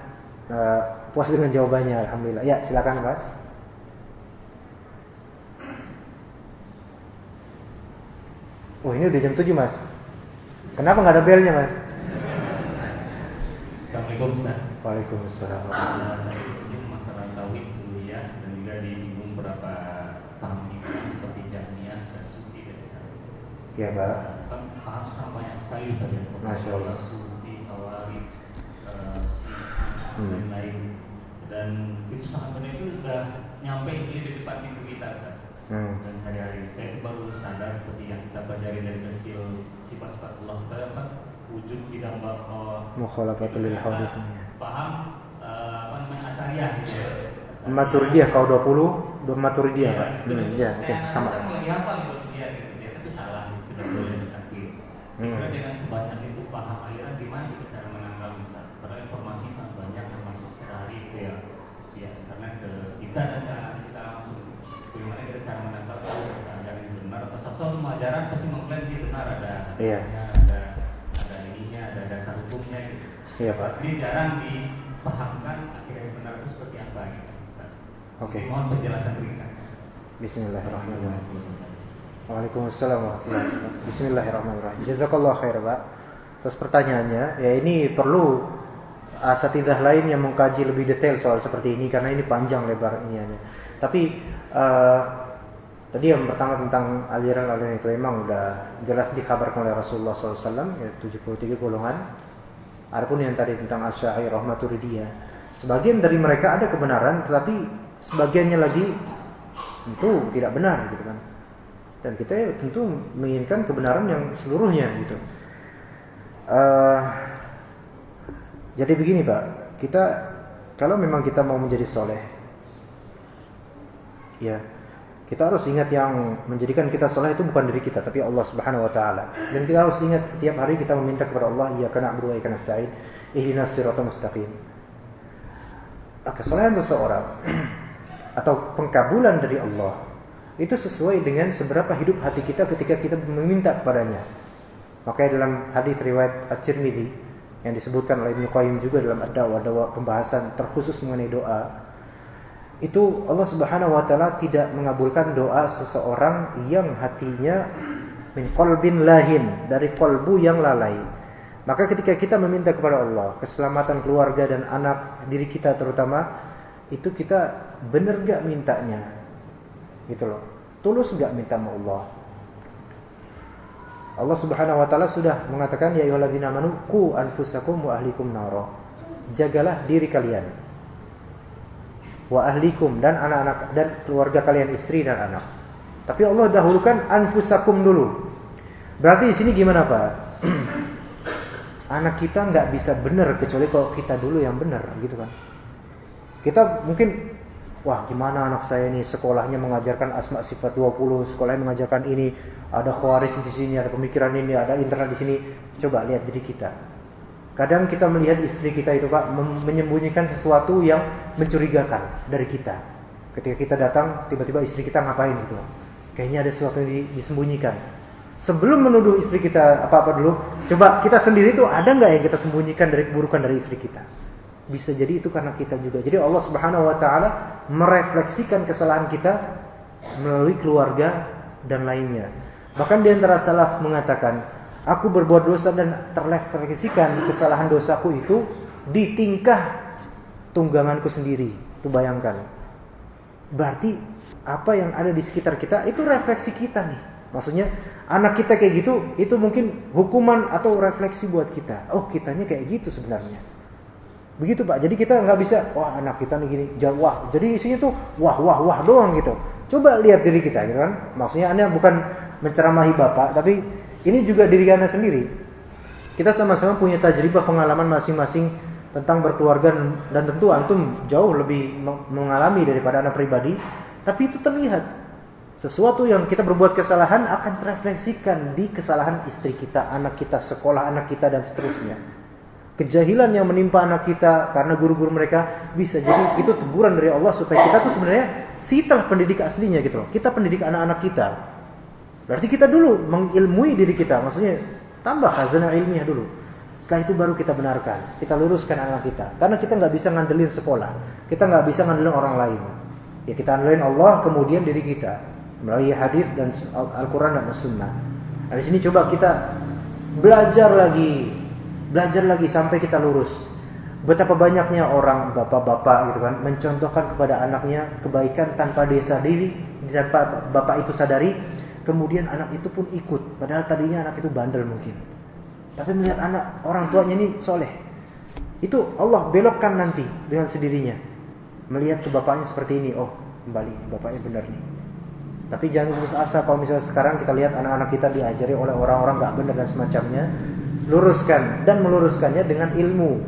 puas dengan jawabannya, alhamdulillah. Ya, silakan Mas. Oh ini udah jam 7 Mas. Kenapa nggak ada belnya Mas? Assalamualaikum Ustaz. Waalaikumsalam. Tadi disinggung masalah tauhid dulu ya, dan juga disinggung beberapa paham iman seperti Jahmiyah dan Sufi dan Ya Pak. kan paham banyak sekali Ustaz ya. Masya Allah. Sufi, Khawarij, dan lain. Dan itu sangat benar, itu sudah nyampe sih di depan pintu kita Ustaz. Dan sehari-hari saya baru sadar seperti yang kita pelajari dari kecil, sifat-sifat Allah supaya apa? Wujud tidak Mukhalafatul lil hadits. Paham apa namanya Asy'ariyah gitu ya. Maturidiyah kau 20 Maturidiyah Pak. Ya, oke, sama. Saya lagi apa gitu dia tapi salah gitu. Tidak boleh ditakdir. Kita dengan sebanyak itu paham aliran gimana kita cara menangkal Ustaz? Karena informasi sangat banyak termasuk sehari itu ya. Ya, karena kita ada kita langsung bagaimana kita cara menangkal ajaran yang benar atau semua ajaran pasti mengklaim dia benar, ada ada ininya, ada dasar hukumnya gitu. Iya Pak. Jadi jarang dipahamkan akhirnya yang benar itu seperti apa gitu. Oke. Mohon penjelasan ringkas. Bismillahirrahmanirrahim. Waalaikumsalam warahmatullahi wabarakatuh. Bismillahirrahmanirrahim. Jazakallahu khair Pak. Terus pertanyaannya, ya ini perlu asatidzah lain yang mengkaji lebih detail soal seperti ini karena ini panjang lebar iniannya. Tapi tadi yang pertama tentang aliran-aliran itu memang udah jelas dikabarkan oleh Rasulullah SAW ya 73 golongan. Adapun yang tadi tentang Asy'ariyah, Maturidiyah, sebagian dari mereka ada kebenaran, tetapi sebagiannya lagi tentu tidak benar gitu kan. Dan kita tentu menginginkan kebenaran yang seluruhnya gitu. Jadi begini Pak, kita kalau memang kita mau menjadi soleh, ya kita harus ingat yang menjadikan kita soleh itu bukan diri kita, tapi Allah Subhanahu Wa Taala. Dan kita harus ingat setiap hari kita meminta kepada Allah, iyyaka na'budu wa iyyaka nasta'in, ihdinas siratal mustaqim. Kesolehan seseorang atau pengkabulan dari Allah itu sesuai dengan seberapa hidup hati kita ketika kita meminta kepadanya. Makanya dalam hadis riwayat At-Tirmidzi yang disebutkan oleh Ibnu Qayyim juga dalam Ad-Dawa pembahasan terkhusus mengenai doa, itu Allah Subhanahu wa taala tidak mengabulkan doa seseorang yang hatinya min qalbin lahin, dari qalbu yang lalai. Maka ketika kita meminta kepada Allah keselamatan keluarga dan anak, diri kita terutama, itu kita benar gak mintanya? Gitu loh. Tulus gak minta sama Allah? Allah Subhanahu wa taala sudah mengatakan ya ayyuhalladzina amanu qu anfusakum wa ahlikum nara. Jagalah diri kalian. Wa ahlikum, dan anak-anak dan keluarga kalian, istri dan anak. Tapi Allah dahulukan anfusakum dulu. Berarti di sini gimana Pak? anak kita nggak bisa benar kecuali kalau kita dulu yang benar, gitu kan. Kita mungkin, wah gimana anak saya ini sekolahnya mengajarkan asma sifat 20, sekolahnya mengajarkan ini, ada khawarij di sini, ada pemikiran ini, ada internet di sini. Coba lihat diri kita. Kadang kita melihat istri kita itu Pak menyembunyikan sesuatu yang mencurigakan dari kita. Ketika kita datang, tiba-tiba istri kita ngapain gitu. Kayaknya ada sesuatu yang disembunyikan. Sebelum menuduh istri kita apa-apa dulu, coba kita sendiri tuh ada nggak yang kita sembunyikan dari keburukan dari istri kita? Bisa jadi itu karena kita juga. Jadi Allah Subhanahu Wa Taala merefleksikan kesalahan kita melalui keluarga dan lainnya. Bahkan di antara salaf mengatakan, aku berbuat dosa dan terrefleksikan kesalahan dosaku itu di tingkah tungganganku sendiri. Itu bayangkan. Berarti apa yang ada di sekitar kita itu refleksi kita nih. Maksudnya anak kita kayak gitu, itu mungkin hukuman atau refleksi buat kita. Oh, kitanya kayak gitu sebenarnya. Begitu Pak. Jadi kita nggak bisa, wah anak kita nih gini, wah. Jadi isinya tuh wah doang gitu. Coba lihat diri kita gitu kan. Maksudnya Anda bukan menceramahi Bapak, tapi ini juga diri Anda sendiri. Kita sama-sama punya tajribah pengalaman masing-masing tentang berkeluarga, dan tentu antum jauh lebih mengalami daripada anak pribadi. Tapi itu terlihat. Sesuatu yang kita berbuat kesalahan akan terefleksikan di kesalahan istri kita, anak kita, sekolah anak kita, dan seterusnya. Kejahilan yang menimpa anak kita karena guru-guru mereka, bisa jadi itu teguran dari Allah supaya kita tuh sebenarnya setelah pendidik aslinya gitu loh. Kita pendidik anak-anak kita. Berarti kita dulu mengilmui diri kita, maksudnya tambah khazanah ilmiah dulu. Setelah itu baru kita benarkan, kita luruskan anak kita. Karena kita nggak bisa ngandelin sekolah, kita nggak bisa ngandelin orang lain. Ya kita andelin Allah, kemudian diri kita melalui hadis dan Al-Quran dan As-Sunnah. Nah, di sini coba kita belajar lagi sampai kita lurus. Betapa banyaknya orang bapak-bapak gitu kan mencontohkan kepada anaknya kebaikan tanpa dia sadari, tanpa bapak itu sadari. Kemudian anak itu pun ikut, padahal tadinya anak itu bandel mungkin. Tapi melihat anak orang tuanya ini soleh, itu Allah belokkan nanti dengan sendirinya. Melihat ke bapaknya seperti ini, oh kembali bapaknya benar nih. Tapi jangan putus asa kalau misalnya sekarang kita lihat anak-anak kita diajari oleh orang-orang gak benar dan semacamnya. Luruskan, dan meluruskannya dengan ilmu.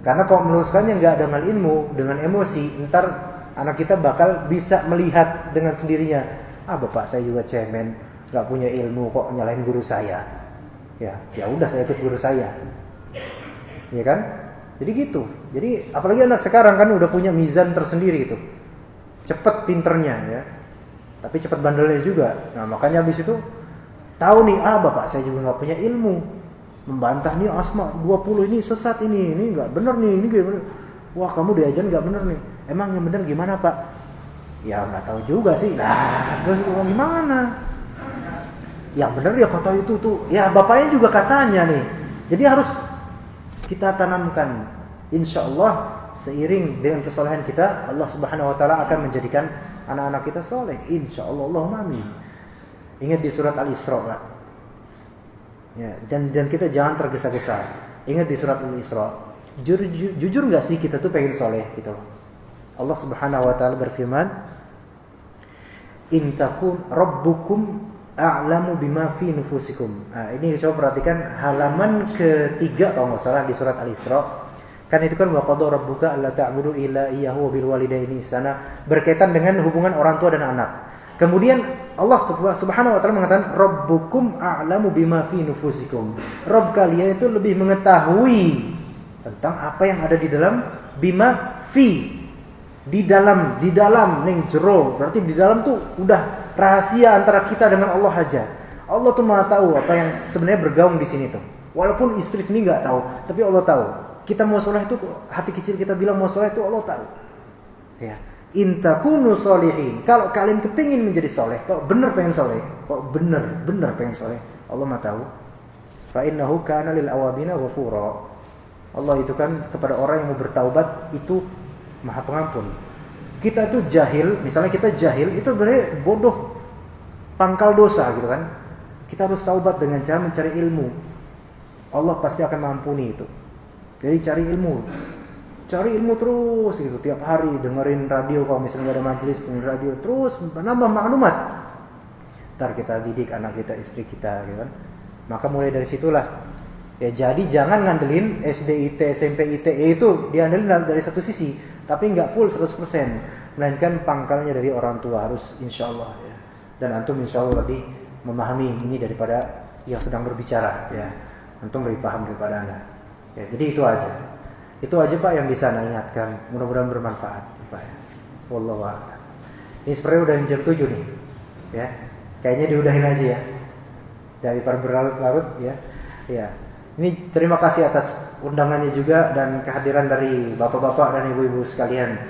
Karena kalau meluruskannya gak dengan ilmu, dengan emosi, ntar anak kita bakal bisa melihat dengan sendirinya, ah bapak saya juga cemen, gak punya ilmu kok nyalahin guru saya. Ya udah saya ikut guru saya. Ya kan? Jadi gitu. Jadi apalagi anak sekarang kan udah punya mizan tersendiri itu. Cepat pinternya ya. Tapi cepat bandelnya juga. Nah makanya habis itu tahu nih, bapak saya juga nggak punya ilmu, membantah nih asma 20 ini sesat, ini nggak benar nih, ini gimana? Wah kamu diajar nggak benar nih. Emang yang benar gimana Pak? Ya nggak tahu juga sih. Nah terus gimana? Yang benar ya kata itu tuh. Ya bapaknya juga katanya nih. Jadi harus kita tanamkan. Insya Allah seiring dengan kesolehan kita, Allah Subhanahu Wa Taala akan menjadikan anak-anak kita soleh, insya Allah. Allahumma amin. Ingat di surat Al-Isra, Pak. Ya, dan kita jangan tergesa-gesa. Ingat di surat Al-Isra. Jujur nggak sih kita tuh pengen soleh gitu loh. Allah Subhanahu Wa Taala berfirman, In takun rabbukum a'lamu bima fi nufusikum. Nah, ini coba perhatikan halaman ketiga kalau nggak salah di surat Al-Isra. Kan itu kan wa qada rabbuka alla ta'budu illa iyyahu wa bil walidaini ihsana, berkaitan dengan hubungan orang tua dan anak. Kemudian Allah Subhanahu wa taala mengatakan rabbukum a'lamu bima fi nufusikum. Rabb kalian itu lebih mengetahui tentang apa yang ada di dalam bima fi, di dalam ning jero. Berarti di dalam tuh udah rahasia antara kita dengan Allah aja. Allah tuh Maha tahu apa yang sebenarnya bergaung di sini tuh. Walaupun istri sendiri enggak tahu, tapi Allah tahu. Kita mau soleh itu, hati kecil kita bilang mau soleh itu Allah tahu. Ya, in takunu solihin. Kalau kalian kepingin menjadi soleh, kalau benar pengen soleh, kalau benar pengen soleh, Allah mah tahu. Fa innahu kana lil awabina ghafura. Allah itu kan kepada orang yang mau bertaubat itu Maha Pengampun. Kita itu jahil, misalnya kita jahil itu berarti bodoh, pangkal dosa gitu kan. Kita harus taubat dengan cara mencari ilmu. Allah pasti akan mengampuni itu. Jadi cari ilmu terus gitu, tiap hari dengerin radio, kalau misalnya nggak ada majelis dengerin radio terus, menambah maklumat. Ntar kita didik anak kita, istri kita, gitu kan. Maka mulai dari situlah Ya, jadi jangan ngandelin SD, IT, SMP, ITE itu diandelin dari satu sisi, tapi nggak full 100%, melainkan pangkalnya dari orang tua harus insya Allah ya. Dan antum insya Allah lebih memahami ini daripada yang sedang berbicara ya. Antum lebih paham daripada Anda. Ya, jadi itu aja. Itu aja Pak yang bisa Anda ingatkan. Mudah-mudahan bermanfaat ya, Pak ya. Wallahu a'lam. Ini sebenarnya udah jam 7 nih. Ya. Kayaknya diudahin aja ya. Daripada berlarut-larut ya. Ya. Ini terima kasih atas undangannya juga dan kehadiran dari bapak-bapak dan ibu-ibu sekalian.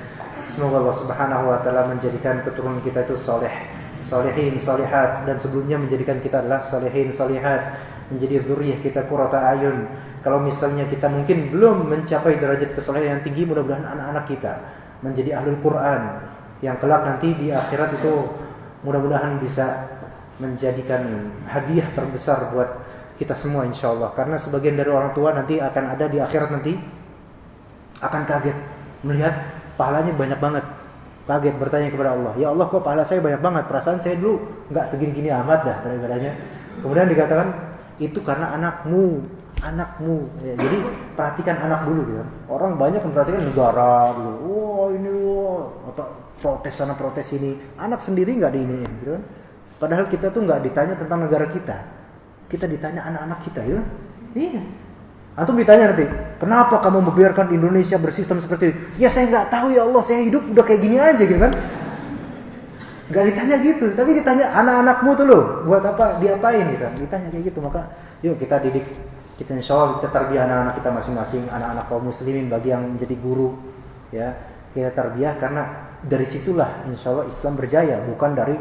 Semoga Allah Subhanahu wa taala menjadikan keturunan kita itu soleh, solehin, solehat, dan sebelumnya menjadikan kita adalah solehin, solehat, menjadi zuriyah kita qurrata ayun. Kalau misalnya kita mungkin belum mencapai derajat kesolehan yang tinggi, mudah-mudahan anak-anak kita menjadi ahlul Quran yang kelak nanti di akhirat itu mudah-mudahan bisa menjadikan hadiah terbesar buat kita semua insya Allah. Karena sebagian dari orang tua nanti akan ada di akhirat, nanti akan kaget melihat pahalanya banyak banget. Kaget bertanya kepada Allah, ya Allah kok pahala saya banyak banget, perasaan saya dulu gak segini-gini amat dah ibadahnya. Kemudian dikatakan itu karena anakmu ya, jadi perhatikan anak dulu gitu. Orang banyak memperhatikan negara dulu. Ini apa protes sana protes sini, anak sendiri gak diiniin gitu kan. Padahal kita tuh gak ditanya tentang negara kita ditanya anak-anak kita gitu. Iya. Antum ditanya nanti, kenapa kamu membiarkan Indonesia bersistem seperti itu? Ya saya nggak tahu ya Allah, saya hidup udah kayak gini aja gitu kan. Nggak ditanya gitu, tapi ditanya anak-anakmu tuh loh, buat apa, diapain gitu. Ditanya kayak gitu, maka yuk kita didik, kita insya Allah kita tarbiyah anak-anak kita masing-masing, anak-anak kaum muslimin bagi yang menjadi guru, ya kita tarbiyah karena dari situlah insya Allah Islam berjaya, bukan dari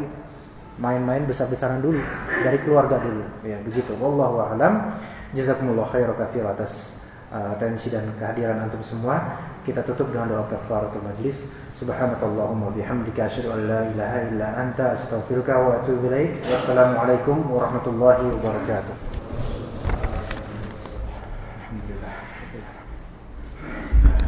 main-main besar-besaran dulu, dari keluarga dulu, ya begitu. Wallahu a'lam. Jazakumullah khairan katsiran atas atensi dan kehadiran antum semua. Kita tutup dengan doa kafaratul majlis. Subhanakallahumma bihamdika asyhadu an la ilaha illa anta astaghfiruka wa atubu ilaik. Wassalamualaikum warahmatullahi wabarakatuh. Alhamdulillah.